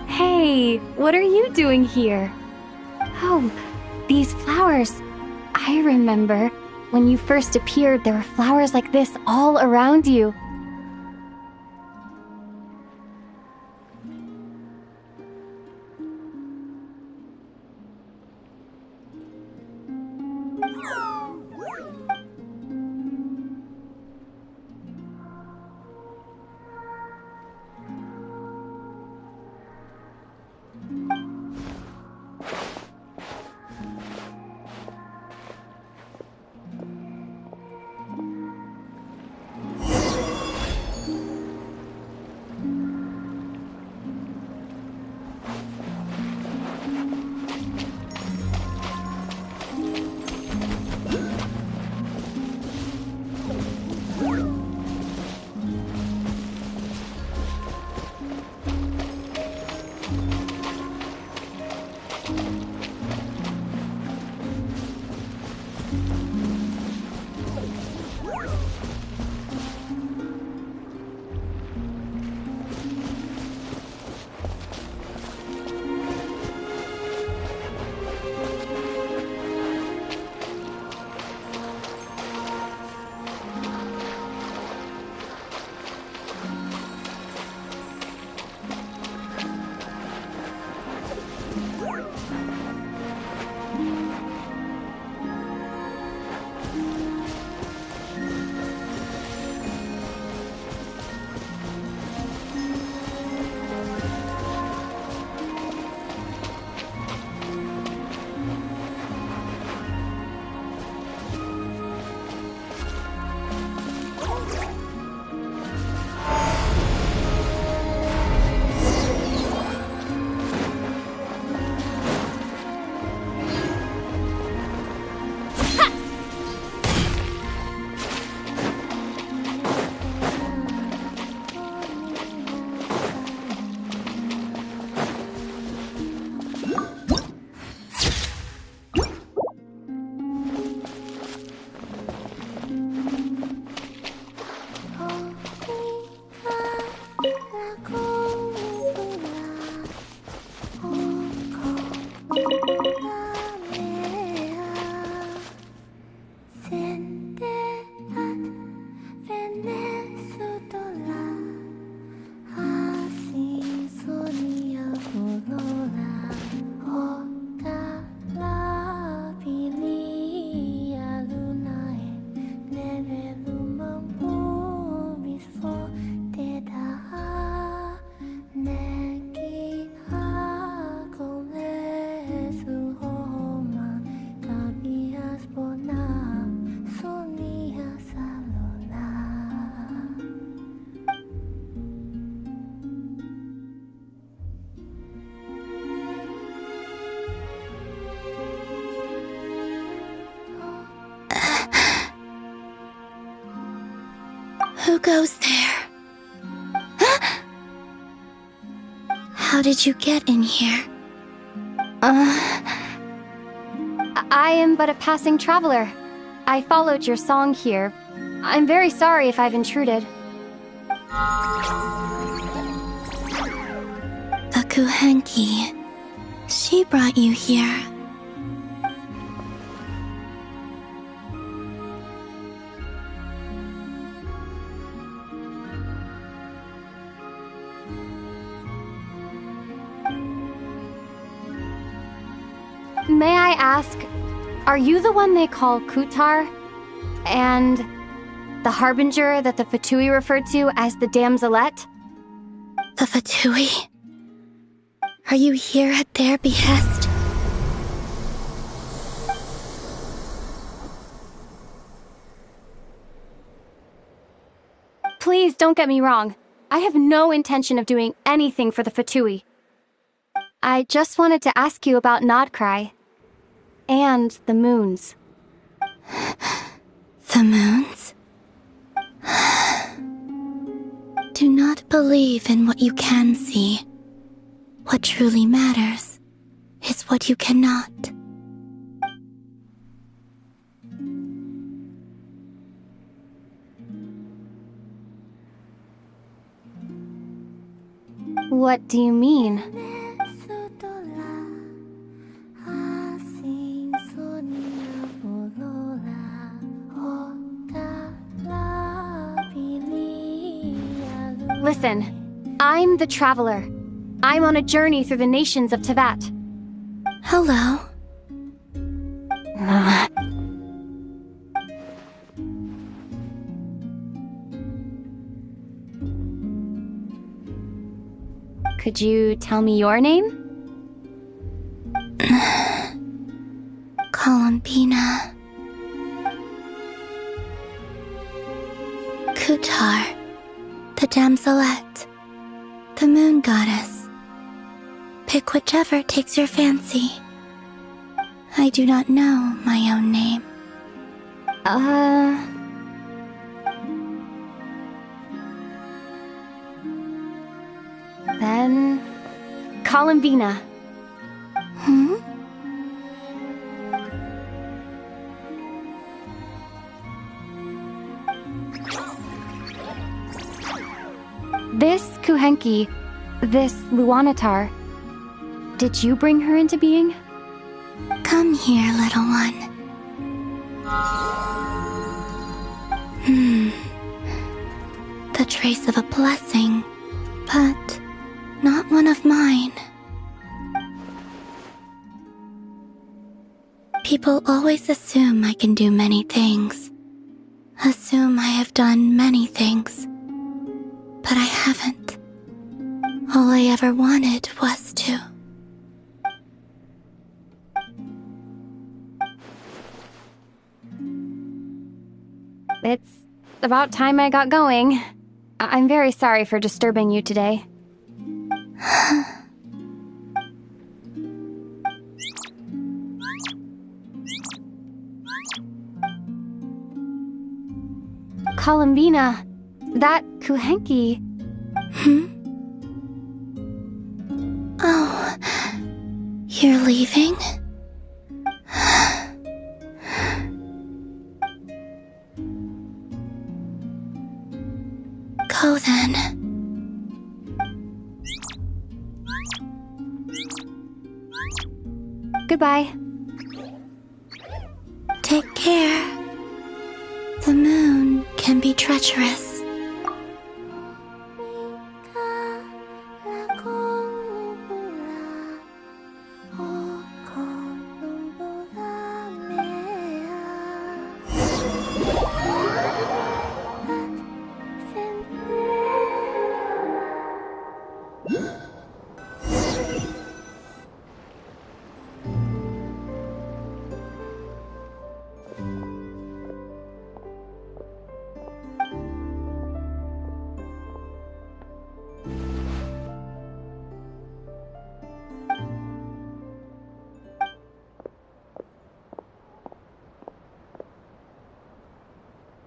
Hey, what are you doing here? Oh, these flowers. I remember. When you first appeared, there were flowers like this all around you. Who goes there? How did you get in here? I am but a passing traveler. I followed your song here. I'm very sorry if I've intruded. The Kuhenki. She brought you here. May I ask, are you the one they call Kutar? And the harbinger that the Fatui referred to as the Damselette? The Fatui? Are you here at their behest? Please don't get me wrong. I have no intention of doing anything for the Fatui. I just wanted to ask you about Nodcry. And the moons. The moons? Do not believe in what you can see. What truly matters is what you cannot. What do you mean? Listen, I'm the Traveler. I'm on a journey through the nations of Teyvat. Hello. Could you tell me your name? Columbina. Kutar, the Damselette, the Moon Goddess. Pick whichever takes your fancy. I do not know my own name. Then... Columbina. This Kuhenki, this Luanatar, did you bring her into being? Come here, little one. The trace of a blessing, but not one of mine. People always assume I can do many things. Assume I have done many things. But I haven't. All I ever wanted was to. It's about time I got going. I'm very sorry for disturbing you today. Columbina, that Kuhenki... Oh, you're leaving? Go then. Goodbye. Take care. The moon can be treacherous.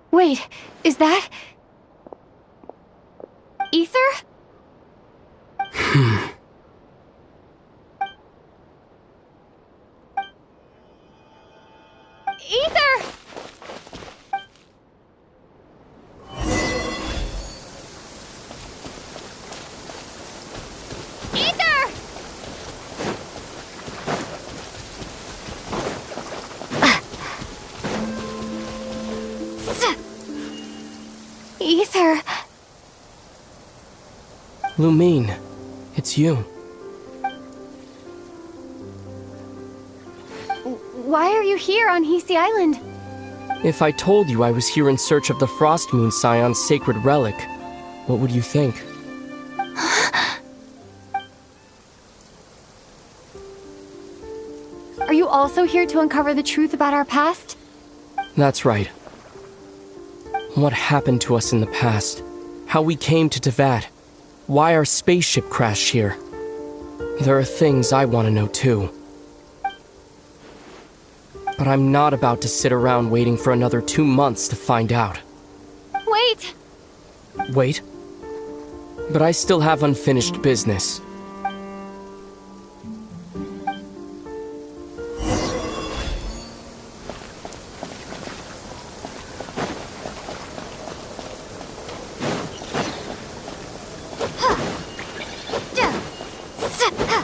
Wait, is that... Ether? Ether! Ether! Ether... Lumine, it's you. Why are you here on Hisi Island? If I told you I was here in search of the Frost Moon Scion's sacred relic, what would you think? Are you also here to uncover the truth about our past? That's right. What happened to us in the past? How we came to Teyvat? Why our spaceship crashed here? There are things I want to know too. But I'm not about to sit around waiting for another 2 months to find out. Wait! Wait? But I still have unfinished business. Scatter!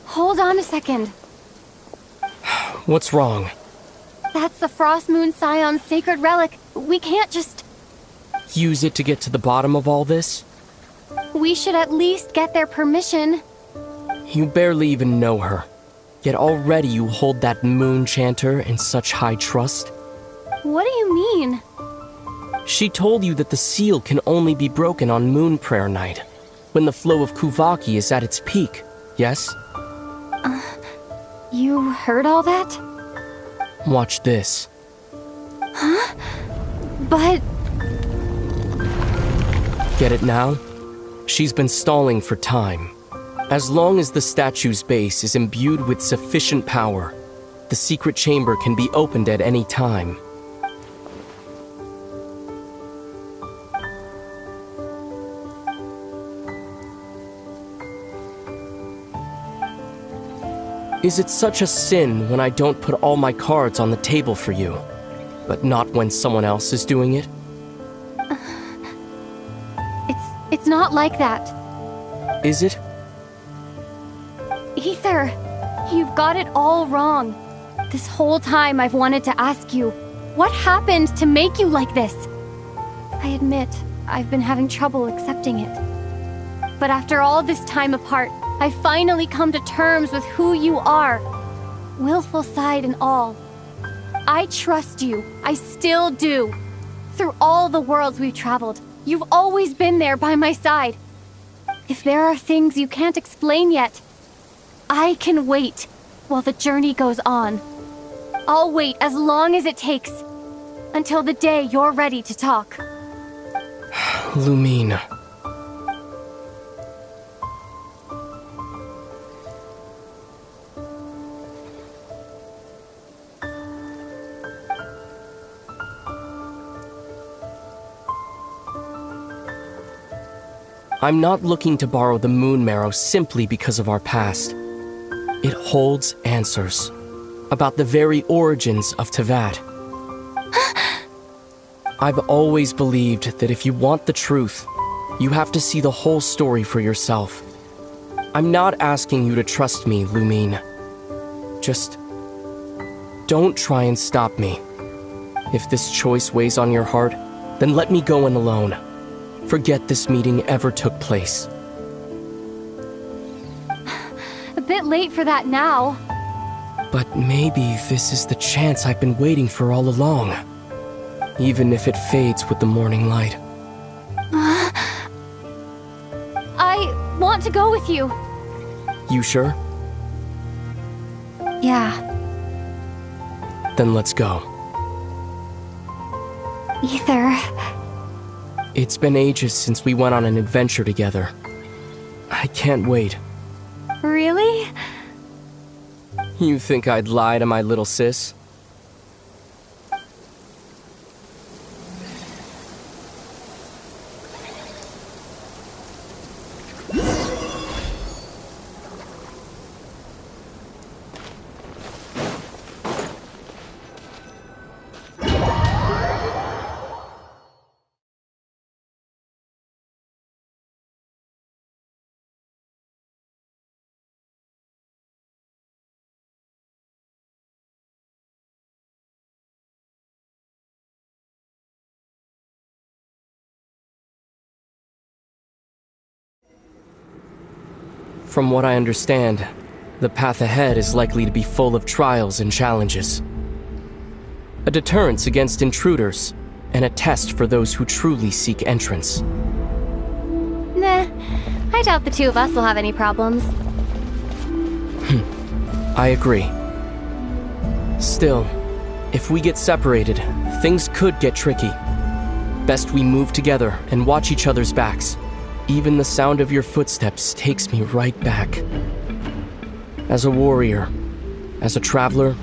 Hold on a second. What's wrong? That's the Frost Moon Scion's sacred relic. We can't just... Use it to get to the bottom of all this? We should at least get their permission. You barely even know her. Yet already you hold that moon chanter in such high trust. What do you mean? She told you that the seal can only be broken on Moon Prayer Night, when the flow of Kuvaki is at its peak, yes? You heard all that? Watch this. Huh? But... Get it now? She's been stalling for time. As long as the statue's base is imbued with sufficient power, the secret chamber can be opened at any time. Is it such a sin when I don't put all my cards on the table for you, but not when someone else is doing it? It's not like that. Is it? Ether, you've got it all wrong. This whole time I've wanted to ask you, what happened to make you like this? I admit, I've been having trouble accepting it. But after all this time apart, I finally come to terms with who you are. Willful side and all. I trust you. I still do. Through all the worlds we've traveled, you've always been there by my side. If there are things you can't explain yet, I can wait while the journey goes on. I'll wait as long as it takes, until the day you're ready to talk. Lumine. I'm not looking to borrow the Moon Marrow simply because of our past. It holds answers about the very origins of Teyvat. I've always believed that if you want the truth, you have to see the whole story for yourself. I'm not asking you to trust me, Lumine. Just don't try and stop me. If this choice weighs on your heart, then let me go in alone. Forget this meeting ever took place. A bit late for that now. But maybe this is the chance I've been waiting for all along. Even if it fades with the morning light. I want to go with you. You sure? Yeah. Then let's go. Ether. It's been ages since we went on an adventure together. I can't wait. Really? You think I'd lie to my little sis? From what I understand, the path ahead is likely to be full of trials and challenges. A deterrence against intruders, and a test for those who truly seek entrance. Nah, I doubt the two of us will have any problems. I agree. Still, if we get separated, things could get tricky. Best we move together and watch each other's backs. Even the sound of your footsteps takes me right back. As a warrior, as a traveler,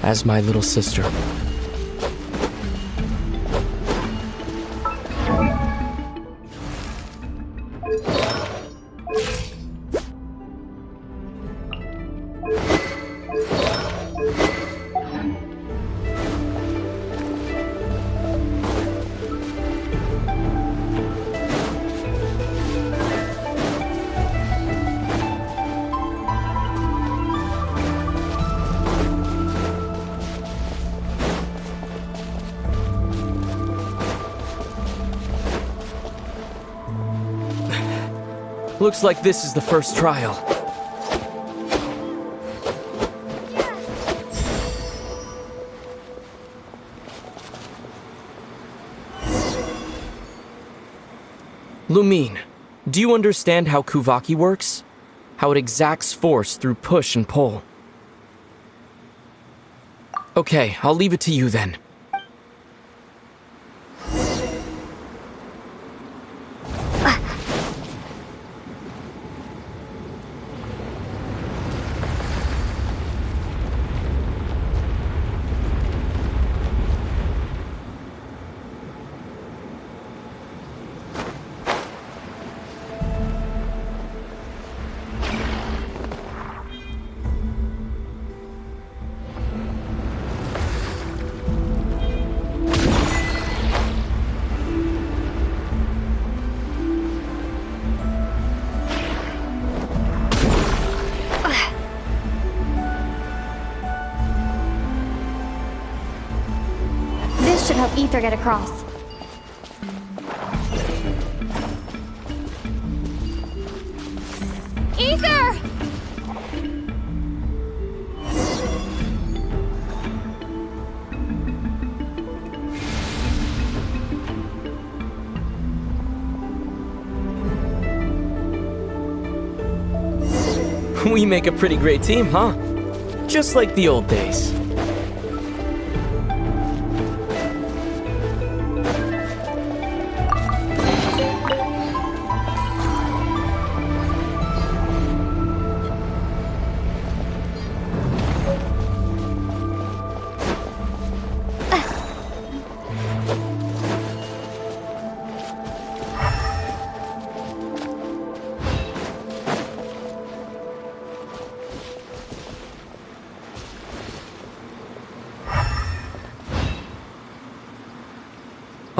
as my little sister. Looks like this is the first trial. Lumine, do you understand how Kuvaki works? How it exacts force through push and pull? Okay, I'll leave it to you then. This should help Ether get across. Ether! We make a pretty great team, huh? Just like the old days.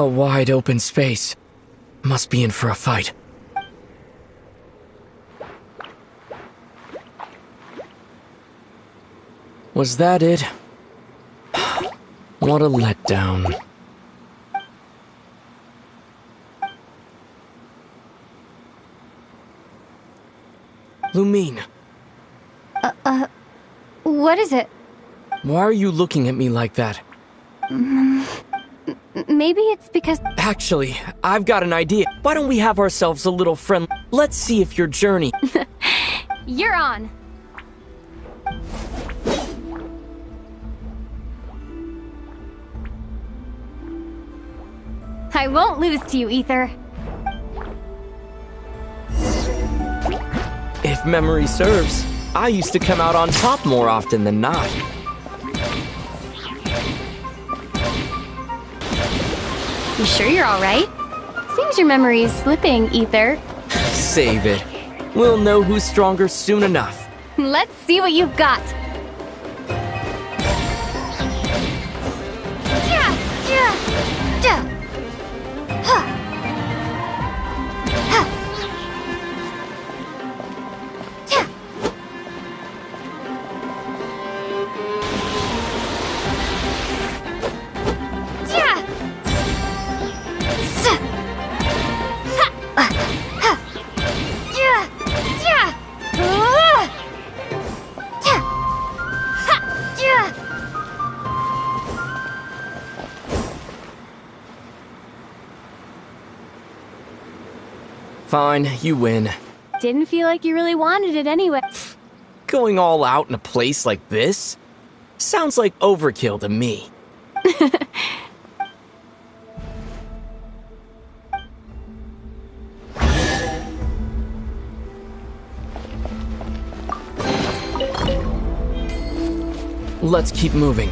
A wide open space. Must be in for a fight. Was that it? What a letdown. Lumine. What is it? Why are you looking at me like that? Maybe it's because... Actually, I've got an idea. Why don't we have ourselves a little friend? Let's see if your journey... You're on. I won't lose to you, Ether. If memory serves, I used to come out on top more often than not. You sure you're alright? Seems your memory is slipping, Ether. Save it. We'll know who's stronger soon enough. Let's see what you've got. Fine, you win. Didn't feel like you really wanted it anyway. Going all out in a place like this? Sounds like overkill to me. Let's keep moving.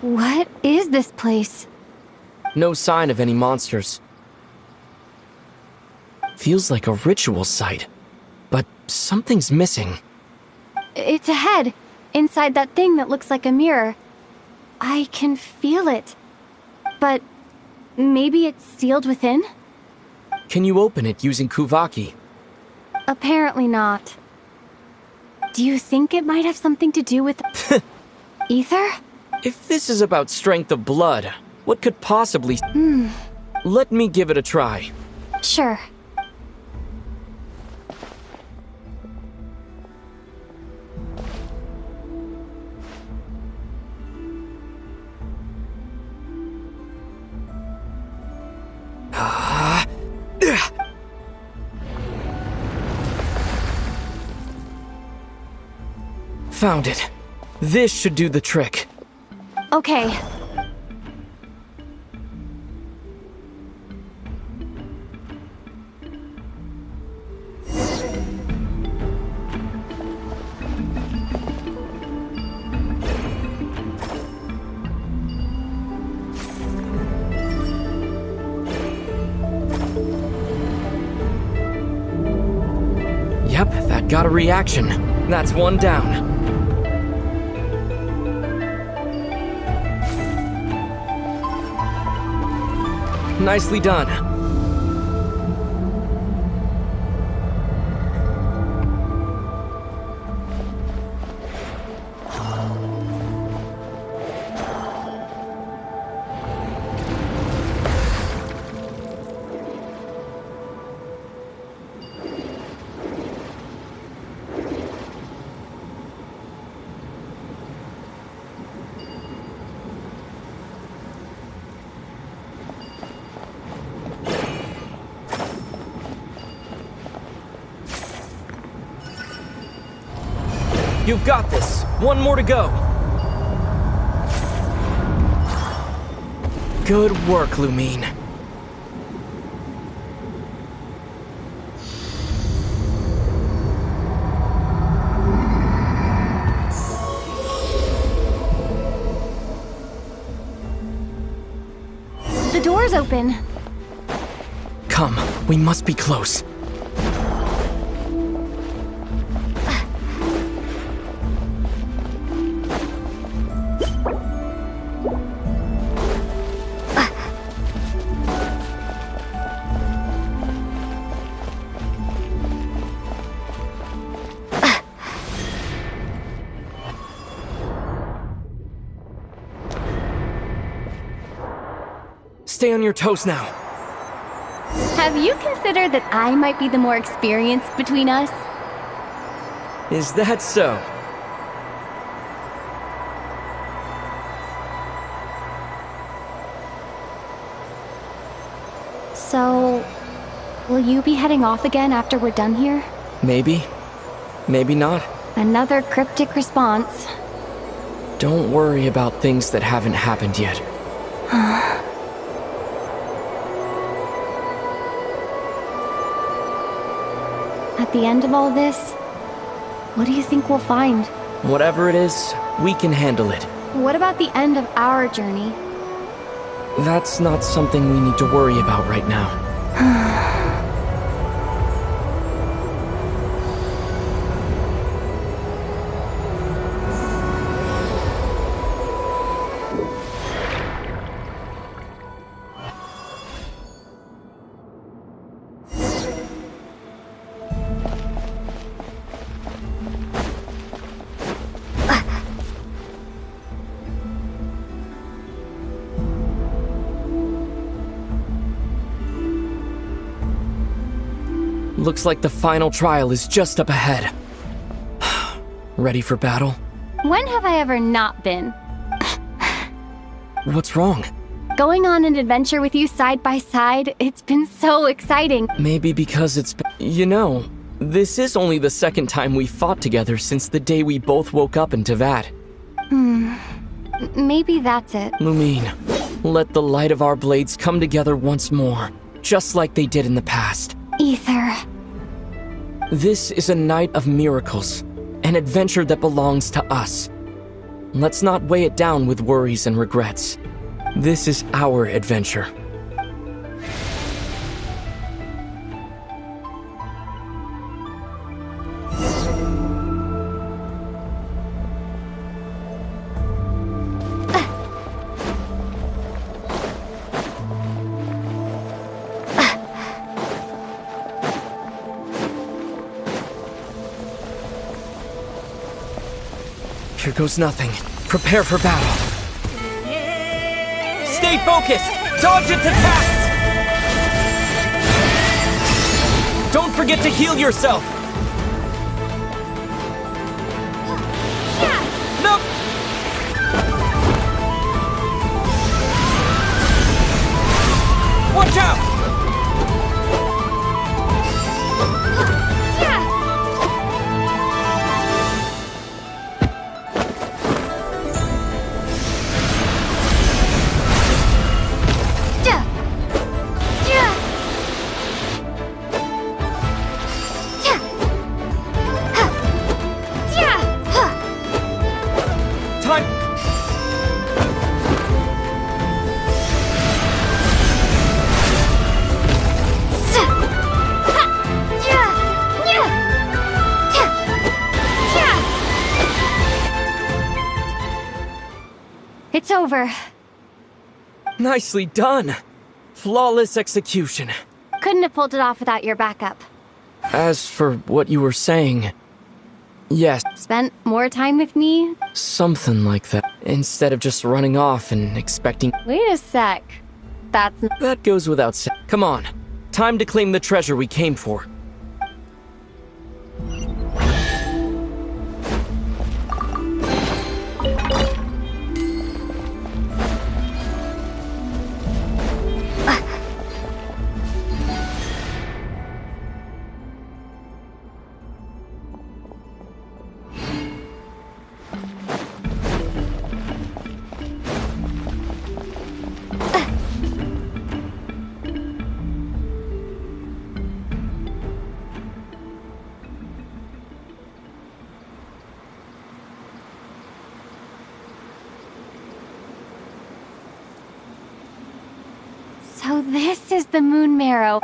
What is this place? No sign of any monsters. Feels like a ritual site, but something's missing. It's a head, inside that thing that looks like a mirror. I can feel it. But maybe it's sealed within? Can you open it using Kuvaki? Apparently not. Do you think it might have something to do with... Ether? If this is about strength of blood, what could possibly... Let me give it a try. Sure. Found it. This should do the trick. Okay. Yep, that got a reaction. That's one down. Nicely done. You've got this. One more to go. Good work, Lumine. The door's open. Come, we must be close. Stay on your toes now. Have you considered that I might be the more experienced between us? Is that so? So, will you be heading off again after we're done here? Maybe. Maybe not. Another cryptic response. Don't worry about things that haven't happened yet. At the end of all this, what do you think we'll find? Whatever it is, we can handle it. What about the end of our journey? That's not something we need to worry about right now. Looks like the final trial is just up ahead. Ready for battle? When have I ever not been? What's wrong? Going on an adventure with you side by side, it's been so exciting. Maybe because it's been... You know, this is only the second time we fought together since the day we both woke up in Teyvat. Maybe that's it. Lumine, let the light of our blades come together once more, just like they did in the past. Aether. This is a night of miracles, an adventure that belongs to us. Let's not weigh it down with worries and regrets. This is our adventure. Here goes nothing. Prepare for battle. Stay focused! Dodge its attacks! Don't forget to heal yourself! Nope! Watch out! It's over. Nicely done. Flawless execution. Couldn't have pulled it off without your backup. As for what you were saying... Yes. Spent more time with me? Something like that. Instead of just running off and expecting... Wait a sec. That goes without saying. Come on. Time to claim the treasure we came for. So this is the Moon Marrow.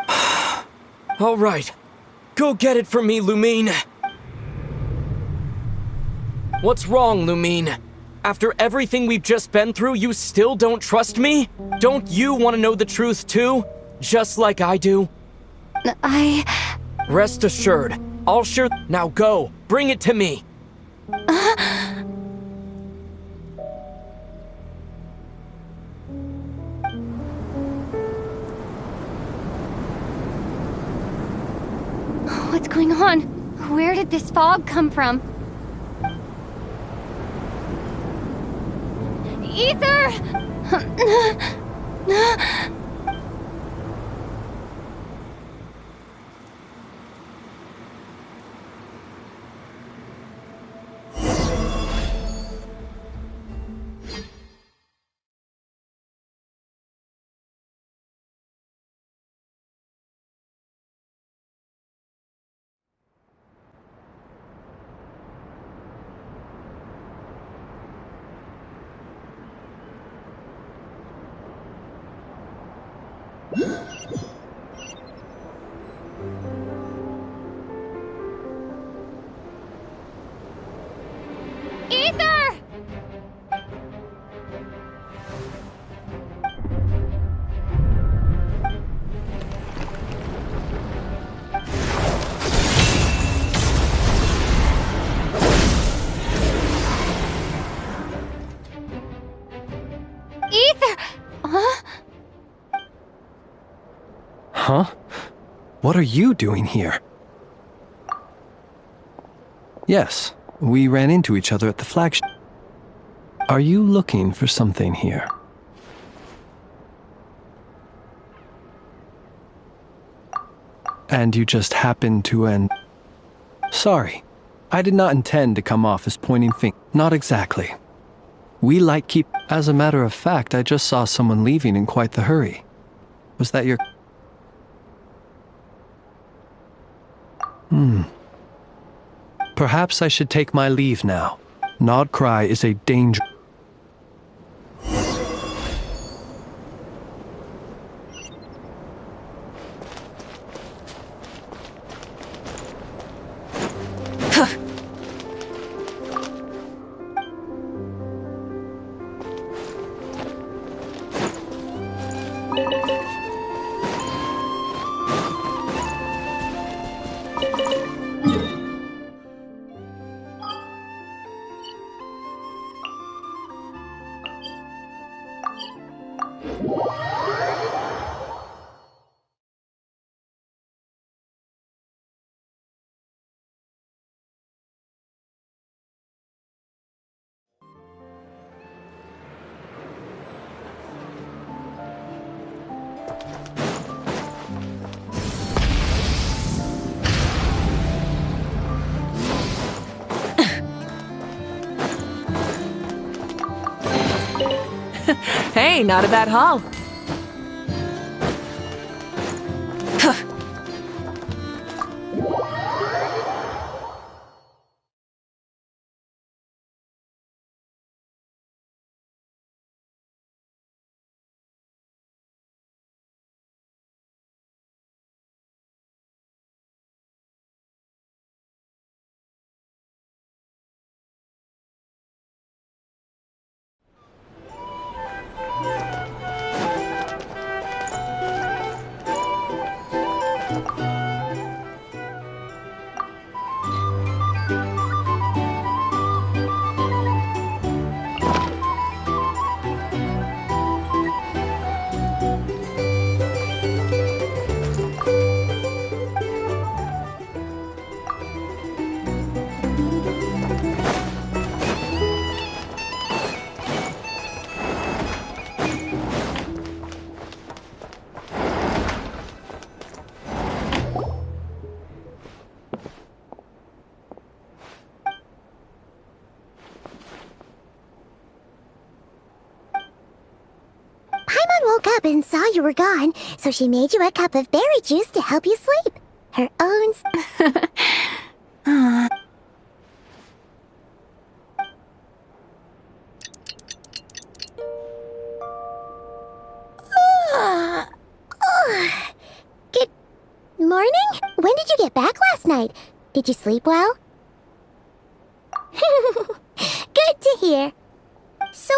All right. Go get it for me, Lumine. What's wrong, Lumine? After everything we've just been through, you still don't trust me? Don't you want to know the truth too? Just like I do? Rest assured, I'll sure... Now go, bring it to me. What's going on? Where did this fog come from? Aether! Ether! Ether! Huh? Huh? What are you doing here? Yes, we ran into each other at the flagship. Are you looking for something here? And you just happened to end... Sorry, I did not intend to come off as pointing fingers. Not exactly. We like keep... As a matter of fact, I just saw someone leaving in quite the hurry. Was that your... Perhaps I should take my leave now. Nodcry is a danger... Hey, not a bad haul. Woke up and saw you were gone, so she made you a cup of berry juice to help you sleep. Her own... Good morning? When did you get back last night? Did you sleep well? Good to hear. So,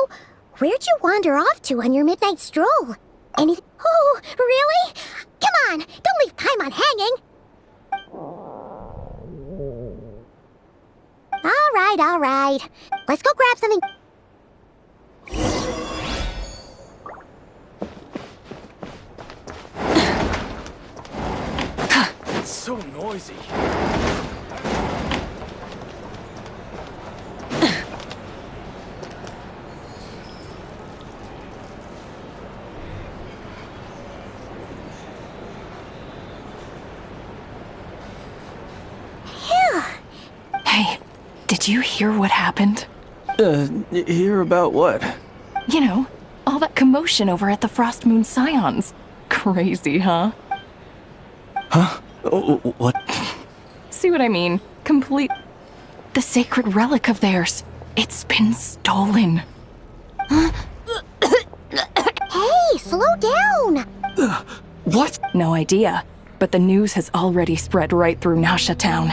where'd you wander off to on your midnight stroll? Anything? Oh, really? Come on, don't leave Paimon hanging. All right. Let's go grab something. It's so noisy. Hey, did you hear what happened? Hear about what? You know, all that commotion over at the Frost Moon Scions. Crazy, huh? Huh? What? See what I mean? Complete... The sacred relic of theirs. It's been stolen. Hey, slow down! What? No idea, but the news has already spread right through Nasha Town.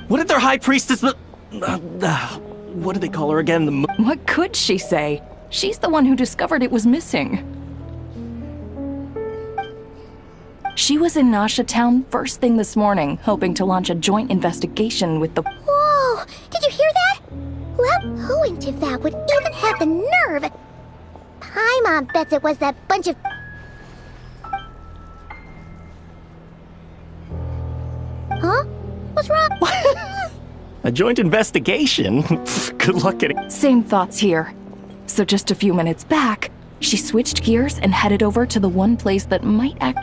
What did their high priestess... what did they call her again? What could she say? She's the one who discovered it was missing. She was in Nasha Town first thing this morning, hoping to launch a joint investigation with the... Whoa! Did you hear that? Who in Teyvat would even have the nerve? Paimon bets it was that bunch of... Huh? What's wrong? A joint investigation? Good luck getting... Same thoughts here. So just a few minutes back, she switched gears and headed over to the one place that might act...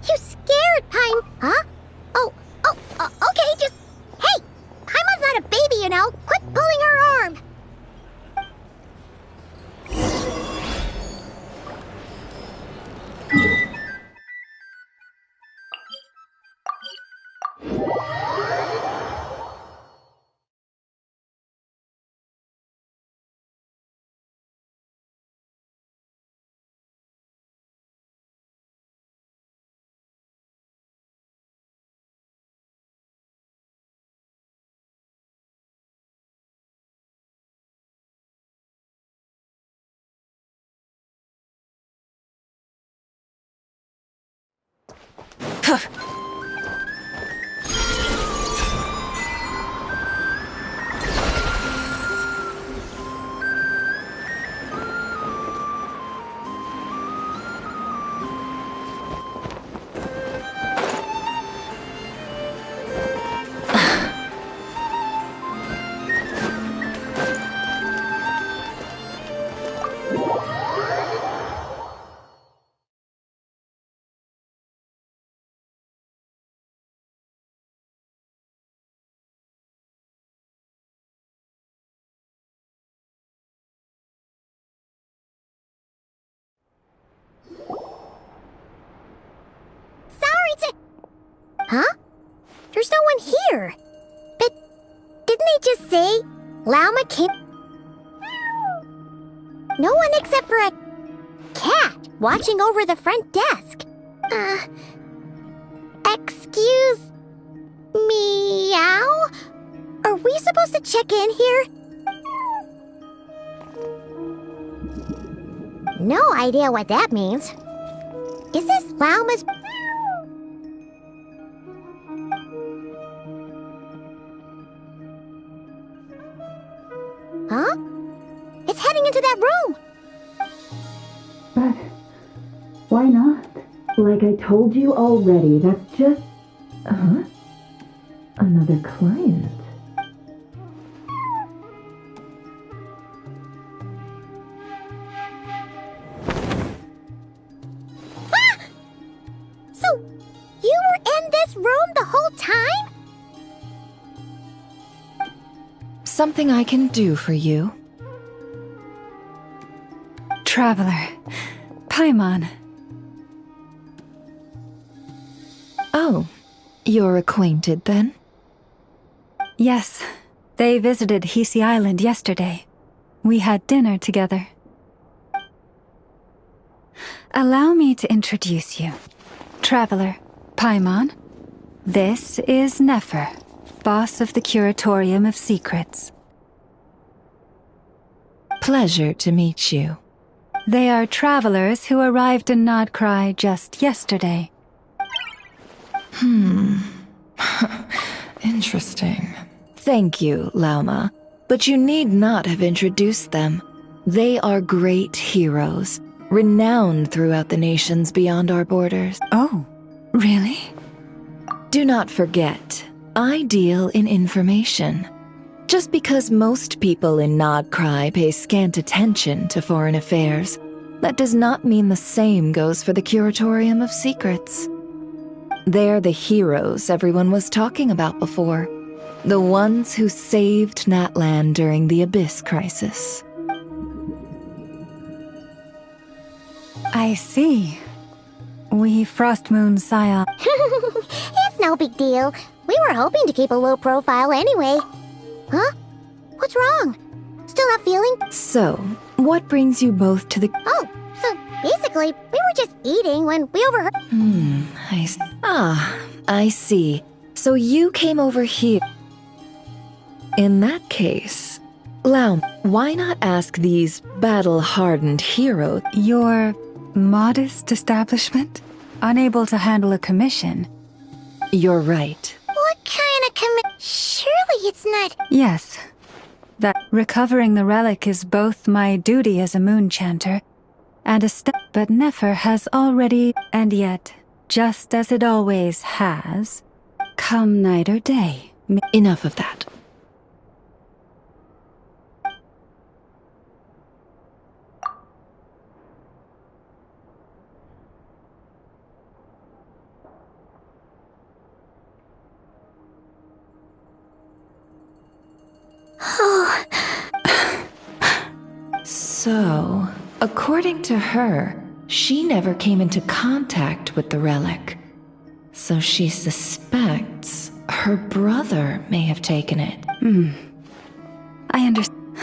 You scared, Paim... Huh? Okay, just... Hey! Paimon's not a baby, you know. Quit pulling her arm. Huh? There's no one here. But didn't they just say Lauma came? No one except for a cat watching over the front desk. Excuse meow? Are we supposed to check in here? No idea what that means. Is this Lauma's... Huh? It's heading into that room! But why not? Like I told you already, that's just... Another client. Ah! So, you were in this room the whole time? Something I can do for you? Traveler. Paimon. Oh, you're acquainted then? Yes. They visited Hisi Island yesterday. We had dinner together. Allow me to introduce you. Traveler, Paimon. This is Nefer, boss of the Curatorium of Secrets. Pleasure to meet you. They are travelers who arrived in Nodcry just yesterday. Interesting. Thank you, Lauma. But you need not have introduced them. They are great heroes, renowned throughout the nations beyond our borders. Oh, really? Do not forget, I deal in information. Just because most people in Nodcry pay scant attention to foreign affairs, that does not mean the same goes for the Curatorium of Secrets. They're the heroes everyone was talking about before. The ones who saved Natlan during the Abyss crisis. I see. We Frostmoon Scion. It's no big deal. We were hoping to keep a low profile anyway. Huh? What's wrong? Still not feeling? So, What brings you both to the... Oh, so basically, we were just eating when we overheard... I see. So you came over here. In that case, Laum, why not ask these battle-hardened heroes? Your modest establishment? Unable to handle a commission? You're right. What kind of Surely it's not... Yes. That recovering the relic is both my duty as a moon chanter and a step, but Nefer has already, and yet, just as it always has, come night or day. Enough of that. So, according to her, she never came into contact with the relic. So she suspects her brother may have taken it. I understand.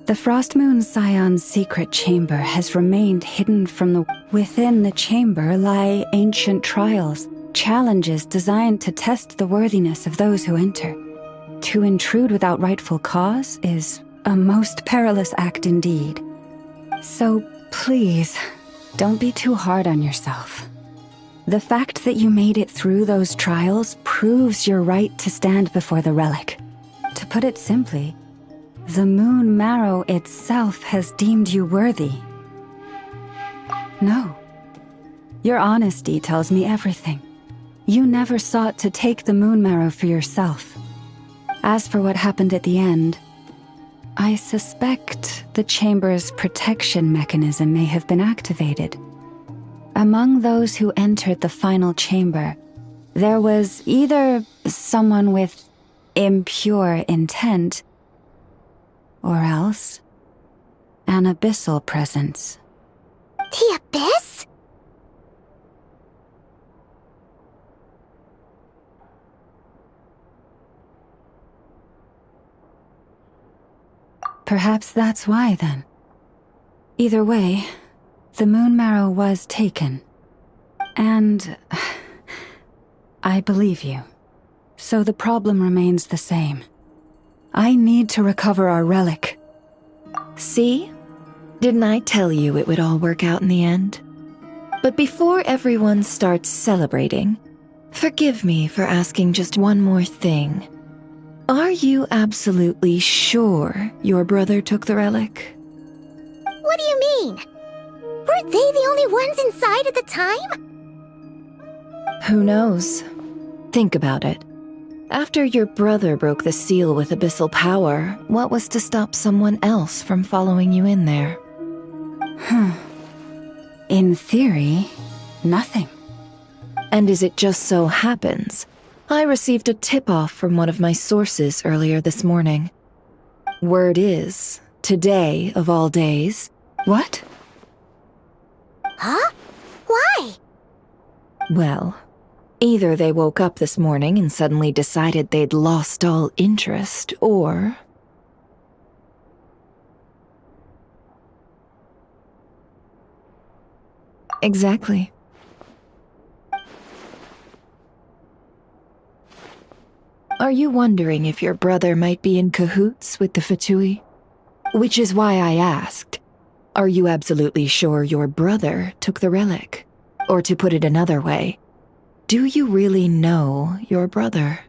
The Frostmoon Scion's secret chamber has remained hidden from the... Within the chamber lie ancient trials, challenges designed to test the worthiness of those who enter. To intrude without rightful cause is a most perilous act indeed. So please, don't be too hard on yourself. The fact that you made it through those trials proves your right to stand before the relic. To put it simply, the Moon Marrow itself has deemed you worthy. No. Your honesty tells me everything. You never sought to take the Moon Marrow for yourself. As for what happened at the end, I suspect the chamber's protection mechanism may have been activated. Among those who entered the final chamber, there was either someone with impure intent, or else an abyssal presence. The Abyss? Perhaps that's why, then. Either way, the Moon Marrow was taken. And... I believe you. So the problem remains the same. I need to recover our relic. See? Didn't I tell you it would all work out in the end? But before everyone starts celebrating, forgive me for asking just one more thing. Are you absolutely sure your brother took the relic? What do you mean? Weren't they the only ones inside at the time? Who knows? Think about it. After your brother broke the seal with abyssal power, what was to stop someone else from following you in there? In theory, nothing. And as it just so happens, I received a tip-off from one of my sources earlier this morning. Word is, today of all days... What? Huh? Why? Well, either they woke up this morning and suddenly decided they'd lost all interest, or... Exactly. Are you wondering if your brother might be in cahoots with the Fatui? Which is why I asked, are you absolutely sure your brother took the relic? Or to put it another way, do you really know your brother?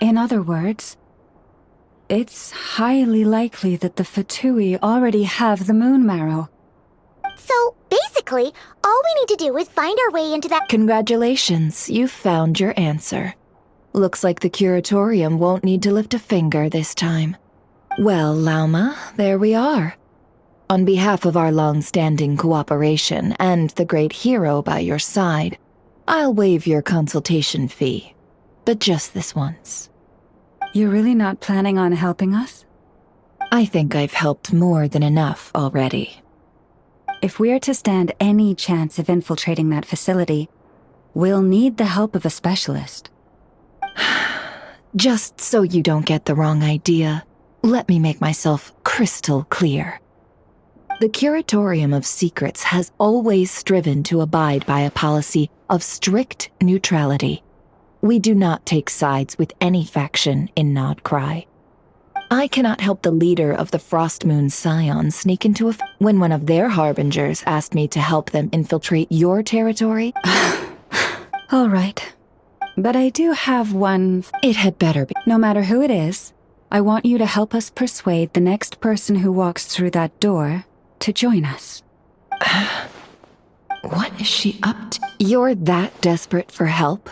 In other words, it's highly likely that the Fatui already have the Moon Marrow. So, basically, all we need to do is find our way into that— Congratulations, you've found your answer. Looks like the Curatorium won't need to lift a finger this time. Well, Lauma, there we are. On behalf of our long-standing cooperation and the great hero by your side, I'll waive your consultation fee. But just this once. You're really not planning on helping us? I think I've helped more than enough already. If we're to stand any chance of infiltrating that facility, we'll need the help of a specialist. Just so you don't get the wrong idea, let me make myself crystal clear. The Curatorium of Secrets has always striven to abide by a policy of strict neutrality. We do not take sides with any faction in Nodcry. I cannot help the leader of the Frostmoon Scions sneak into when one of their harbingers asked me to help them infiltrate your territory. All right. But I do have one. It had better be. No matter who it is, I want you to help us persuade the next person who walks through that door to join us. What is she up to? You're that desperate for help?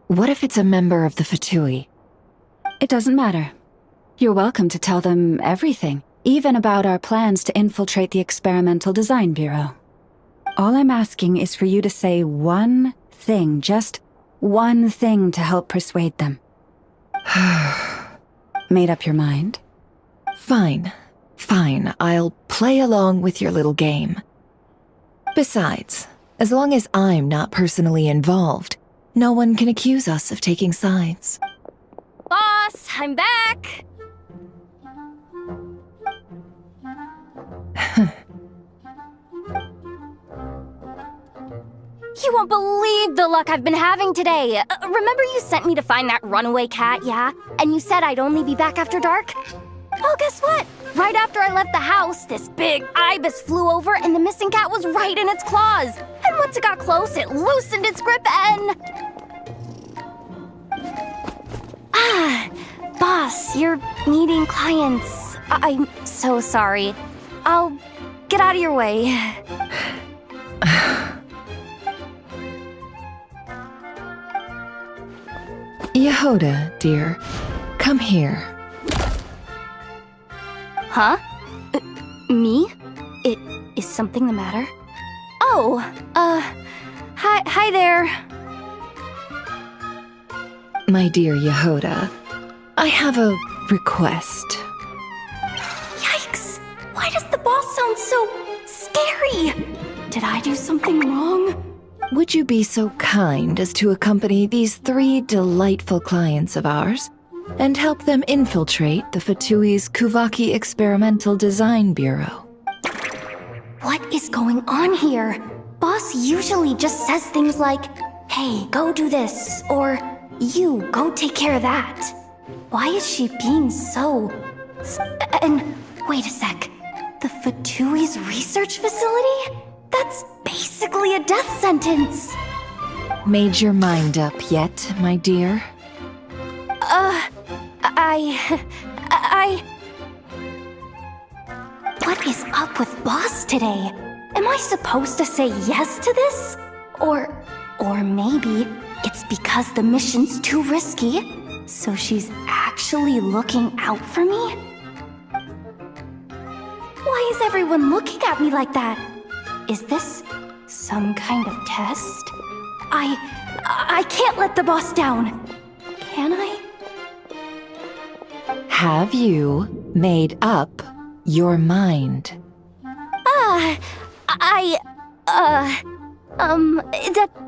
What if it's a member of the Fatui? It doesn't matter. You're welcome to tell them everything, even about our plans to infiltrate the Experimental Design Bureau. All I'm asking is for you to say one thing, just one thing to help persuade them. Made up your mind? Fine. Fine, I'll play along with your little game. Besides, as long as I'm not personally involved, no one can accuse us of taking sides. Boss, I'm back! You won't believe the luck I've been having today. Remember you sent me to find that runaway cat, yeah? And you said I'd only be back after dark? Well, guess what? Right after I left the house, this big ibis flew over and the missing cat was right in its claws. And once it got close, it loosened its grip and... Boss, you're meeting clients. I'm so sorry. I'll get out of your way. Yehoda, dear, come here. Huh? Me? Is something the matter? Oh, hi there. My dear Yehoda, I have a request. Yikes! Why does the boss sound so scary? Did I do something wrong? Would you be so kind as to accompany these 3 delightful clients of ours and help them infiltrate the Fatui's Kuvaki Experimental Design Bureau? What is going on here? Boss usually just says things like, hey, go do this, or you, go take care of that. Why is she being so... And wait a sec, the Fatui's research facility? That's basically a death sentence. Made your mind up yet, my dear? What is up with Boss today? Am I supposed to say yes to this? Or maybe it's because the mission's too risky, so she's actually looking out for me? Why is everyone looking at me like that? Is this some kind of test? I can't let the boss down. Can I? Have you made up your mind?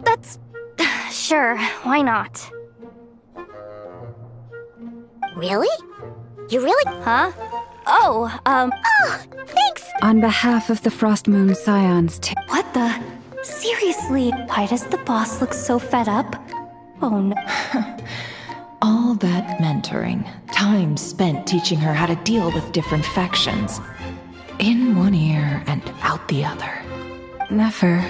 That's... Sure, why not? Really? You really? Huh? Oh, thanks! On behalf of the Frostmoon Scions, What the? Seriously, why does the boss look so fed up? Oh no. All that mentoring, time spent teaching her how to deal with different factions. In one ear and out the other. Never.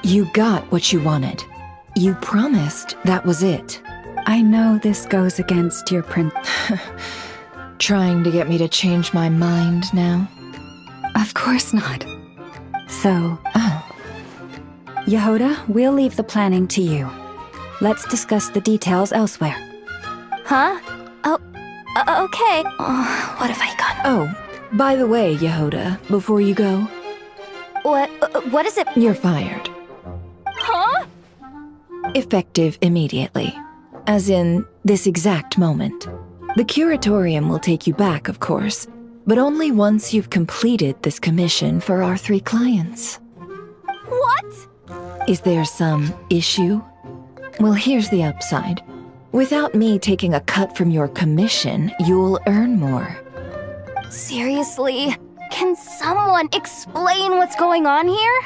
You got what you wanted. You promised that was it. I know this goes against your Trying to get me to change my mind now? Of course not. So, Yehoda, we'll leave the planning to you. Let's discuss the details elsewhere. Huh? Oh, okay. What have I done? Oh, by the way, Yehoda, before you go... What is it? You're fired. Huh? Effective immediately. As in, this exact moment. The Curatorium will take you back, of course, but only once you've completed this commission for our 3 clients. What? Is there some issue? Well, here's the upside. Without me taking a cut from your commission, you'll earn more. Seriously? Can someone explain what's going on here?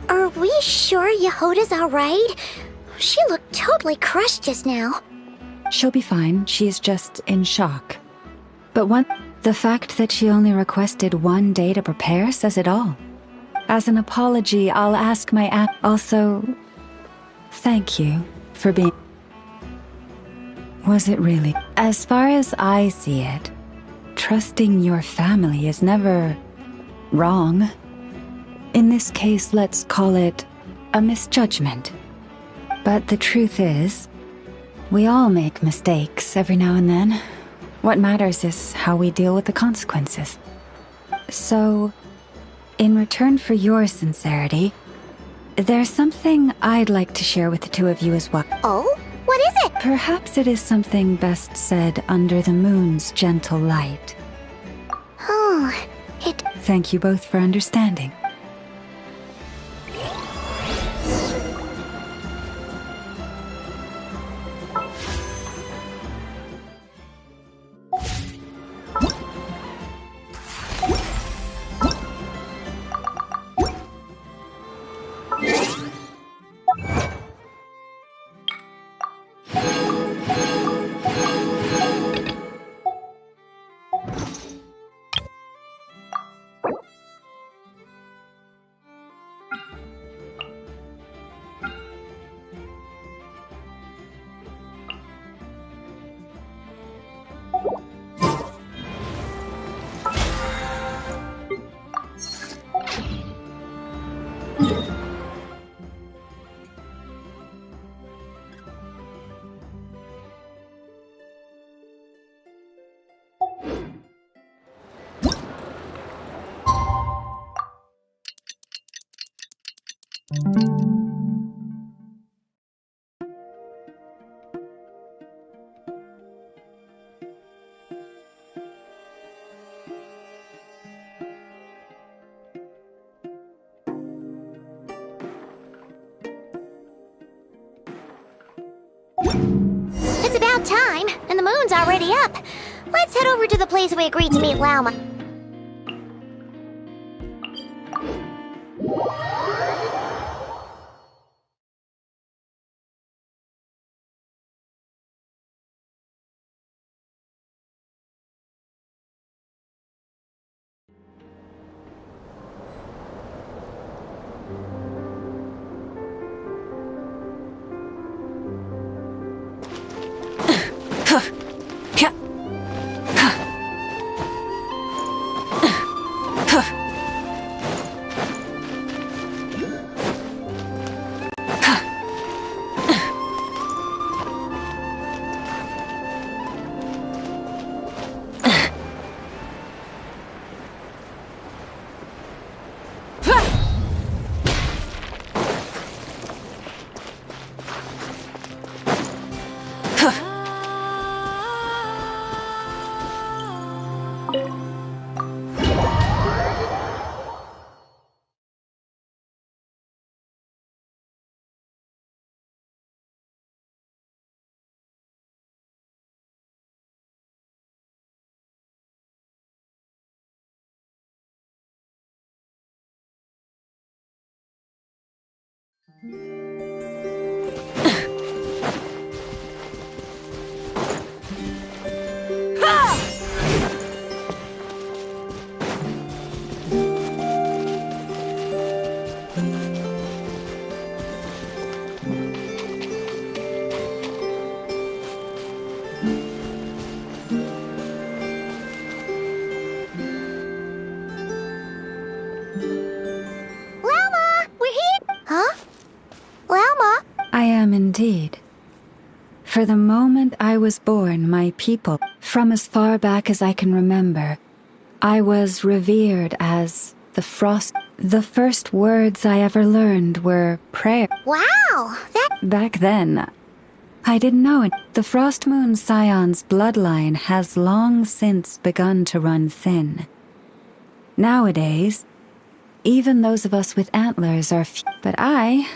Are we sure Yehoda's alright? She looked totally crushed just now. She'll be fine. She's just in shock. But the fact that she only requested 1 day to prepare says it all. As an apology, I'll ask my app. Also, thank you for being... Was it really? As far as I see it, trusting your family is never wrong. In this case, let's call it a misjudgment. But the truth is, we all make mistakes every now and then. What matters is how we deal with the consequences. So, in return for your sincerity, there's something I'd like to share with the two of you as well. Oh? What is it? Perhaps it is something best said under the moon's gentle light. Oh, Thank you both for understanding. It's about time, and the moon's already up. Let's head over to the place we agreed to meet Lauma. For the moment I was born, my people, from as far back as I can remember, I was revered as the Frost. The first words I ever learned were prayer. Wow, Back then, I didn't know it. The Frost Moon Scion's bloodline has long since begun to run thin. Nowadays, even those of us with antlers are few. But I...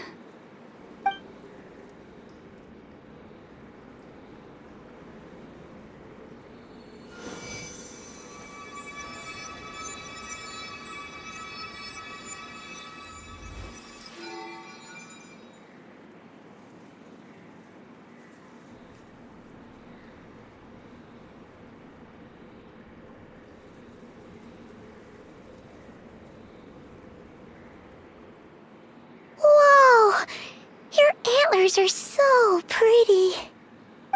Are so pretty.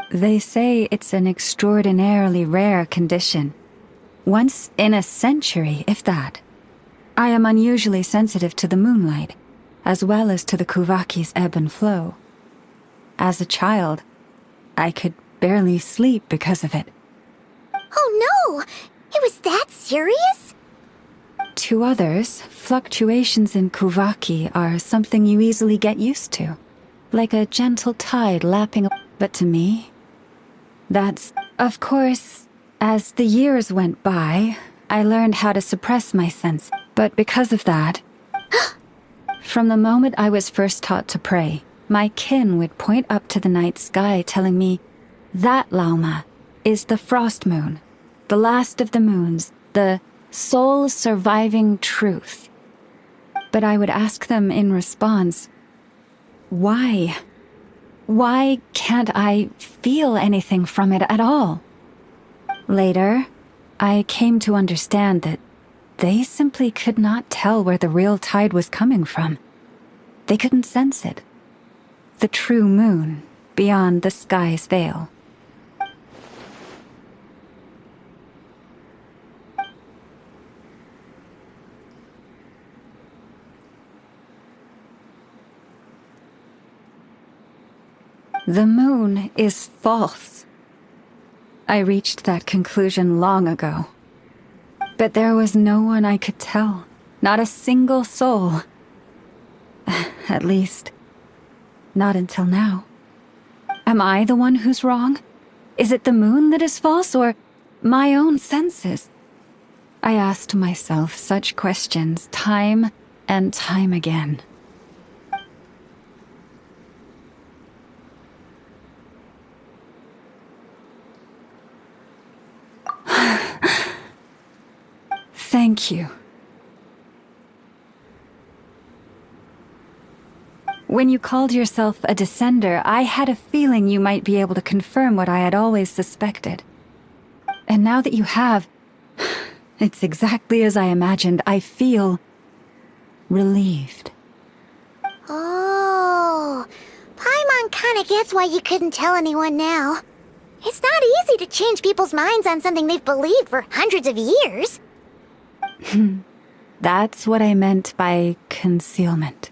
They say it's an extraordinarily rare condition. Once in a century, if that. I am unusually sensitive to the moonlight, as well as to the Kuvaki's ebb and flow. As a child, I could barely sleep because of it. Oh no! It was that serious? To others, fluctuations in Kuvaki are something you easily get used to. Like a gentle tide lapping. But to me, that's... Of course, as the years went by, I learned how to suppress my sense. But because of that, from the moment I was first taught to pray, my kin would point up to the night sky telling me, that, Lauma, is the Frost Moon, the last of the moons, the sole surviving truth. But I would ask them in response, why? Why can't I feel anything from it at all? Later, I came to understand that they simply could not tell where the real tide was coming from. They couldn't sense it. The true moon, beyond the sky's veil. The moon is false. I reached that conclusion long ago. But there was no one I could tell. Not a single soul. At least, not until now. Am I the one who's wrong? Is it the moon that is false, or my own senses? I asked myself such questions time and time again. Thank you. When you called yourself a descender, I had a feeling you might be able to confirm what I had always suspected. And now that you have, it's exactly as I imagined. I feel relieved. Oh, Paimon kinda gets why you couldn't tell anyone now. It's not easy to change people's minds on something they've believed for hundreds of years. That's what I meant by concealment.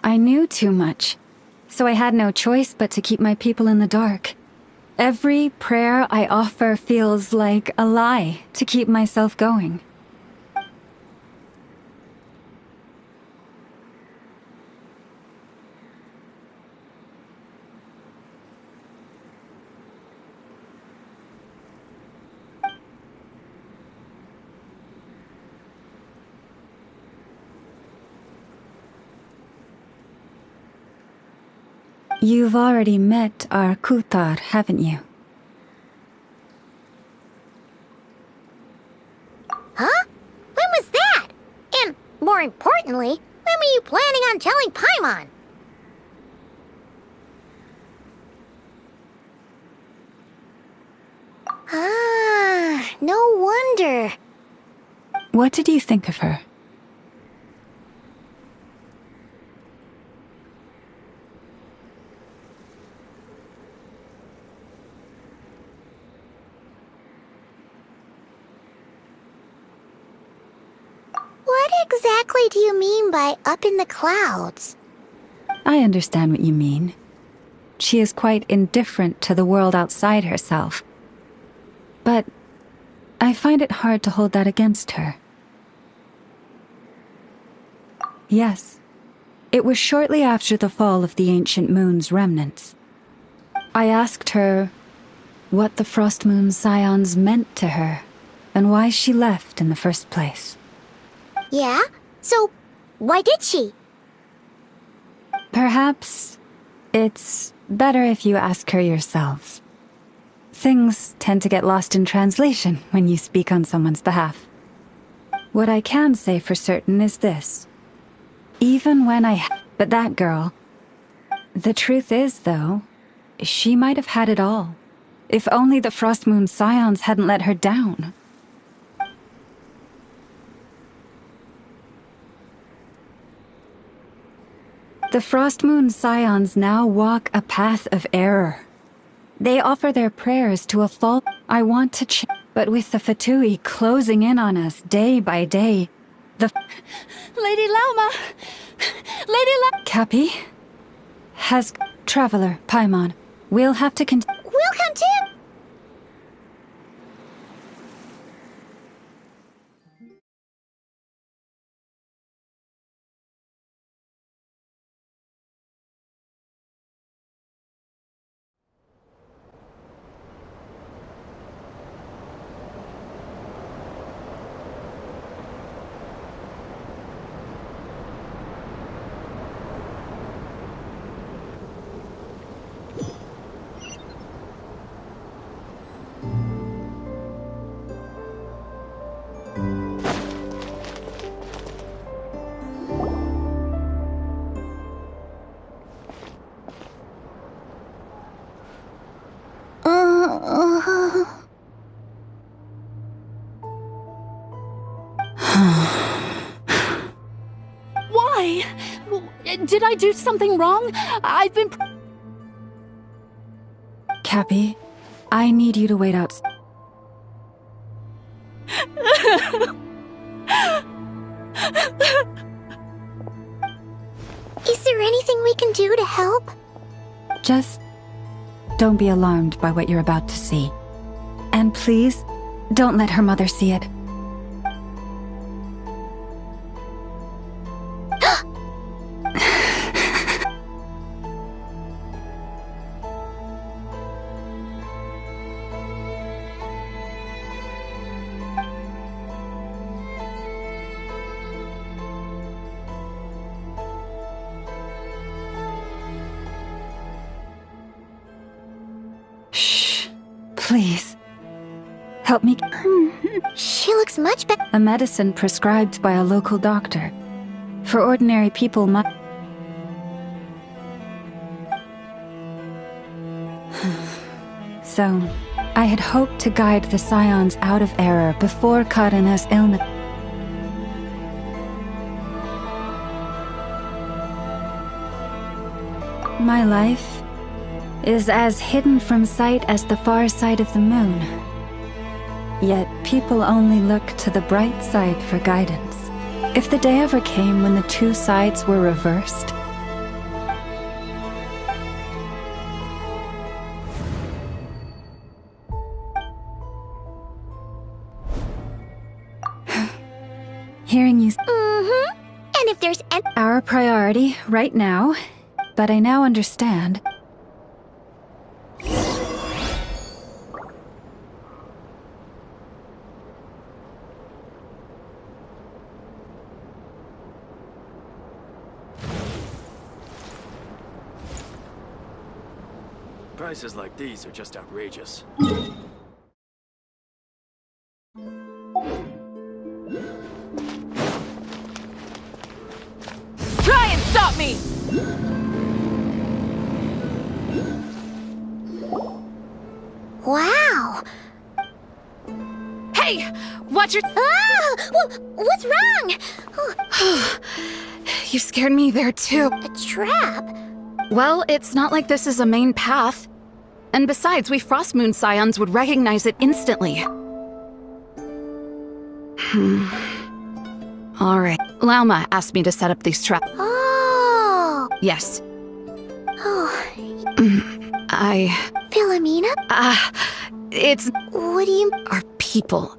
I knew too much, so I had no choice but to keep my people in the dark. Every prayer I offer feels like a lie to keep myself going. You've already met our Kutar, haven't you? Huh? When was that? And, more importantly, when were you planning on telling Paimon? Ah, no wonder. What did you think of her? What exactly do you mean by up in the clouds? I understand what you mean. she is quite indifferent to the world outside herself. But I find it hard to hold that against her. Yes, it was shortly after the fall of the ancient moon's remnants. I asked her what the Frost Moon Scions meant to her, and why she left in the first place. Yeah? So, why did she? Perhaps it's better if you ask her yourselves. Things tend to get lost in translation when you speak on someone's behalf. What I can say for certain is this. Even when but that girl... The truth is, though, she might have had it all. If only the Frost Moon Scions hadn't let her down. The Frost Moon Scions now walk a path of error. They offer their prayers to a fall. I want to but with the Fatui closing in on us day by day, Lady Lauma! Lady Cappy? Has... Traveler, Paimon. We'll have to We'll come too! Why? Did I do something wrong? I've been... Cappy, I need you to wait outside. Is there anything we can do to help? Just don't be alarmed by what you're about to see. And please, don't let her mother see it. Please, help me. She looks much better. A medicine prescribed by a local doctor. For ordinary people, So, I had hoped to guide the Scions out of error before Karina's illness. My life is as hidden from sight as the far side of the moon. Yet people only look to the bright side for guidance. If the day ever came when the two sides were reversed, hearing you... And if there's Our priority, right now, but I now understand... Prices like these are just outrageous. Try and stop me! Wow! Hey! Watch your... What's wrong? You scared me there too. A trap? Well, it's not like this is a main path. And besides, we Frost Moon Scions would recognize it instantly. Alright. Lauma asked me to set up these traps. Oh! Yes. Oh, Philomena? It's... What do you... Our people.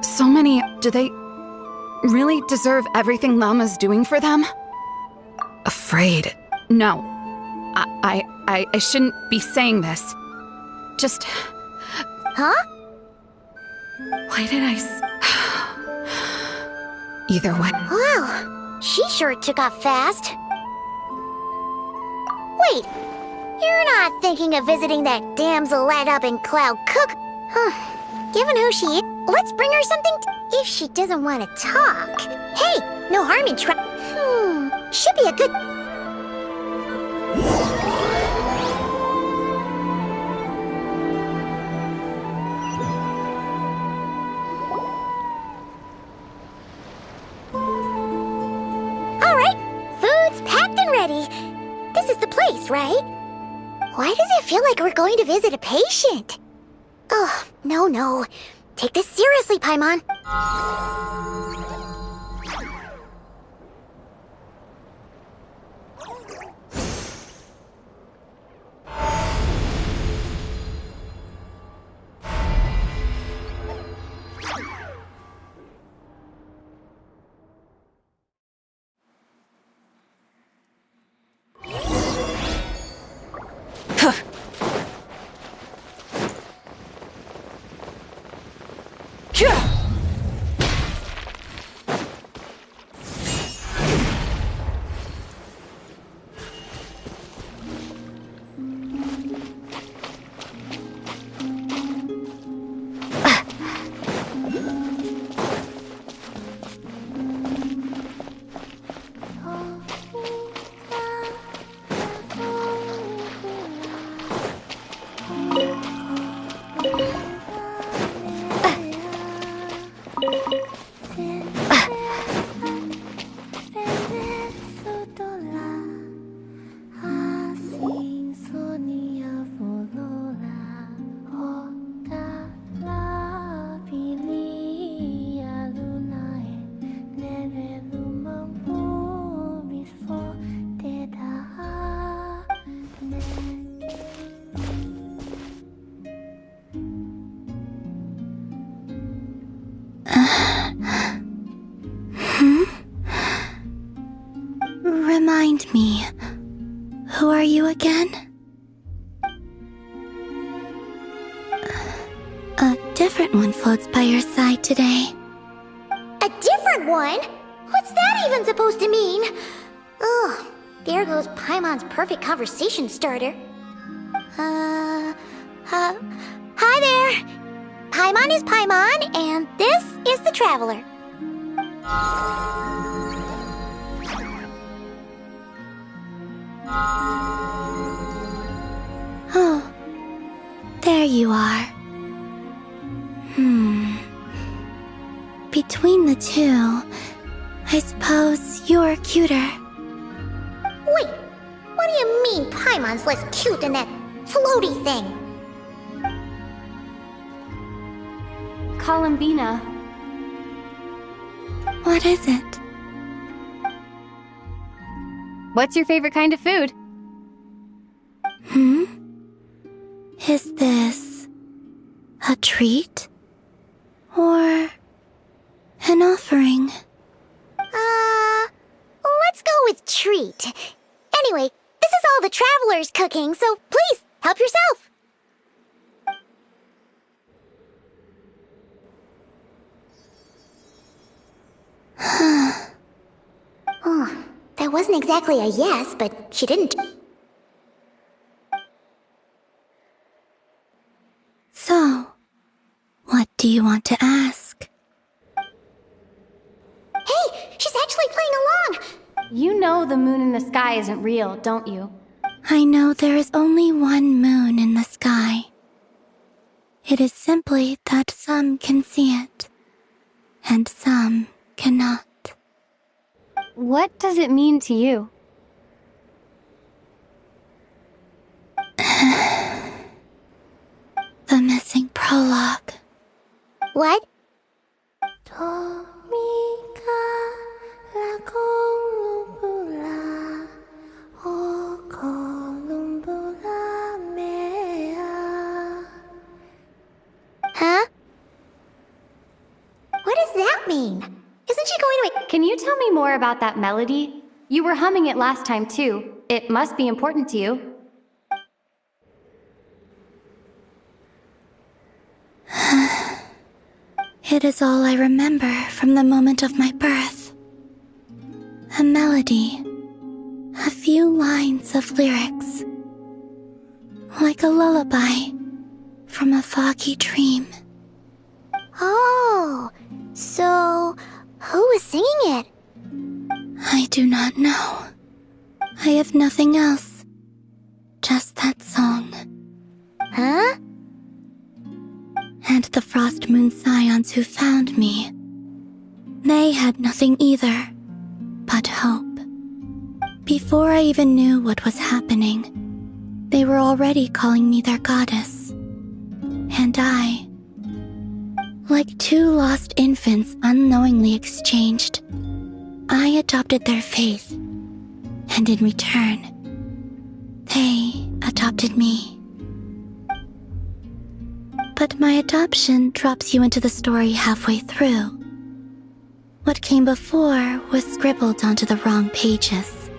So many... Do they really deserve everything Llama's doing for them? Afraid. No. I shouldn't be saying this. Just... Huh? Why did I Either way. Wow, she sure took off fast. Wait, you're not thinking of visiting that damselette up in Cloud Cook? Huh. Given who she is, let's bring her something if she doesn't want to talk. Hey, no harm in should be a good... This is the place, right? Why does it feel like we're going to visit a patient? Oh, no. Take this seriously, Paimon. Remind me, who are you again? A different one floats by your side today. A different one? What's that even supposed to mean? Ugh, there goes Paimon's perfect conversation starter. Hi there! Paimon is Paimon, and this is the Traveler. Oh, there you are. Between the two, I suppose you're cuter. Wait, what do you mean Paimon's less cute than that floaty thing? Columbina. What is it? What's your favorite kind of food? Is this a treat? Or an offering? Let's go with treat. Anyway, this is all the Traveler's cooking, so please, help yourself. Oh, that wasn't exactly a yes, but she didn't... So, what do you want to ask? Hey, she's actually playing along! You know the moon in the sky isn't real, don't you? I know there is only one moon in the sky. It is simply that some can see it, and some cannot. What does it mean to you? The missing prologue. What? that mean? Isn't she going to... Can you tell me more about that melody? You were humming it last time too. It must be important to you. It is all I remember from the moment of my birth. A melody. A few lines of lyrics. Like a lullaby from a foggy dream. Oh, so who was singing it? I do not know. I have nothing else. Just that song. Huh? And the Frost Moon Scions who found me. They had nothing either, but hope. Before I even knew what was happening, they were already calling me their goddess. And I, like two lost infants unknowingly exchanged, I adopted their faith. And in return, they adopted me. But my adoption drops you into the story halfway through. What came before was scribbled onto the wrong pages,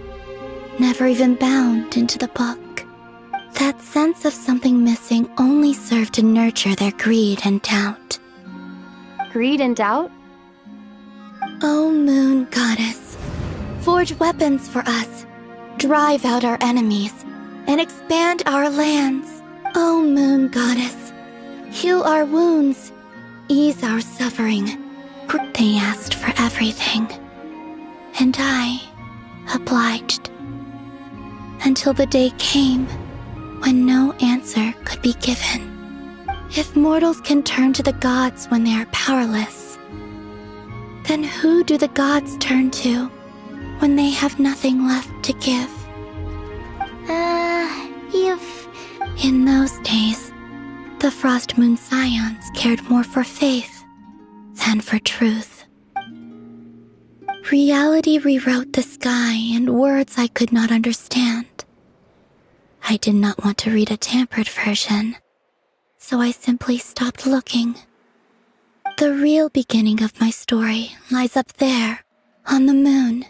never even bound into the book. That sense of something missing only served to nurture their greed and doubt. Greed and doubt? O Moon Goddess, forge weapons for us, drive out our enemies, and expand our lands. O Moon Goddess, heal our wounds, ease our suffering. They asked for everything, and I obliged. Until the day came when no answer could be given. If mortals can turn to the gods when they are powerless, then who do the gods turn to when they have nothing left to give? In those days, the Frost Moon Scions cared more for faith than for truth. Reality rewrote the sky in words I could not understand. I did not want to read a tampered version, so I simply stopped looking. The real beginning of my story lies up there, on the moon,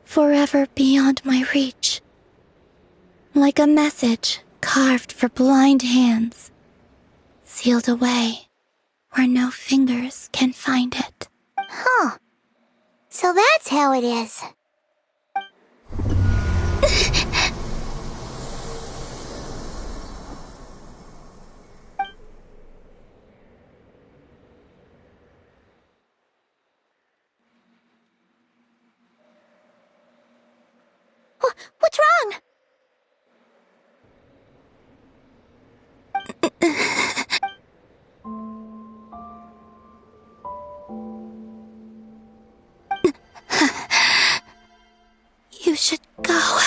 forever beyond my reach. Like a message carved for blind hands, sealed away where no fingers can find it. Huh. So that's how it is. What's wrong? You should go.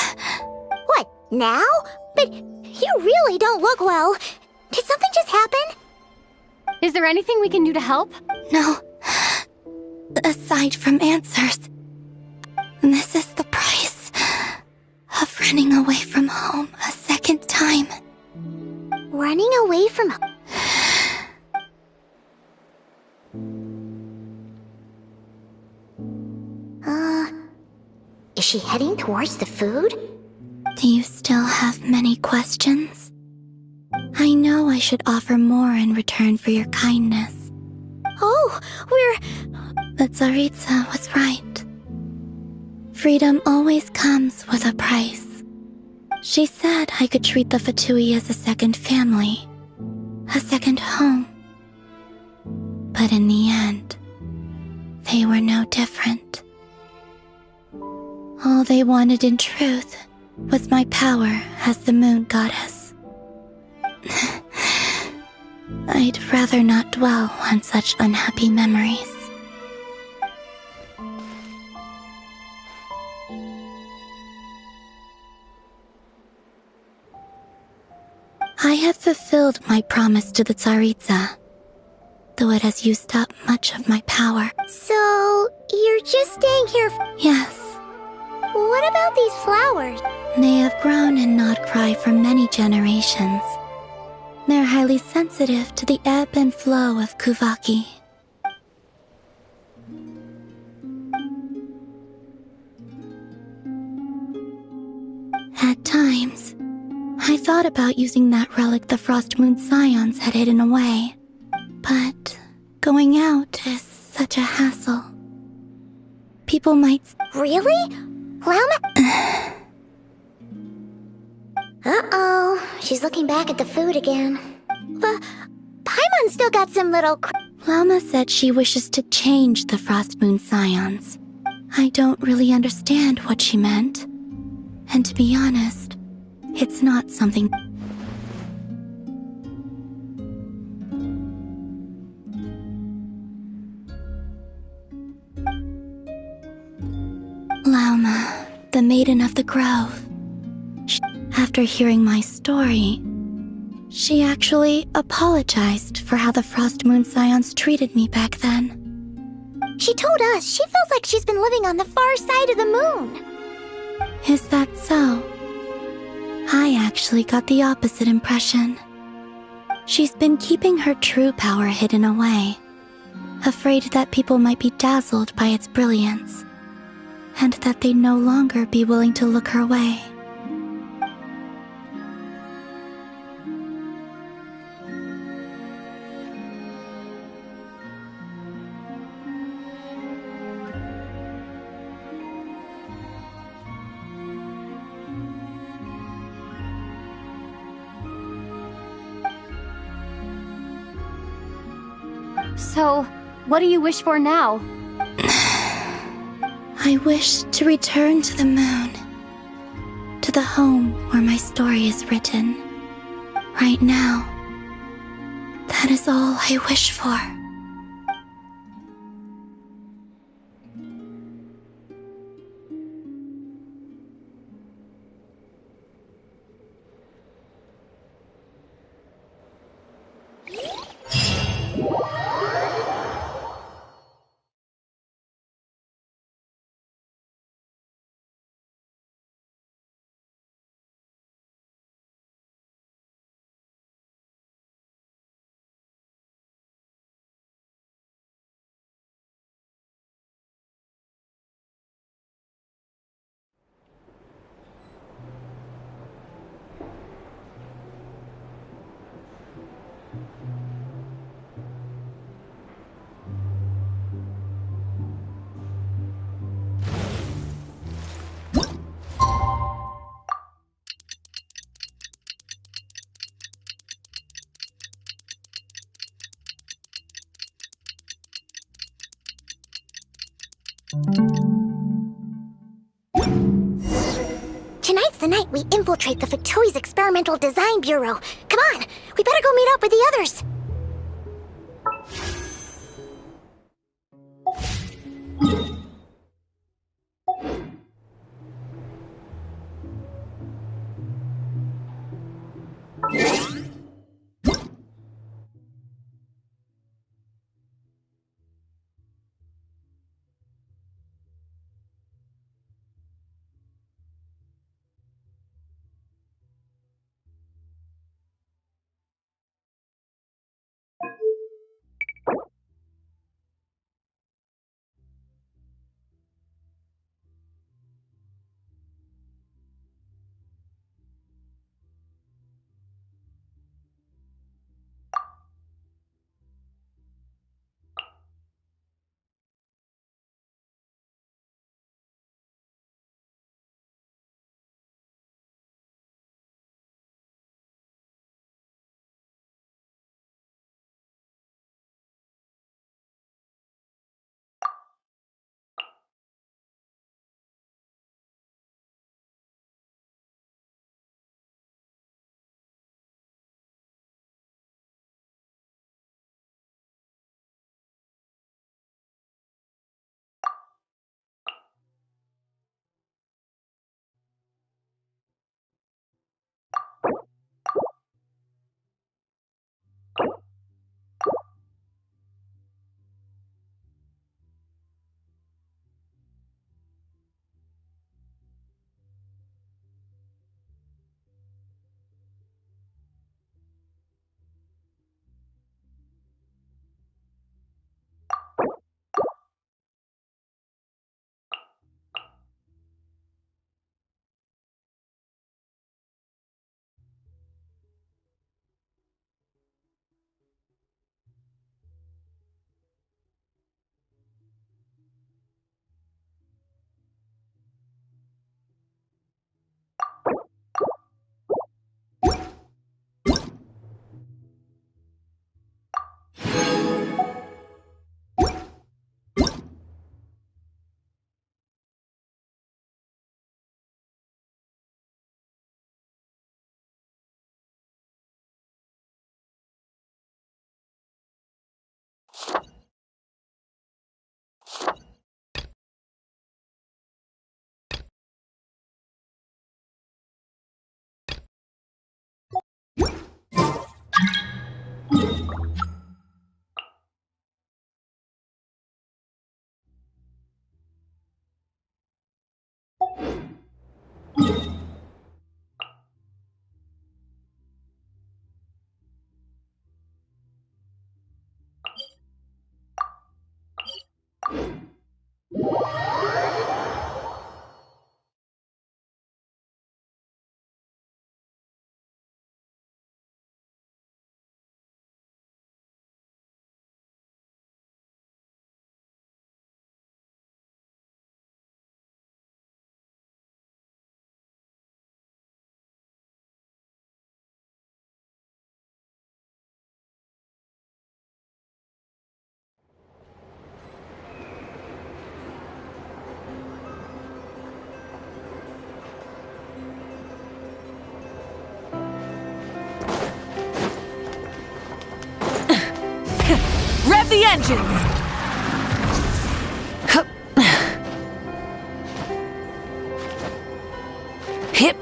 What, now? But you really don't look well. Did something just happen? Is there anything we can do to help? No. Aside from answers, this is the price of running away from home a second time. Running away from home? Is she heading towards the food? Do you still have many questions? I know I should offer more in return for your kindness. Oh, But Tsaritsa was right. Freedom always comes with a price. She said I could treat the Fatui as a second family, a second home. But in the end, they were no different. All they wanted in truth was my power as the Moon Goddess. I'd rather not dwell on such unhappy memories. I have fulfilled my promise to the Tsaritsa, though it has used up much of my power. So, you're just staying here Yes. What about these flowers? They have grown in Nodcry for many generations. They're highly sensitive to the ebb and flow of Kuvaki. times. I thought about using that relic the Frost Moon Scions had hidden away. But going out is such a hassle. People might... Really? Lauma? Uh-oh. She's looking back at the food again. Paimon still got some little... Lauma said she wishes to change the Frost Moon Scions. I don't really understand what she meant. And to be honest, it's not something... Lauma, the Maiden of the Grove. After hearing my story, she actually apologized for how the Frost Moon Scions treated me back then. She told us she feels like she's been living on the far side of the moon. Is that so? I actually got the opposite impression. She's been keeping her true power hidden away, afraid that people might be dazzled by its brilliance, and that they'd no longer be willing to look her way. So, what do you wish for now? I wish to return to the moon, to the home where my story is written. Right now, that is all I wish for. Tonight's the night we infiltrate the Fatoui's Experimental Design Bureau. Come on, we better go meet up with the others. Rev the engines! Hip!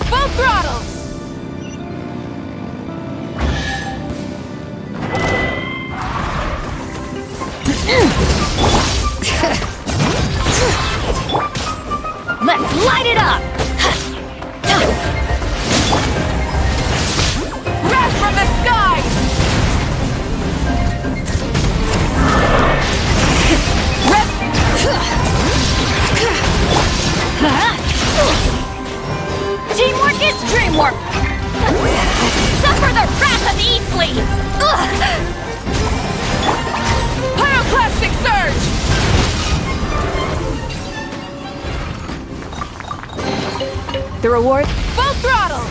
Full throttle! Let's light it up! Wrath from the sky! Teamwork is dreamwork! Suffer the wrath of Easley! Pyroclastic surge! The reward? Full throttle!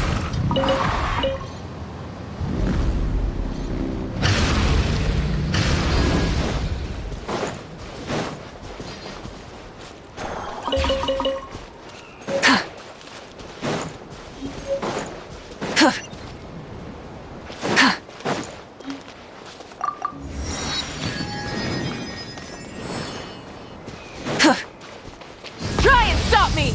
Try and stop me!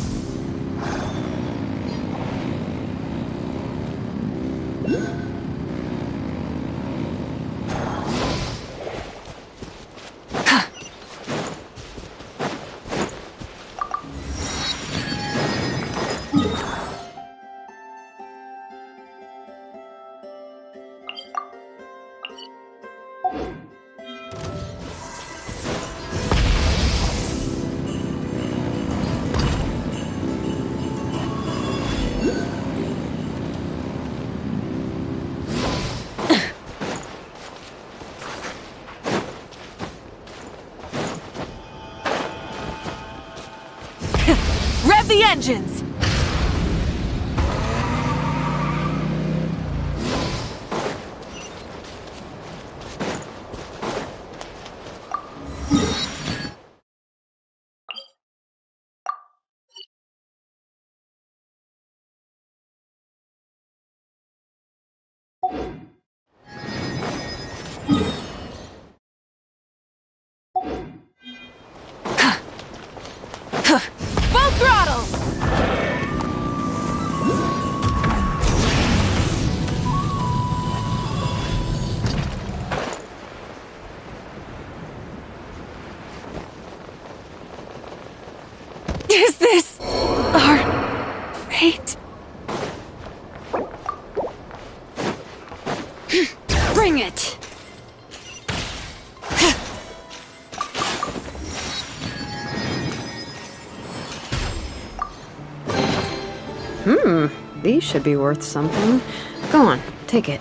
Rev the engines! Full throttle! Is this our fate? Bring it! These should be worth something. Go on, take it.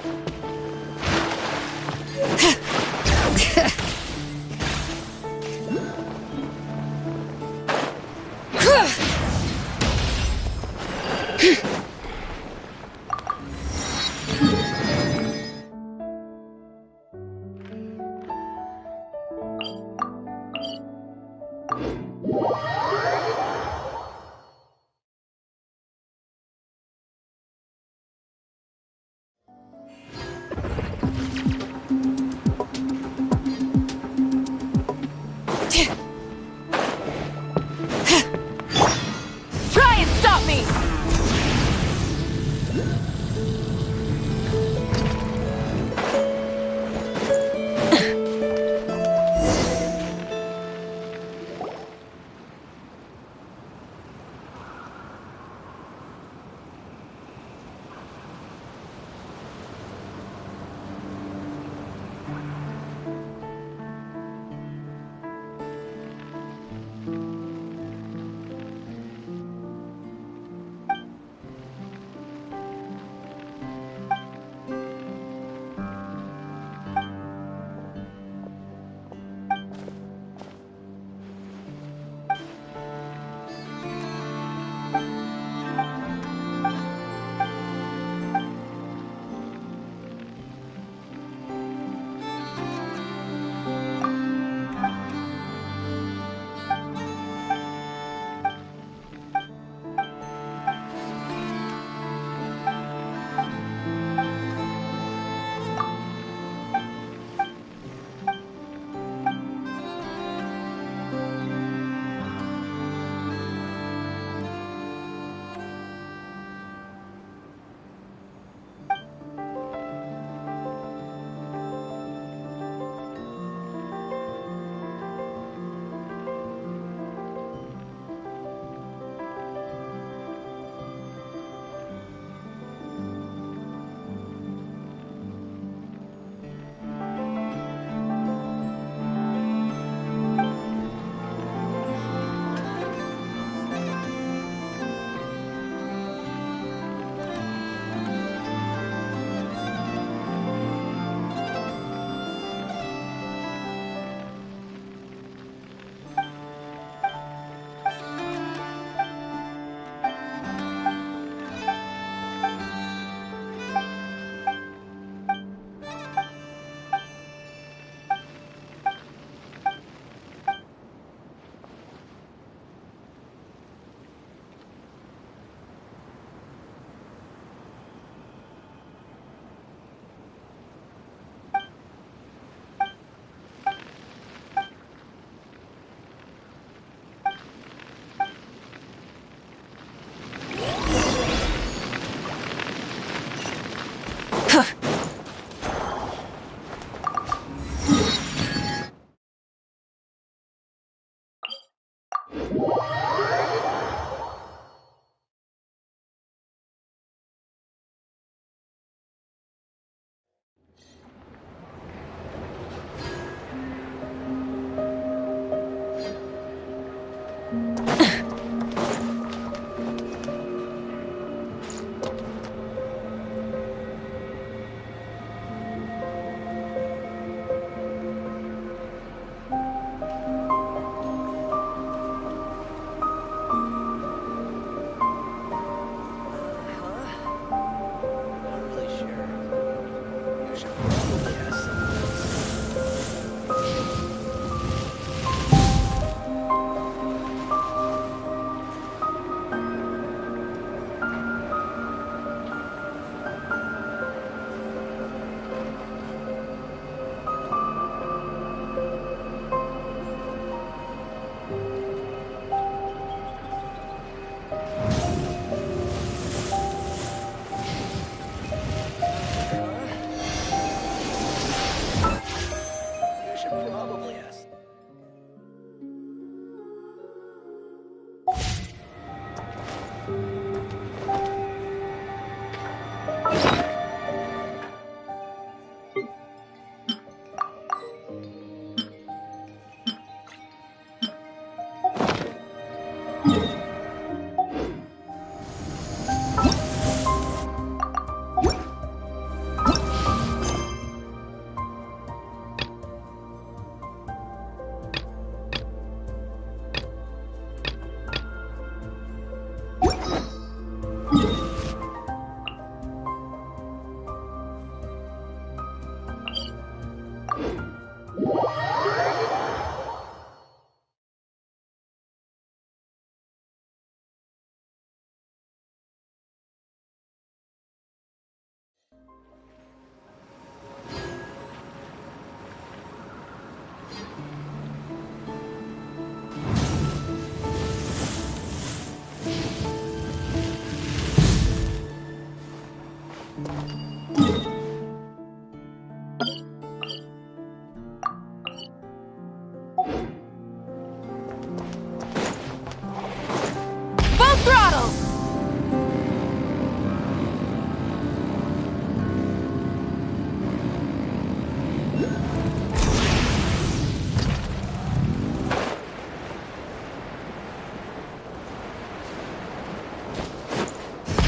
Full throttle!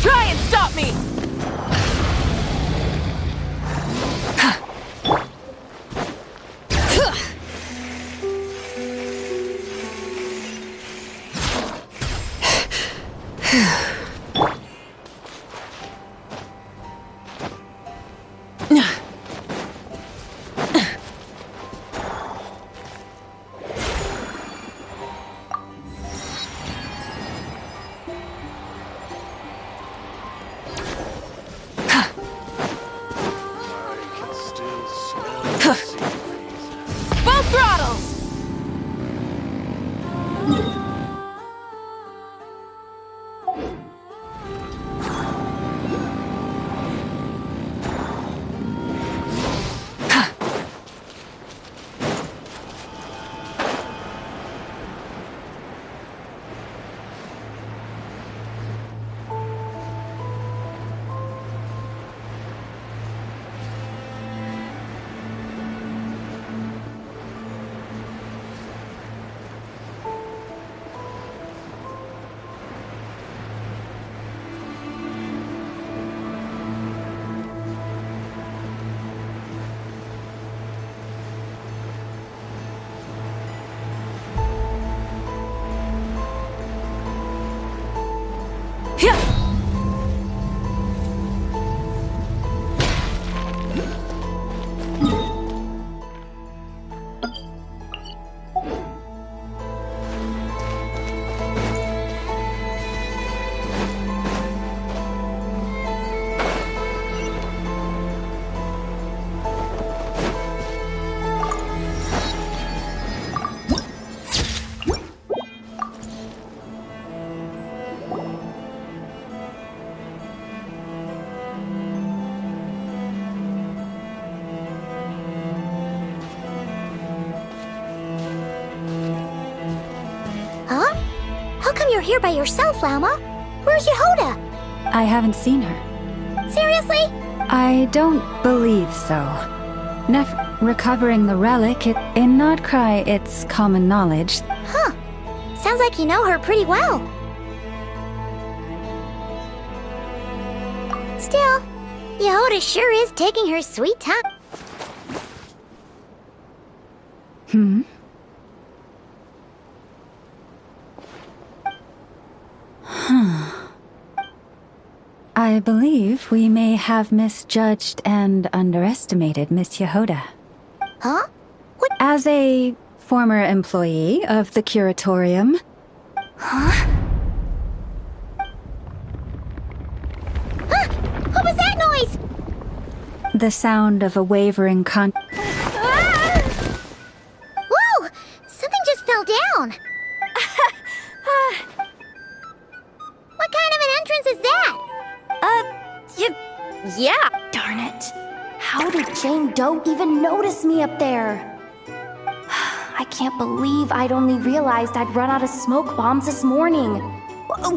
Try and stop me! Full throttle! Huh? How come you're here by yourself, Lauma? Where's Yehoda? I haven't seen her. Seriously? I don't believe so. Recovering the relic, in Notcry, it's common knowledge. Huh. Sounds like you know her pretty well. Still, Yehoda sure is taking her sweet time. Hmm? I believe we may have misjudged and underestimated Miss Yehoda. Huh? What? As a former employee of the Curatorium. Huh? What was that noise? The sound of a wavering Ah! Whoa! Something just fell down. What kind of an entrance is that? Yeah. Darn it. How did Jane Doe even notice me up there? I can't believe I'd only realized I'd run out of smoke bombs this morning.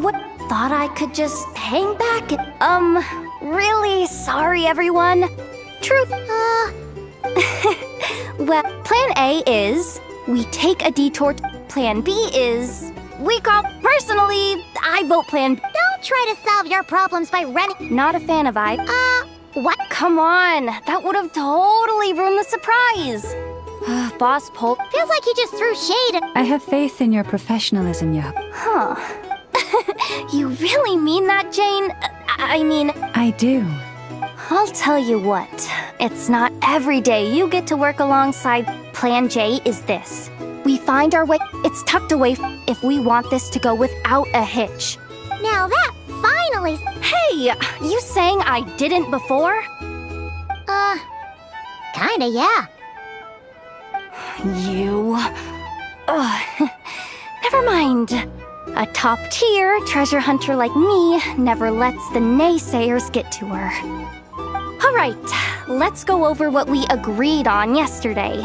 What? Thought I could just hang back and, really sorry, everyone. Truth, well, plan A is we take a detour. Plan B is we call. Personally, I vote plan B. Don't try to solve your problems by running. Not a fan of what? Come on, that would have totally ruined the surprise. Boss Polk. Feels like he just threw shade. I have faith in your professionalism, Yup. Huh. You really mean that, Jane? I mean... I do. I'll tell you what. It's not every day you get to work alongside. Plan J is this. We find our way. It's tucked away if we want this to go without a hitch. Now that finally... Hey, you saying I didn't before? Kinda, yeah. You... Never mind. A top-tier treasure hunter like me never lets the naysayers get to her. All Alright, let's go over what we agreed on yesterday.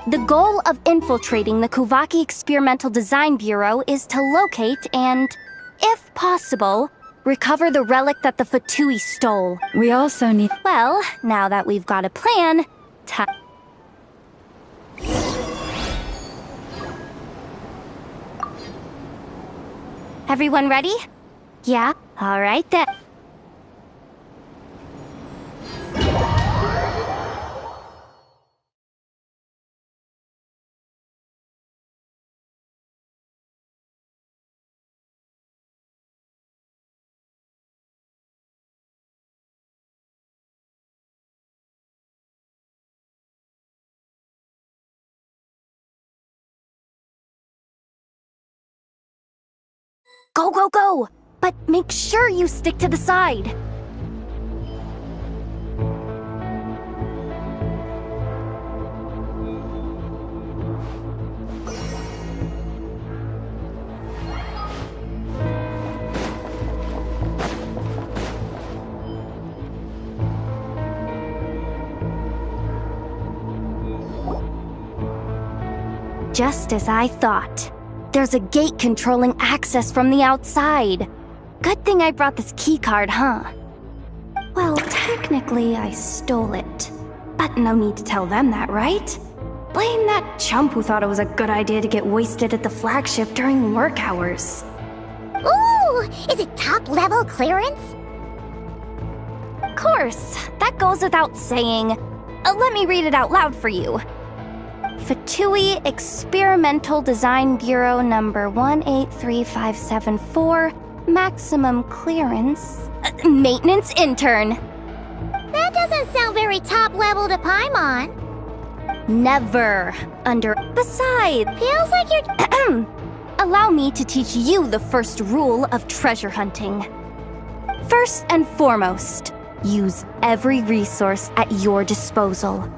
The goal of infiltrating the Kuvaki Experimental Design Bureau is to locate and, if possible, recover the relic that the Fatui stole. We also need... Well, now that we've got a plan, Everyone ready? Yeah? Alright then. Go, go, go! But make sure you stick to the side. Just as I thought. There's a gate controlling access from the outside. Good thing I brought this keycard, huh? Well, technically I stole it. But no need to tell them that, right? Blame that chump who thought it was a good idea to get wasted at the flagship during work hours. Ooh! Is it top-level clearance? Of course, that goes without saying. Let me read it out loud for you. Fatui Experimental Design Bureau number 183574, maximum clearance, maintenance intern. That doesn't sound very top-level to Paimon. Never. Besides, feels like you're... Allow me to teach you the first rule of treasure hunting. First and foremost, use every resource at your disposal.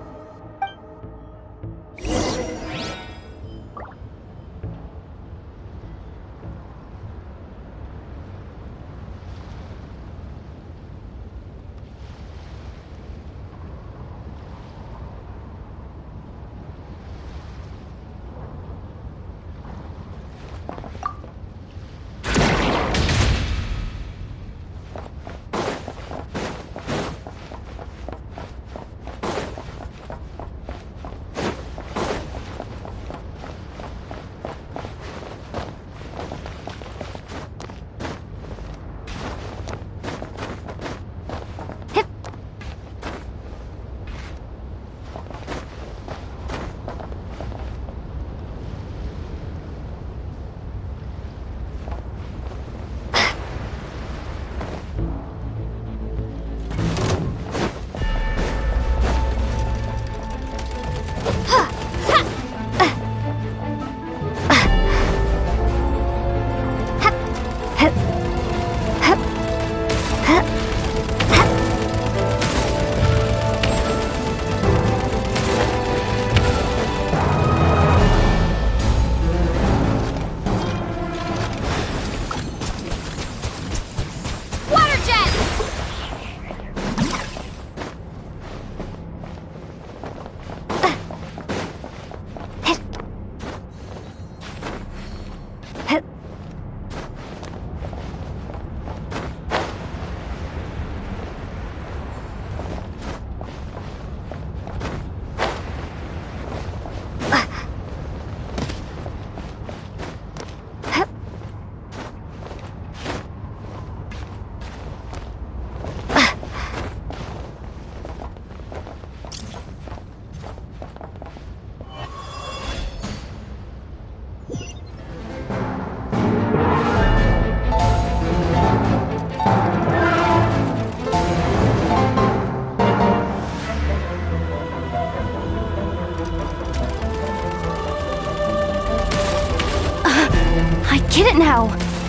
Get it now!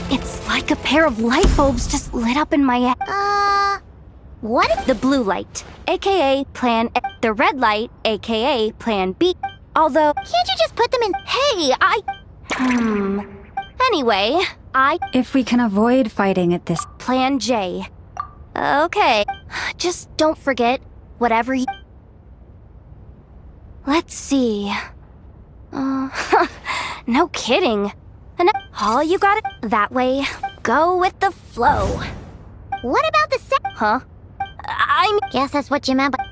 It's like a pair of light bulbs just lit up in my... What? The blue light, aka Plan A. The red light, aka Plan B. Although... Can't you just put them in... Hey, Anyway, If we can avoid fighting at this... Plan J. Okay. Just don't forget, whatever you... Let's see. No kidding. And all you got it that way. Go with the flow. What about the Huh? Guess that's what you meant by...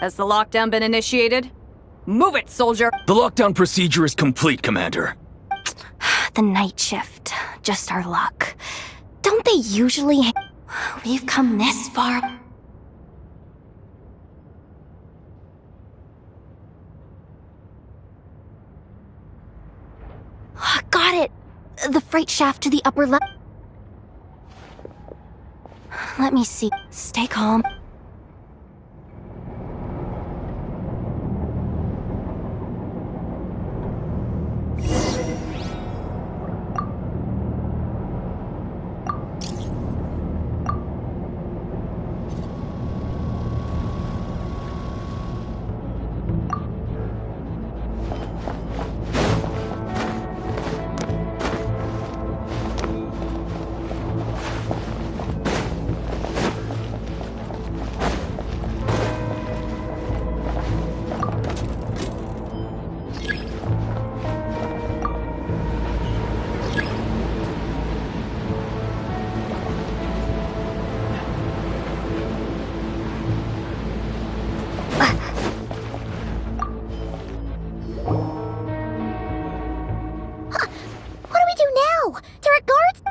Has the lockdown been initiated? Move it, soldier! The lockdown procedure is complete, Commander. The night shift. Just our luck. Don't they usually... We've come this far. Got it! The freight shaft to the upper level. Let me see. Stay calm.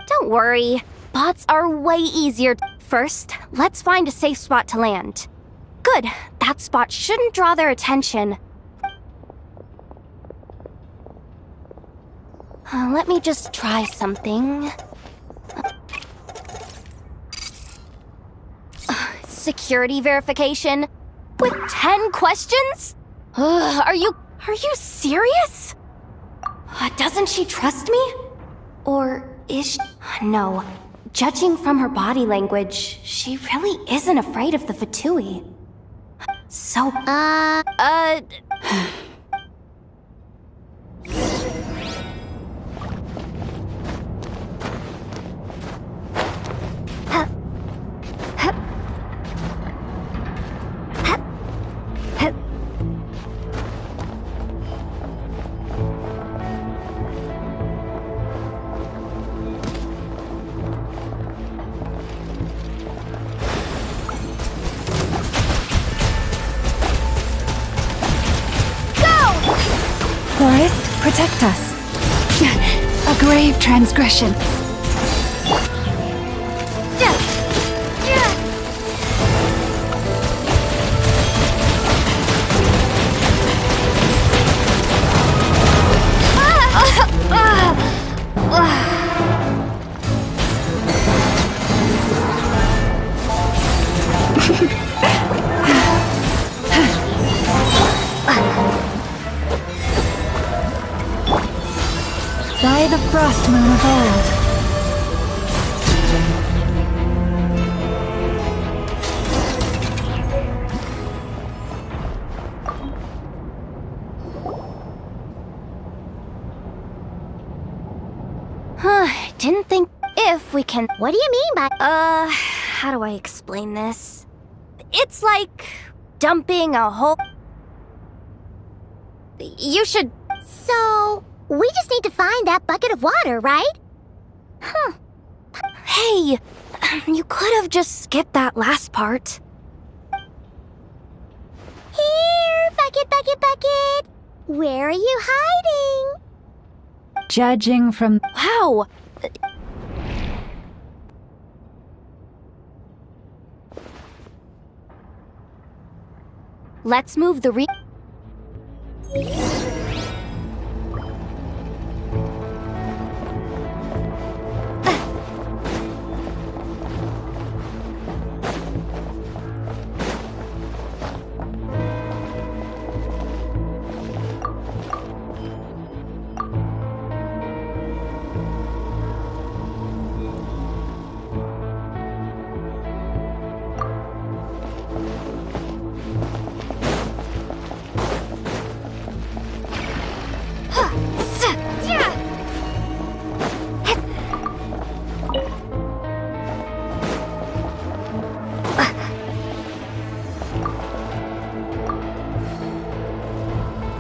Don't worry. Bots are way easier. First, let's find a safe spot to land. Good. That spot shouldn't draw their attention. Let me just try something. Security verification? With 10 questions? Are you serious? Doesn't she trust me? Or is she? No. Judging from her body language, she really isn't afraid of the Fatui. So, Forest, protect us. A grave transgression. By the frost moon of old. Didn't if we can... What do you mean by... how do I explain this? It's like dumping a whole... You should... So, we just need to find that bucket of water, right? Huh. Hey, you could have just skipped that last part. Here, bucket, bucket, bucket! Where are you hiding? Judging from... Wow! Let's move the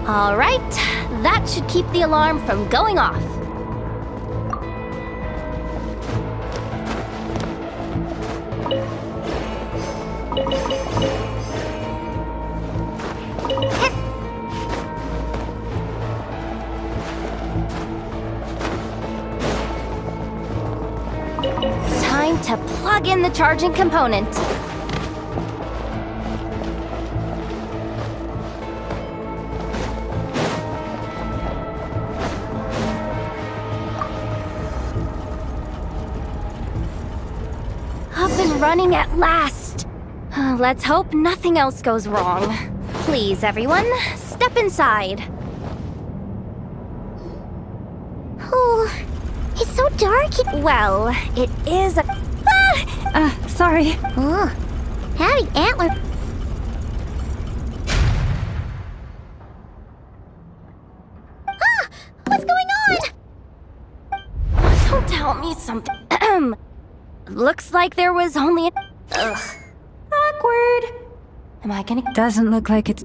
All right, that should keep the alarm from going off. Time to plug in the charging component. Up and running at last. Let's hope nothing else goes wrong. Please, everyone, step inside. Oh, it's so dark. Well, it is a... sorry. Oh, having antler... Ah! What's going on? Don't tell me something. Looks like there was only an... Ugh. Awkward. Am I gonna... Doesn't look like it's...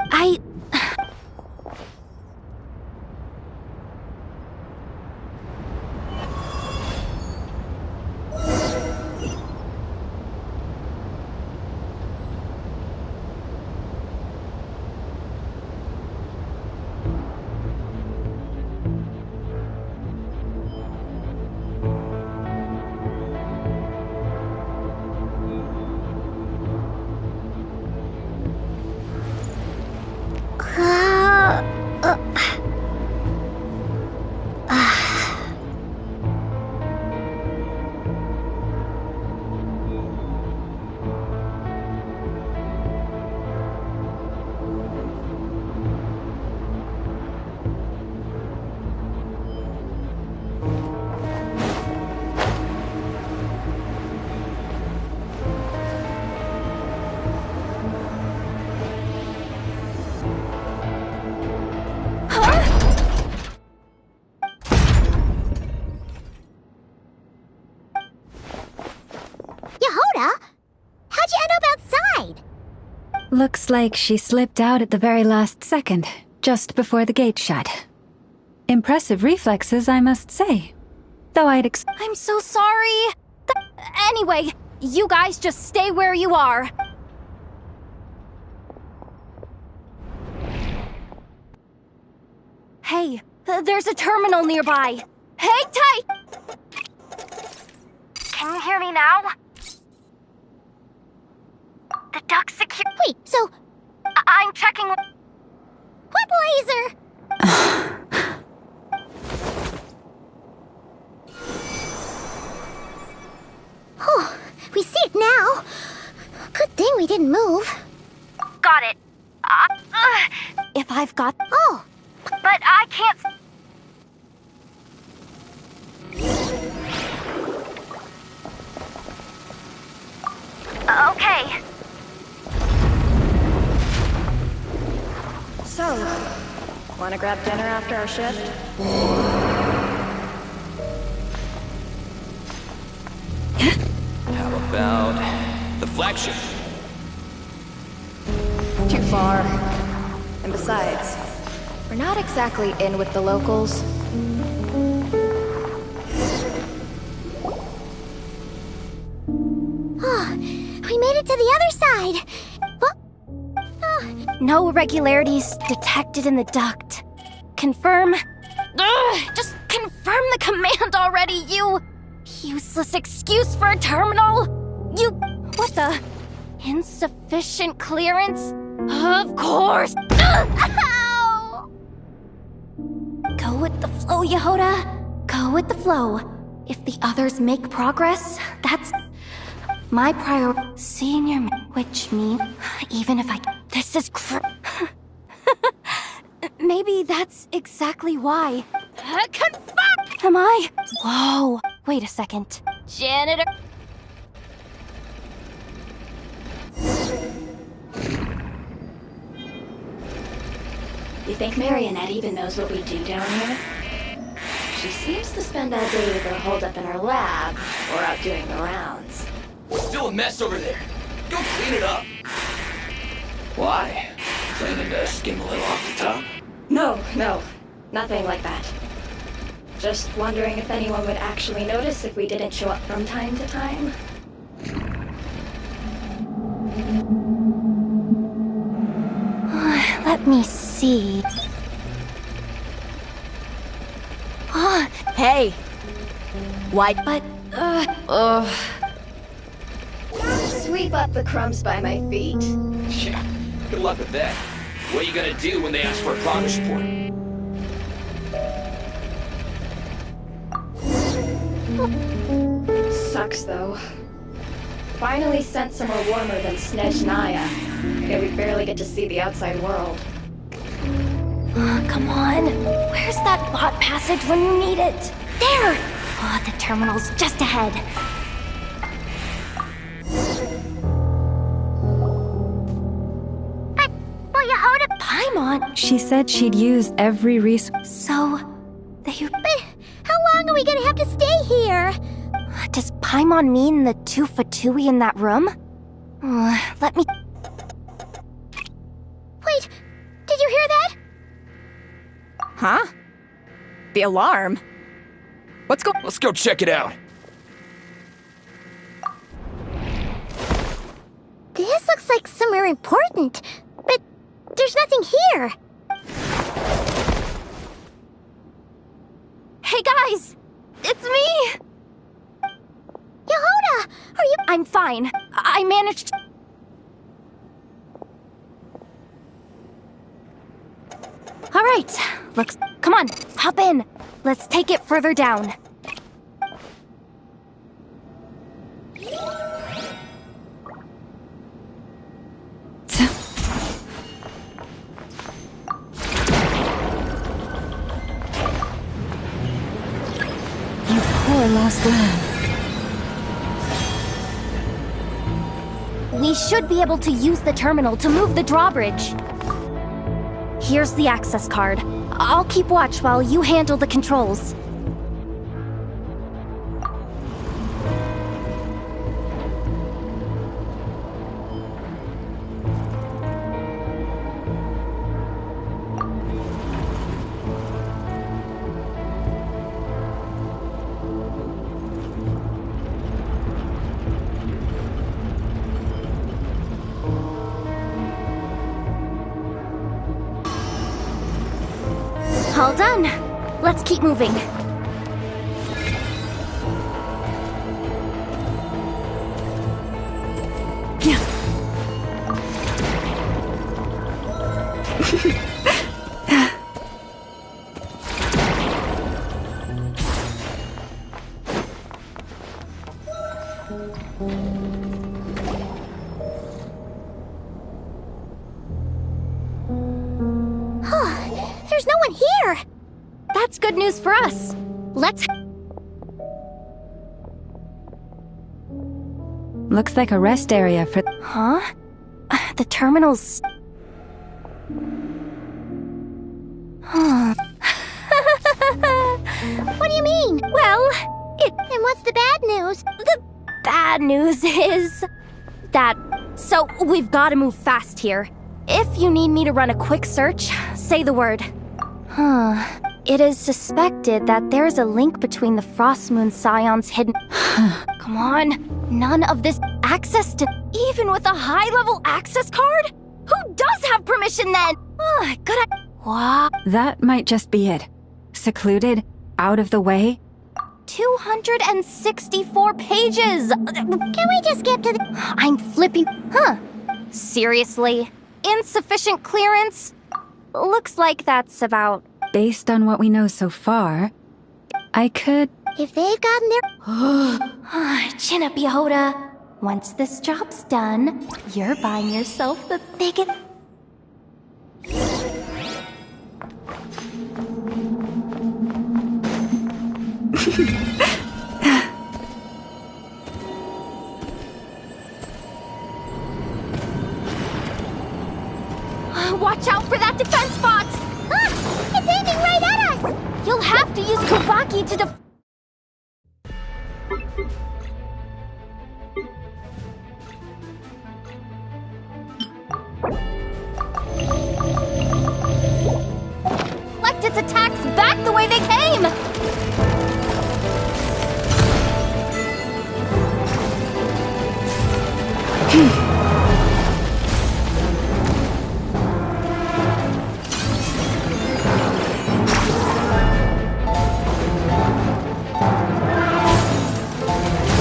How'd you end up outside? Looks like she slipped out at the very last second, just before the gate shut. Impressive reflexes, I must say. Though I'm so sorry! Anyway, you guys just stay where you are. Hey, there's a terminal nearby. Hang tight! Can you hear me now? The duck secure... Wait, so... I'm checking... What laser? Oh, we see it now. Good thing we didn't move. Got it. If I've got... Oh. But I can't... Okay. So, wanna grab dinner after our shift? about the flagship? Too far. And besides, we're not exactly in with the locals. Oh, we made it to the other side. No irregularities detected in the duct. Confirm. Just confirm the command already, you useless excuse for a terminal. You. What the? Insufficient clearance? Of course. Ow! Go with the flow, Yehoda. Go with the flow. If the others make progress, that's my priority. Seeing your which means, even if this is maybe that's exactly why. Confirm! Am I? Whoa, wait a second. Janitor. You think Marionette even knows what we do down here? She seems to spend all day either holed up in her lab or out doing the rounds. We're still a mess over there. Go clean it up. Why? Planning to skim a little off the top? No, nothing like that. Just wondering if anyone would actually notice if we didn't show up from time to time. Let me see. Hey! Why? But, Sweep up the crumbs by my feet. Yeah, good luck with that. What are you gonna do when they ask for a progress report? Sucks, though. Finally sent somewhere warmer than Snezhnaya. Yet we barely get to see the outside world. Come on. Where's that bot passage when you need it? There! Oh, the terminal's just ahead. But Yehoda Paimon. She said she'd use every resource. So, but how long are we gonna have to stay here? Does Paimon mean the two Fatui in that room? Let me... Wait, did you hear that? Huh? The alarm? Let's go check it out. This looks like somewhere important, but there's nothing here. Hey guys! It's me! Yehoda! Are you... I'm fine. I managed... Alright, come on, hop in. Let's take it further down. You poor lost lamb. We should be able to use the terminal to move the drawbridge. Here's the access card. I'll keep watch while you handle the controls. All done. Let's keep moving. There's no one here! That's good news for us. Let's... Looks like a rest area for... Huh? The terminal's... What do you mean? Well, And what's the bad news? The bad news is that... So, we've got to move fast here. If you need me to run a quick search, say the word. It is suspected that there's a link between the Frostmoon Scions hidden... Come on, none of this access to... Even with a high-level access card? Who does have permission then? Wow. That might just be it. Secluded, out of the way. 264 pages! Can we just skip to the... I'm flipping... Seriously? Insufficient clearance? Looks like that's about... Based on what we know so far, I could... If they've gotten their... Chin up, Yehoda. Once this job's done, you're buying yourself the biggest... Watch out for that defense box! It's aiming right at us! You'll have to use Kuvaki to deflect its attacks back the way they came!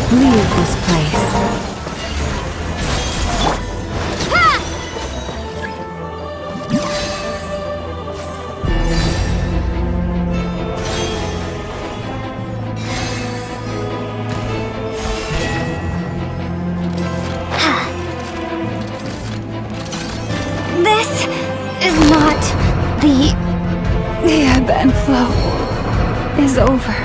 Leave this place. This is not the ebb and flow is over.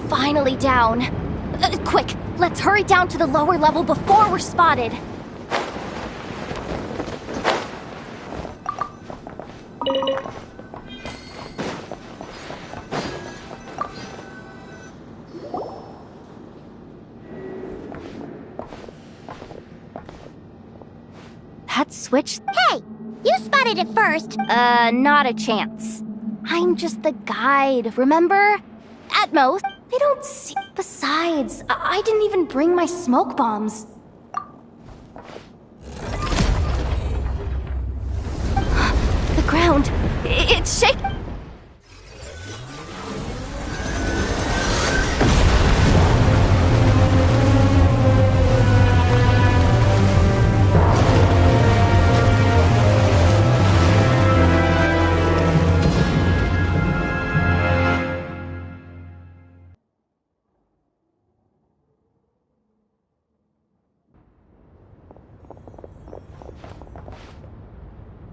Finally down. Quick, let's hurry down to the lower level before we're spotted. That switch... Hey! You spotted it first! Not a chance. I'm just the guide, remember? At most, they don't see... Besides, I didn't even bring my smoke bombs. The ground... it's shaking...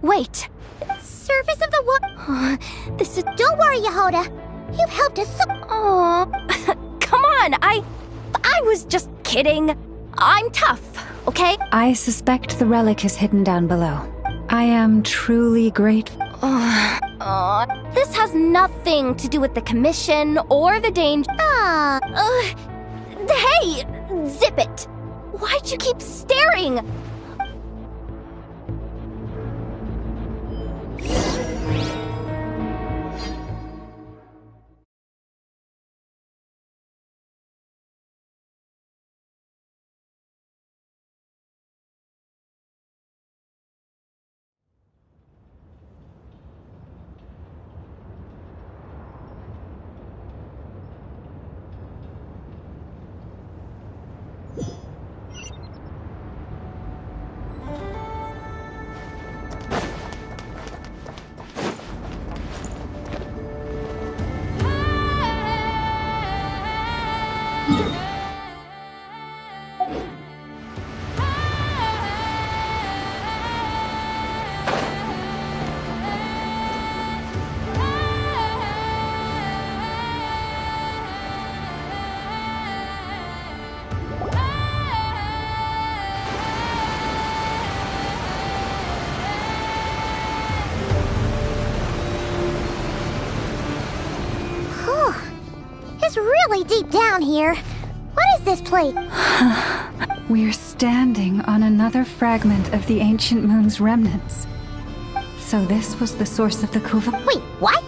Wait! Surface of the water. This is... Don't worry, Yehoda. You've helped us so... Aw, come on, I was just kidding. I'm tough, okay? I suspect the relic is hidden down below. I am truly grateful. This has nothing to do with the commission or the danger. Hey! Zip it! Why'd you keep staring? It's really deep down here. What is this place? We're standing on another fragment of the ancient moon's remnants. So this was the source of the Kuva? Wait, what?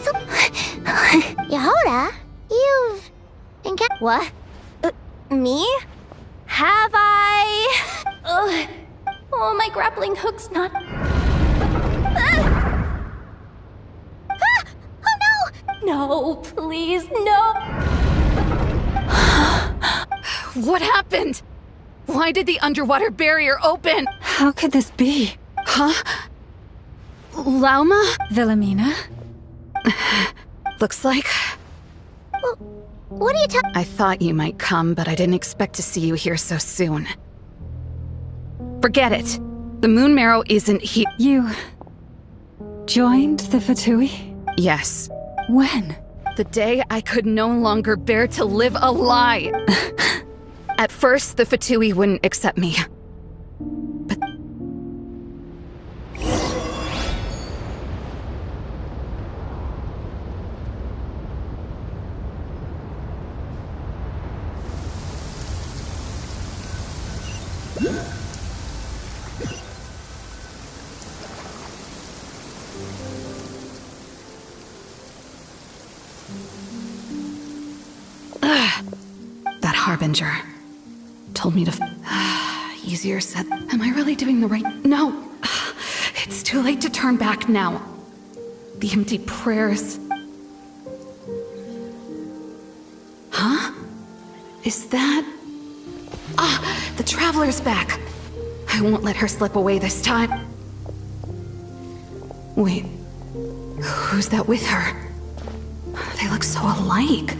So... Yehoda, you've... What? Me? Have I? Oh, my grappling hook's not... No, please, no! What happened? Why did the underwater barrier open? How could this be? Huh? Lauma? Wilhelmina? Looks like... What are you talking? I thought you might come, but I didn't expect to see you here so soon. Forget it. The Moon Marrow isn't here. You... joined the Fatui? Yes. When? The day I could no longer bear to live a lie. At first, the Fatui wouldn't accept me. But... That Harbinger told me to... Easier said... Am I really doing the right... No! It's too late to turn back now. The empty prayers... Huh? Is that... the Traveler's back! I won't let her slip away this time. Wait... Who's that with her? They look so alike.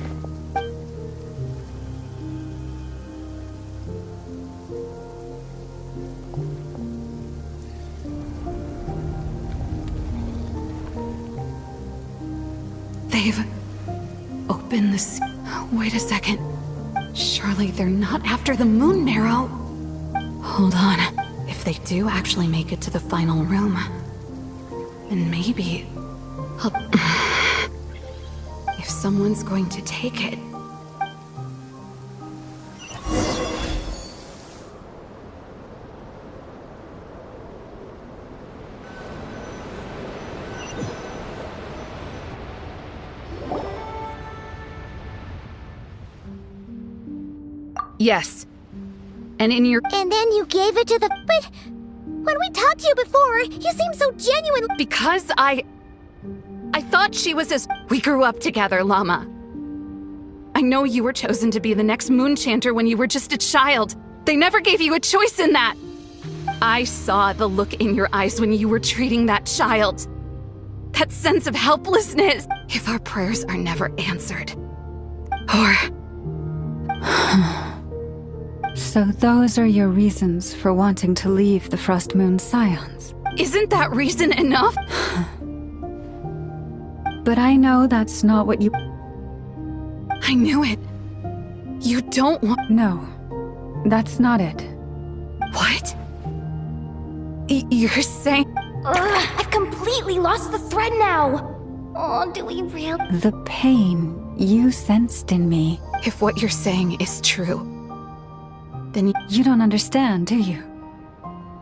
They've opened this. Wait a second. Surely they're not after the Moon Marrow. Hold on. If they do actually make it to the final room, then maybe if someone's going to take it. Yes. And in your... And then you gave it to the... But... When we talked to you before, you seemed so genuine... Because I thought she was as... We grew up together, Llama. I know you were chosen to be the next Moonchanter when you were just a child. They never gave you a choice in that. I saw the look in your eyes when you were treating that child. That sense of helplessness. If our prayers are never answered. Or... So those are your reasons for wanting to leave the Frostmoon Scions? Isn't that reason enough? But I know that's not what you... I knew it. You don't want... No, that's not it. What? You're saying... I've completely completely lost the thread now. Oh, do we really? The pain you sensed in me. If what you're saying is true, then you don't understand, do you?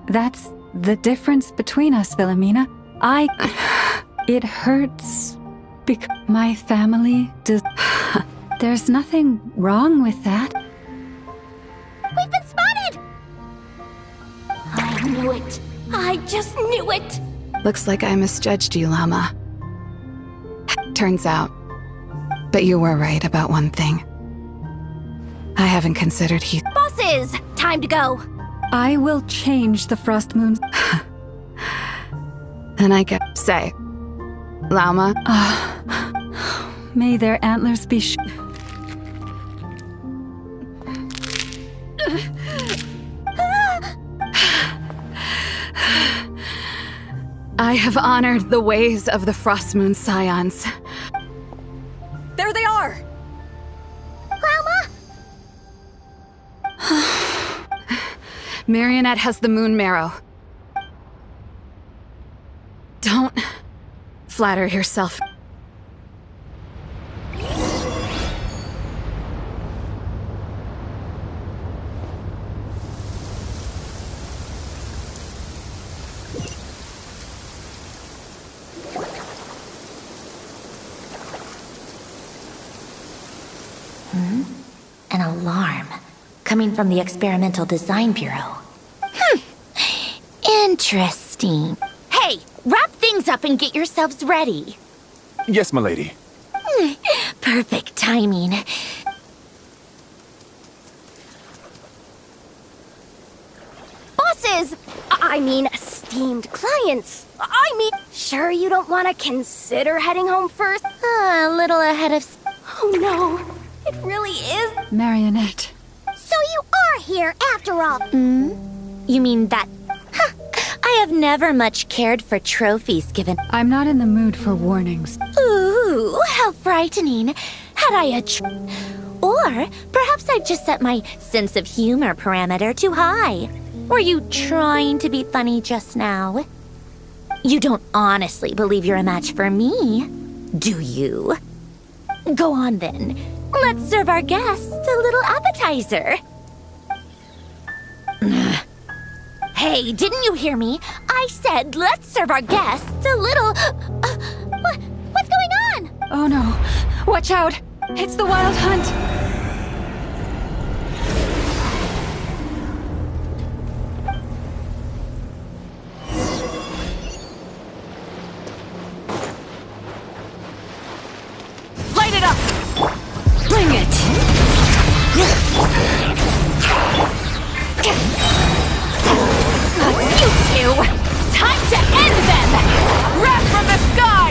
That's the difference between us, Philomena. It hurts because my family does. There's nothing wrong with that. We've been spotted! I knew it. I just knew it. Looks like I misjudged you, Llama. Turns out. But you were right about one thing. I haven't considered he. Bosses! Time to go. I will change the Frost Moons. And I get say, Llama. May their antlers be I have honored the ways of the Frostmoon Scions. There they are! Marionette has the moon marrow. Don't flatter yourself. An alarm coming from the Experimental Design Bureau. Interesting. Hey, wrap things up and get yourselves ready. Yes, milady. Perfect timing. Bosses! I mean, esteemed clients. Sure you don't want to consider heading home first? A little ahead of... Oh no, it really is... Marionette. So you are here after all. You mean that... I have never much cared for trophies given... I'm not in the mood for warnings. Ooh, how frightening. Had I a Or perhaps I've just set my sense of humor parameter too high. Were you trying to be funny just now? You don't honestly believe you're a match for me, do you? Go on then. Let's serve our guests a little appetizer. Hey, didn't you hear me? I said let's serve our guests a little... what's going on? Oh no. Watch out. It's the Wild Hunt. Light it up! Bring it! You two! Time to end them! Wrath from the sky!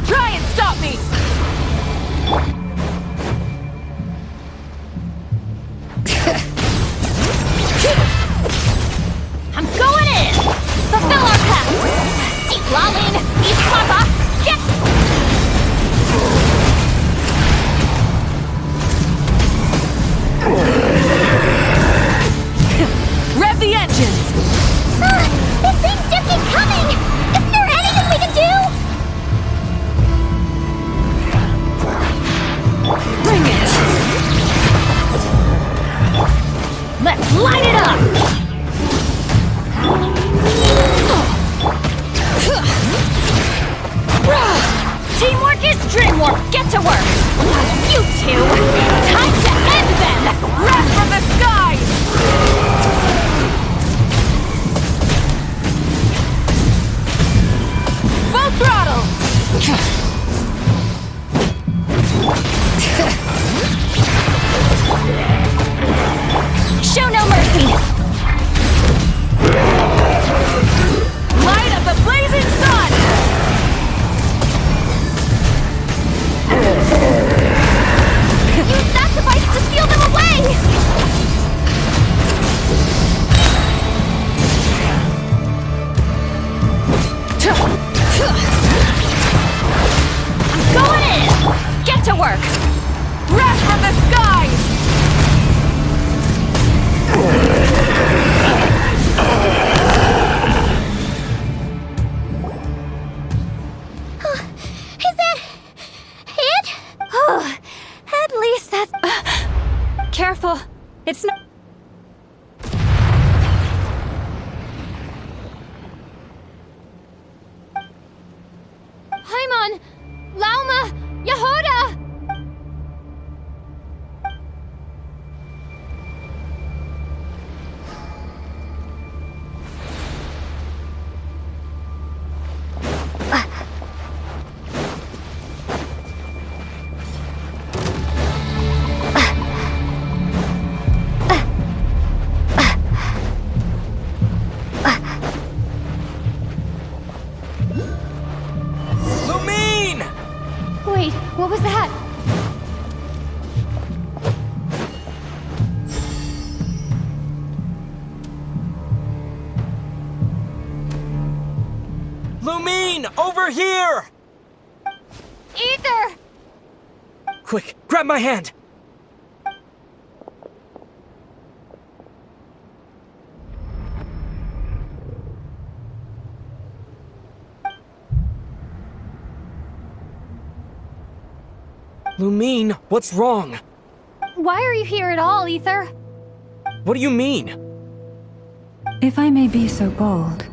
Try and stop me! I'm going in! Fulfill our pact! See Lalin! Eat Papa! Get... Rev the engines! These things just keep coming! Isn't there anything we can do? Bring it! Let's light it up! Teamwork is dreamwork! Get to work! You two! Time to end them! Wrath from the sky! Full throttle! Show no mercy! Light up the blazing sun! Use that device to steal them away! I'm going in! Get to work! Wrath from the skies! It's not... Paimon! Lauma! Yehuda! Wait, what was that? Lumine, over here! Aether! Quick, grab my hand! Lumine, what's wrong? Why are you here at all, Aether? What do you mean? If I may be so bold,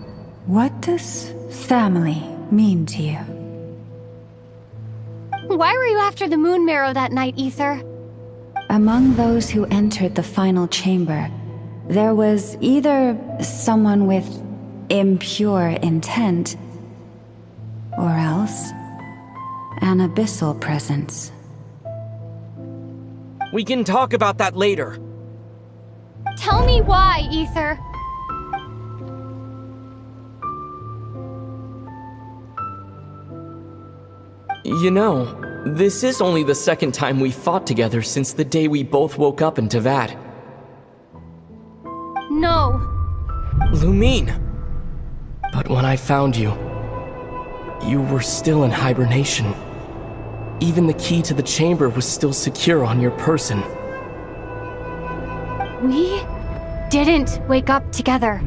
what does family mean to you? Why were you after the Moon Marrow that night, Aether? Among those who entered the final chamber, there was either someone with impure intent, or else an abyssal presence. We can talk about that later. Tell me why, Aether. You know, this is only the second time we fought together since the day we both woke up in Teyvat. No. Lumine! But when I found you, you were still in hibernation. Even the key to the chamber was still secure on your person. We didn't wake up together.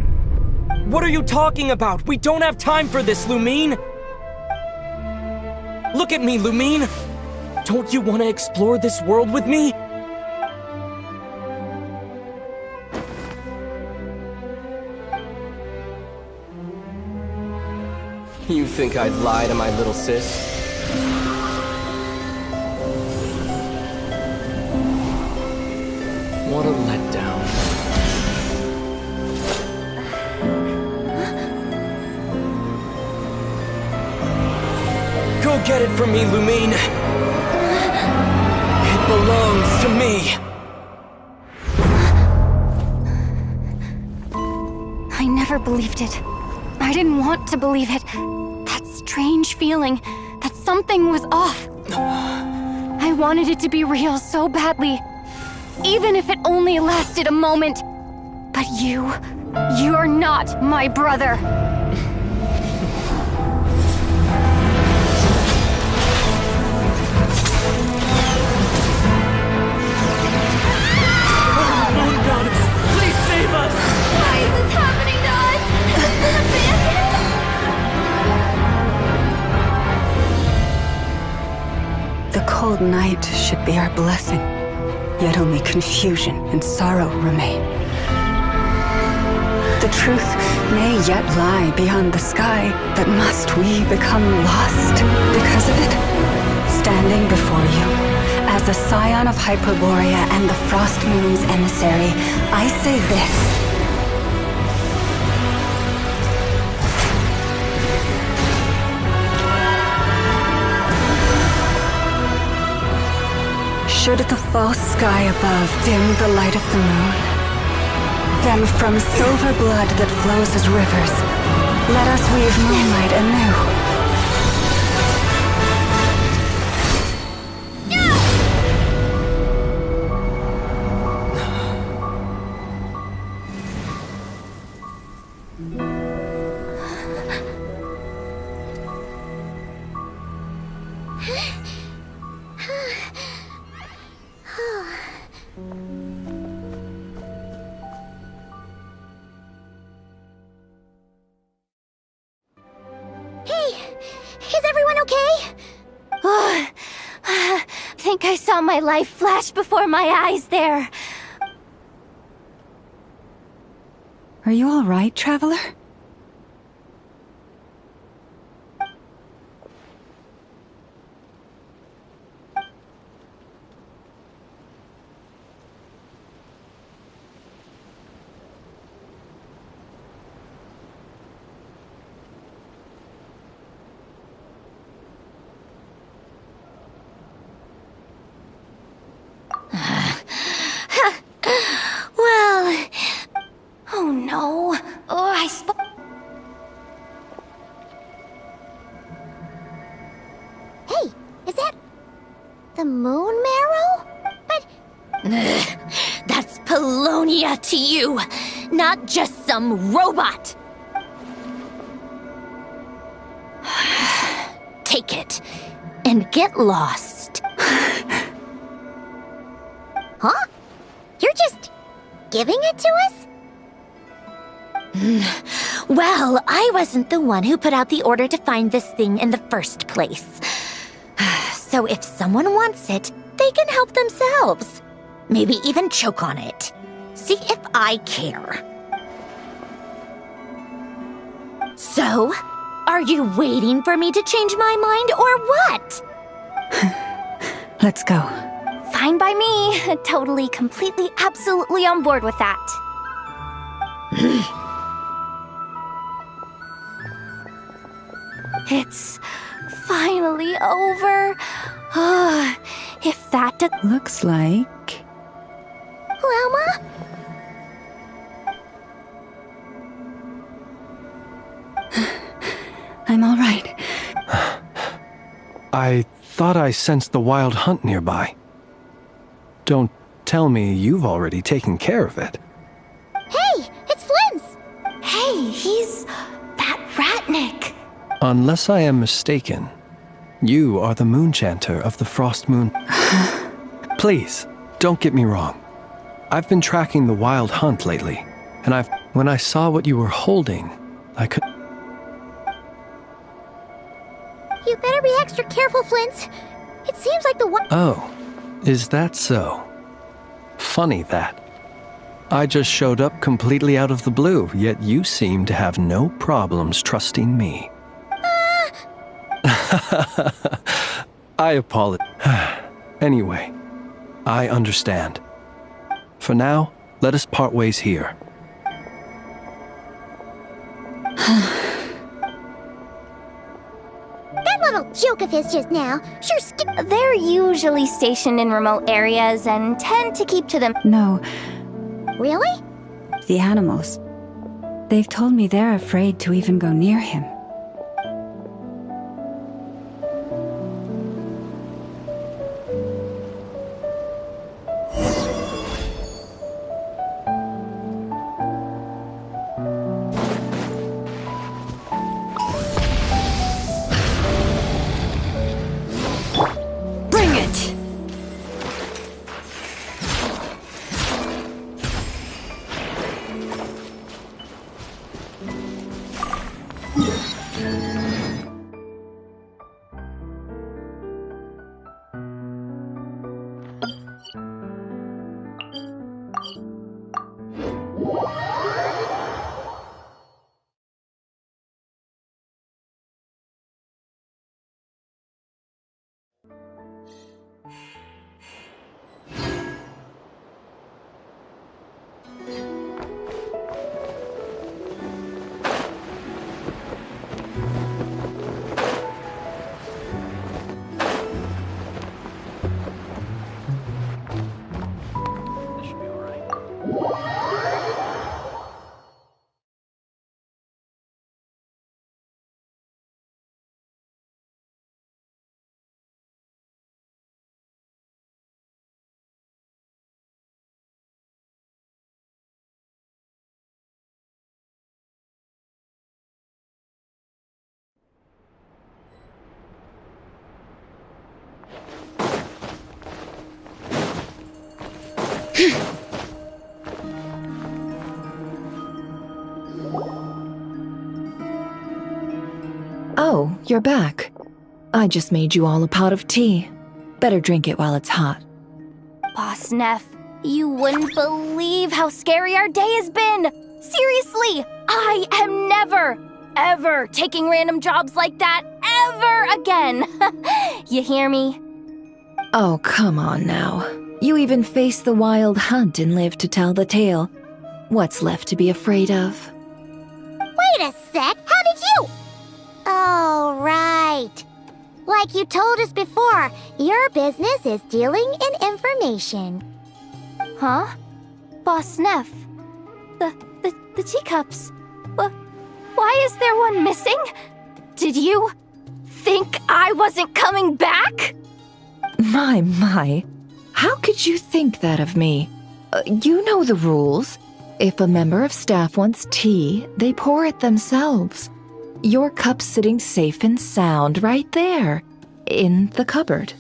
What are you talking about? We don't have time for this, Lumine! Look at me, Lumine! Don't you want to explore this world with me? You think I'd lie to my little sis? What a letdown. Go get it from me, Lumine. It belongs to me. I never believed it. I didn't want to believe it. That strange feeling that something was off. I wanted it to be real so badly. Even if it only lasted a moment. But you're not my brother. Moon Goddess, please save us! Why is this happening to us? The cold night should be our blessing, yet only confusion and sorrow remain. The truth may yet lie beyond the sky, but must we become lost because of it? Standing before you, as a scion of Hyperborea and the Frost Moon's emissary, I say this. Should the false sky above dim the light of the moon, then from silver blood that flows as rivers, let us weave moonlight anew. Think I saw my life flash before my eyes there. Are you all right, Traveler? Well... Oh no. Hey, is that... the moon marrow? But... That's Paulownia to you, not just some robot. Take it and get lost. Huh? You're just giving it to us? Well, I wasn't the one who put out the order to find this thing in the first place. So if someone wants it, they can help themselves. Maybe even choke on it. See if I care. So, are you waiting for me to change my mind or what? Let's go. Fine by me. Totally, completely, absolutely on board with that. It's finally over. If that looks like... Lalma? I'm all right. I thought I sensed the Wild Hunt nearby. Don't tell me you've already taken care of it. Hey, it's Flint's! Hey, he's... that Ratnik. Unless I am mistaken, you are the Moonchanter of the Frost Moon. Please, don't get me wrong. I've been tracking the Wild Hunt lately, and when I saw what you were holding, I could... You better be extra careful, Flint. It seems like the one... Oh, is that so? Funny that. I just showed up completely out of the blue, yet you seem to have no problems trusting me. I apologize. Anyway, I understand. For now, let us part ways here. That little joke of his just now sure They're usually stationed in remote areas and tend to keep to them. No. Really? The animals. They've told me they're afraid to even go near him. Oh, you're back. I just made you all a pot of tea. Better drink it while it's hot. Boss Neff, you wouldn't believe how scary our day has been. Seriously, I am never, ever taking random jobs like that ever again. You hear me? Oh, come on now. You even faced the wild hunt and lived to tell the tale. What's left to be afraid of? Wait a sec, how did you? Oh, right. Like you told us before, your business is dealing in information. Huh? Boss Neff. The teacups. Why is there one missing? Did you think I wasn't coming back? My. How could you think that of me? You know the rules. If a member of staff wants tea, they pour it themselves. Your cup's sitting safe and sound right there, in the cupboard.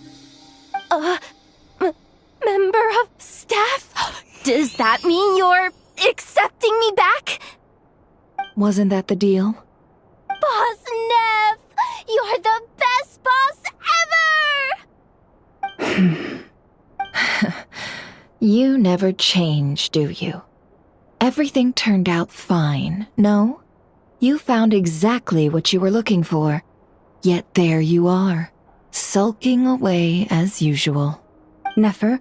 Member of staff? Does that mean you're accepting me back? Wasn't that the deal? Boss Neff, you're the best boss ever! You never change, do you? Everything turned out fine, no? You found exactly what you were looking for. Yet there you are, sulking away as usual. Nefer,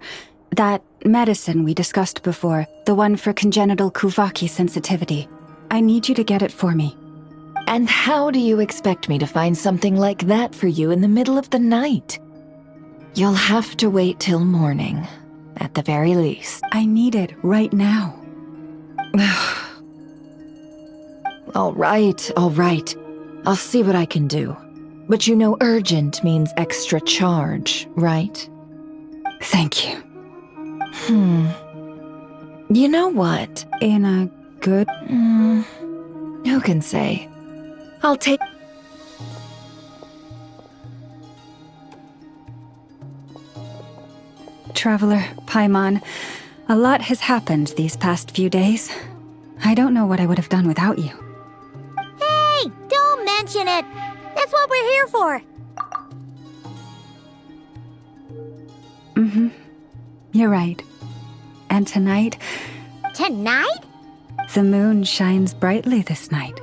that medicine we discussed before, the one for congenital Kuvaki sensitivity, I need you to get it for me. And how do you expect me to find something like that for you in the middle of the night? You'll have to wait till morning, at the very least. I need it right now. All right. I'll see what I can do. But you know urgent means extra charge, right? Thank you. You know what? In a good... who can say? I'll take... Traveler, Paimon, a lot has happened these past few days. I don't know what I would have done without you. Hey, don't mention it. That's what we're here for. You're right. And tonight... Tonight? The moon shines brightly this night.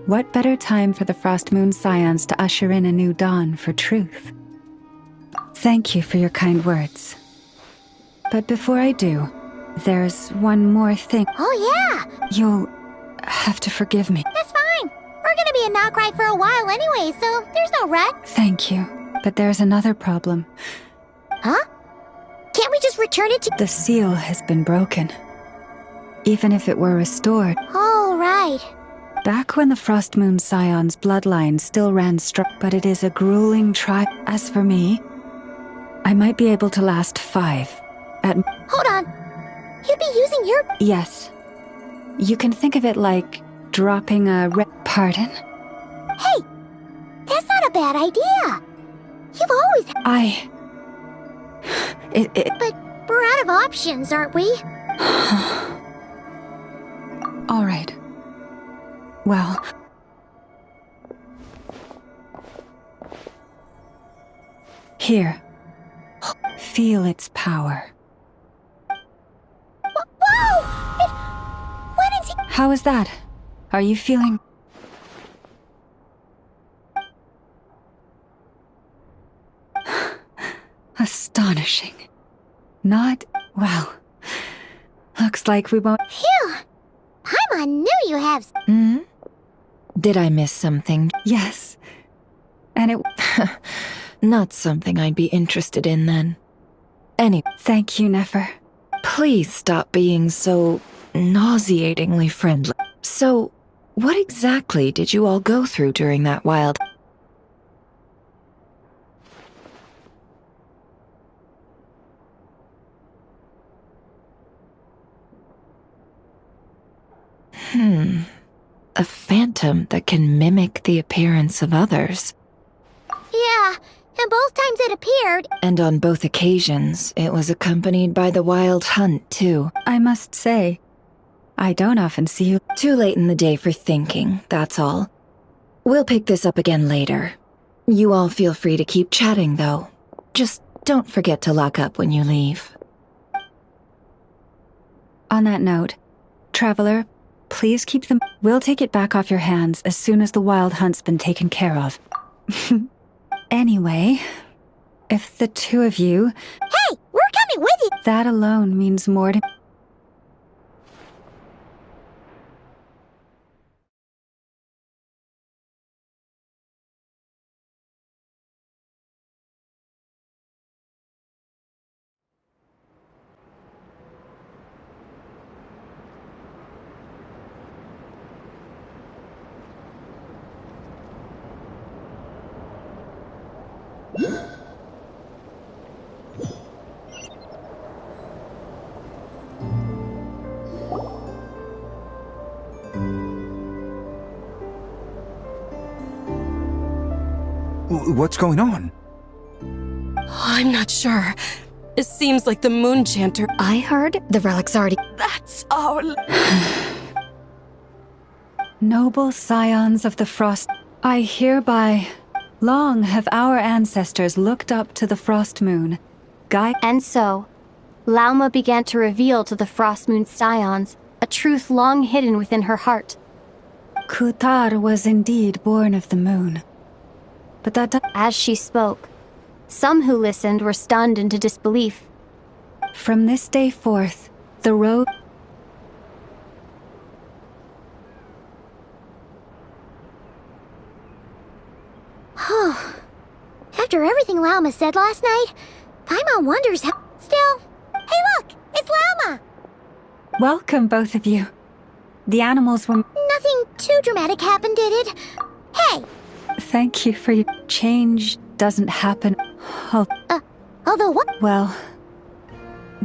What better time for the Frost Moon Scions to usher in a new dawn for truth? Thank you for your kind words. But before I do, there's one more thing. Oh, yeah. You'll have to forgive me. That's fine. We're gonna be a knock right for a while anyway, so there's no rush. Thank you. But there's another problem. Huh? Can't we just return it to... The seal has been broken. Even if it were restored. Oh, right. Back when the Frost Moon Scion's bloodline still ran strong, but it is a grueling trial. As for me, I might be able to last 5. Hold on. You'd be using your... Yes. You can think of it like dropping a Pardon? Hey! That's not a bad idea. You've always... But we're out of options, aren't we? All right. Well... Here. Feel its power. Whoa! What is it? How is that? Are you feeling... Astonishing. Not... well... Looks like we won't... Phew! Paimon knew you have... Did I miss something? Yes. And it... Not something I'd be interested in then. Anyway... Thank you, Nefer. Please stop being so... nauseatingly friendly. So, what exactly did you all go through during that wild... A phantom that can mimic the appearance of others. Yeah, and both times it appeared... And on both occasions, it was accompanied by the wild hunt, too. I must say, I don't often see you... Too late in the day for thinking, that's all. We'll pick this up again later. You all feel free to keep chatting, though. Just don't forget to lock up when you leave. On that note, Traveler, Please keep them. We'll take it back off your hands as soon as the wild hunt's been taken care of. Anyway, if the two of you... Hey, we're coming with you! That alone means more to... What's going on? I'm not sure. It seems like the Moon Chanter... I heard the relic's already... That's our... Noble scions of the Frost, I hereby... Long have our ancestors looked up to the Frost Moon. And so, Lauma began to reveal to the Frost Moon scions a truth long hidden within her heart. Kutar was indeed born of the moon. But that... As she spoke, some who listened were stunned into disbelief. From this day forth, the road... After everything Lauma said last night, Paimon wonders how... Still... Hey look! It's Lauma! Welcome, both of you. The animals were... Nothing too dramatic happened, did it? Hey! Thank you for your... Change doesn't happen... Although what? Well...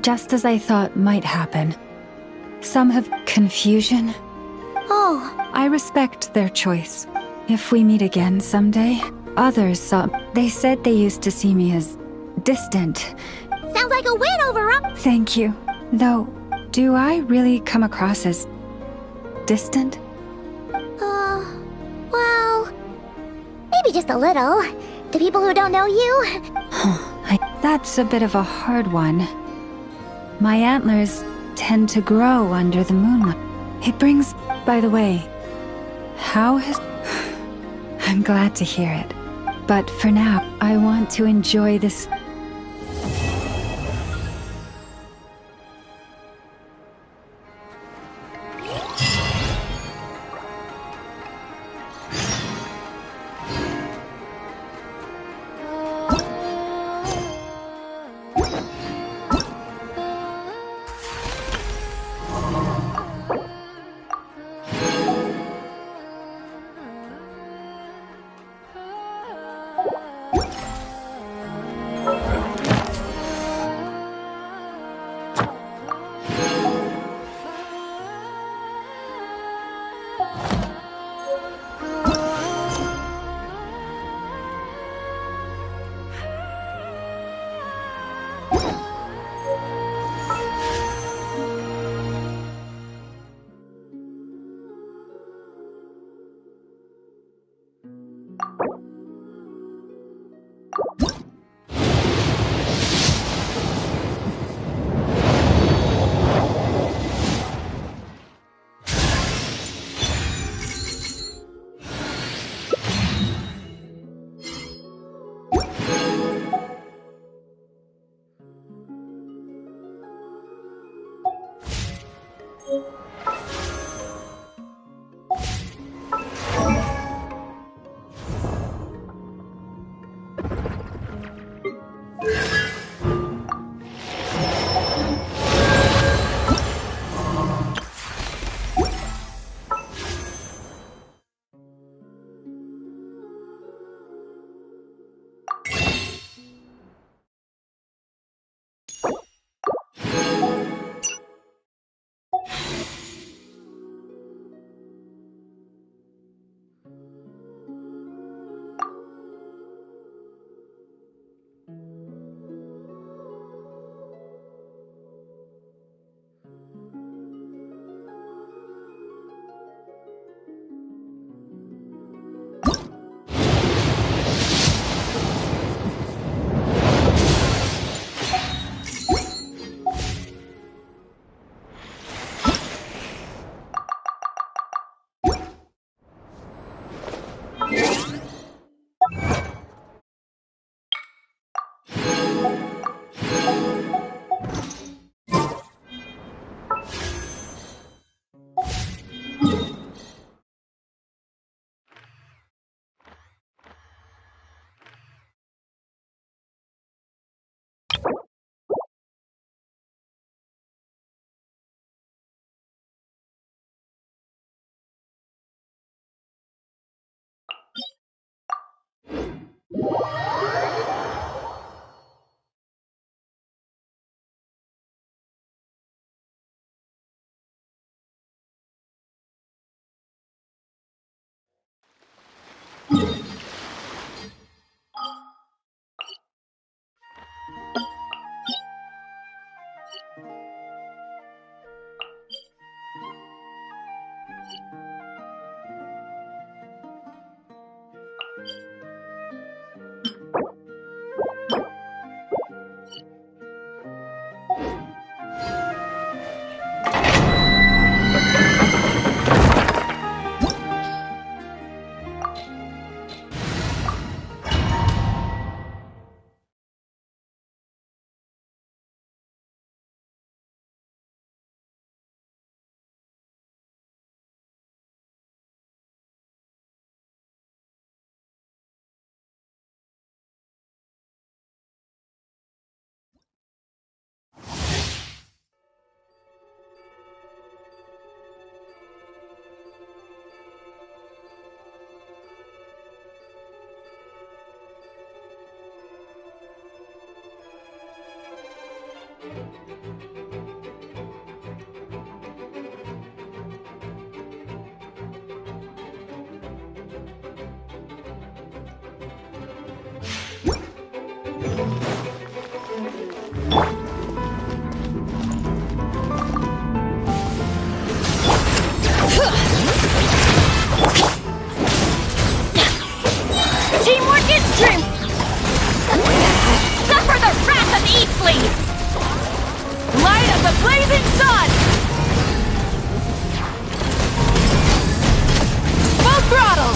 Just as I thought might happen. Some have... Confusion? Oh. I respect their choice. If we meet again someday, others saw... They said they used to see me as... distant. Sounds like a win over up. Thank you. Though, do I really come across as... distant? Well... Maybe just a little. To people who don't know you. That's a bit of a hard one. My antlers tend to grow under the moonlight. It brings... By the way, how has... I'm glad to hear it. But for now, I want to enjoy this... Teamwork is strength! Suffer the wrath of Eastling! Light of the blazing sun! Full throttle!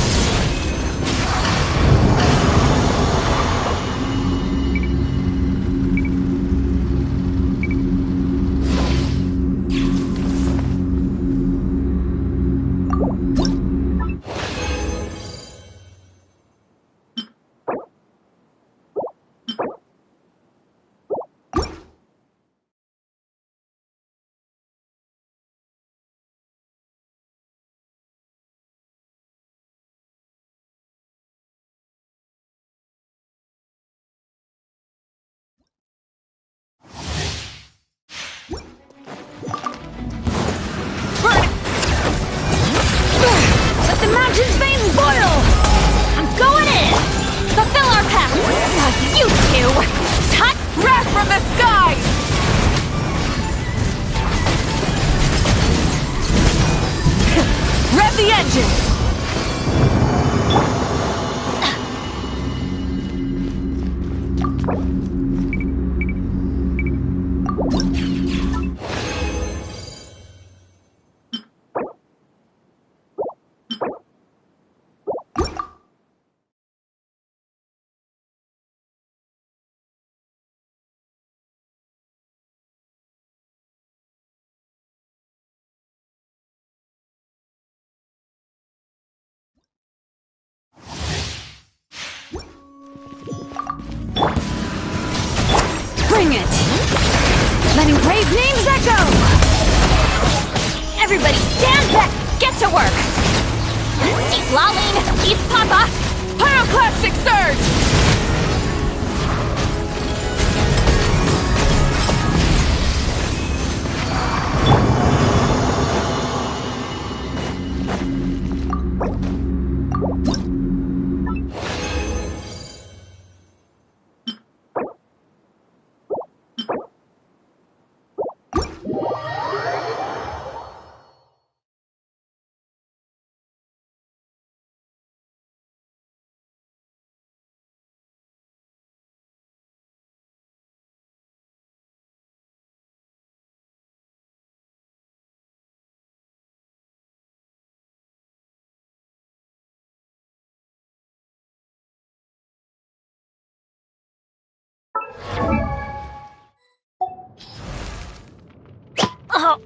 The mountain's veins boil! I'm going in! Fulfill our pact! Not you two! Hot breath from the sky! Rev the engines! Bring it! Letting brave names echo! Everybody stand back! Get to work! Eat Laline! Eat Papa! Pyroclastic Surge! Oh.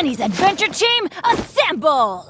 Benny's Adventure Team, assemble!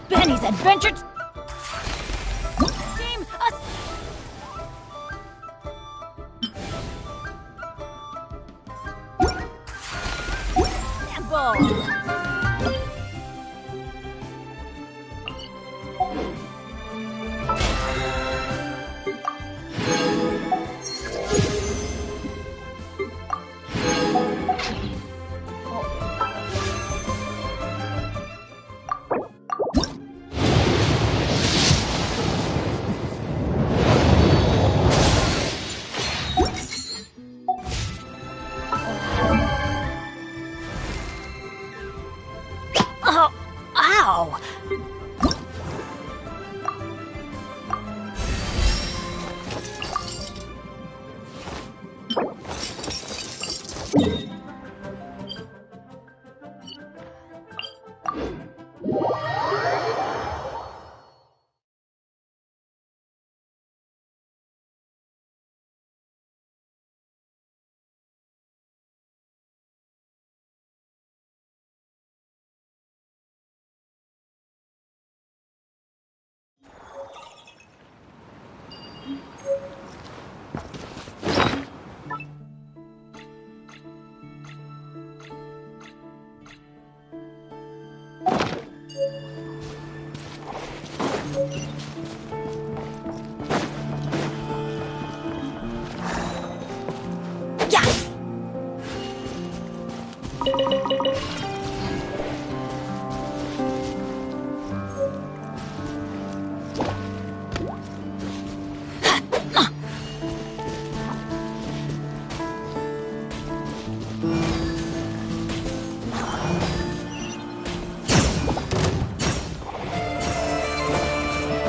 Benny's Adventure Team Assemble! Oh, ow!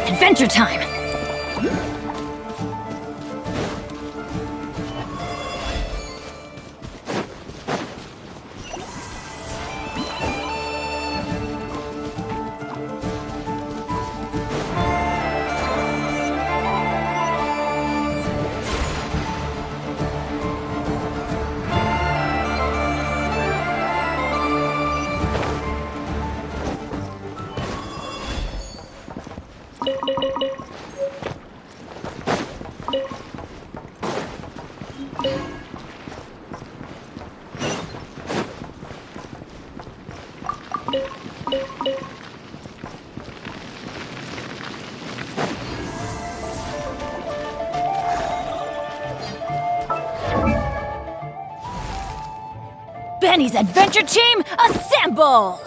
Adventure time! Benny's adventure team, assemble!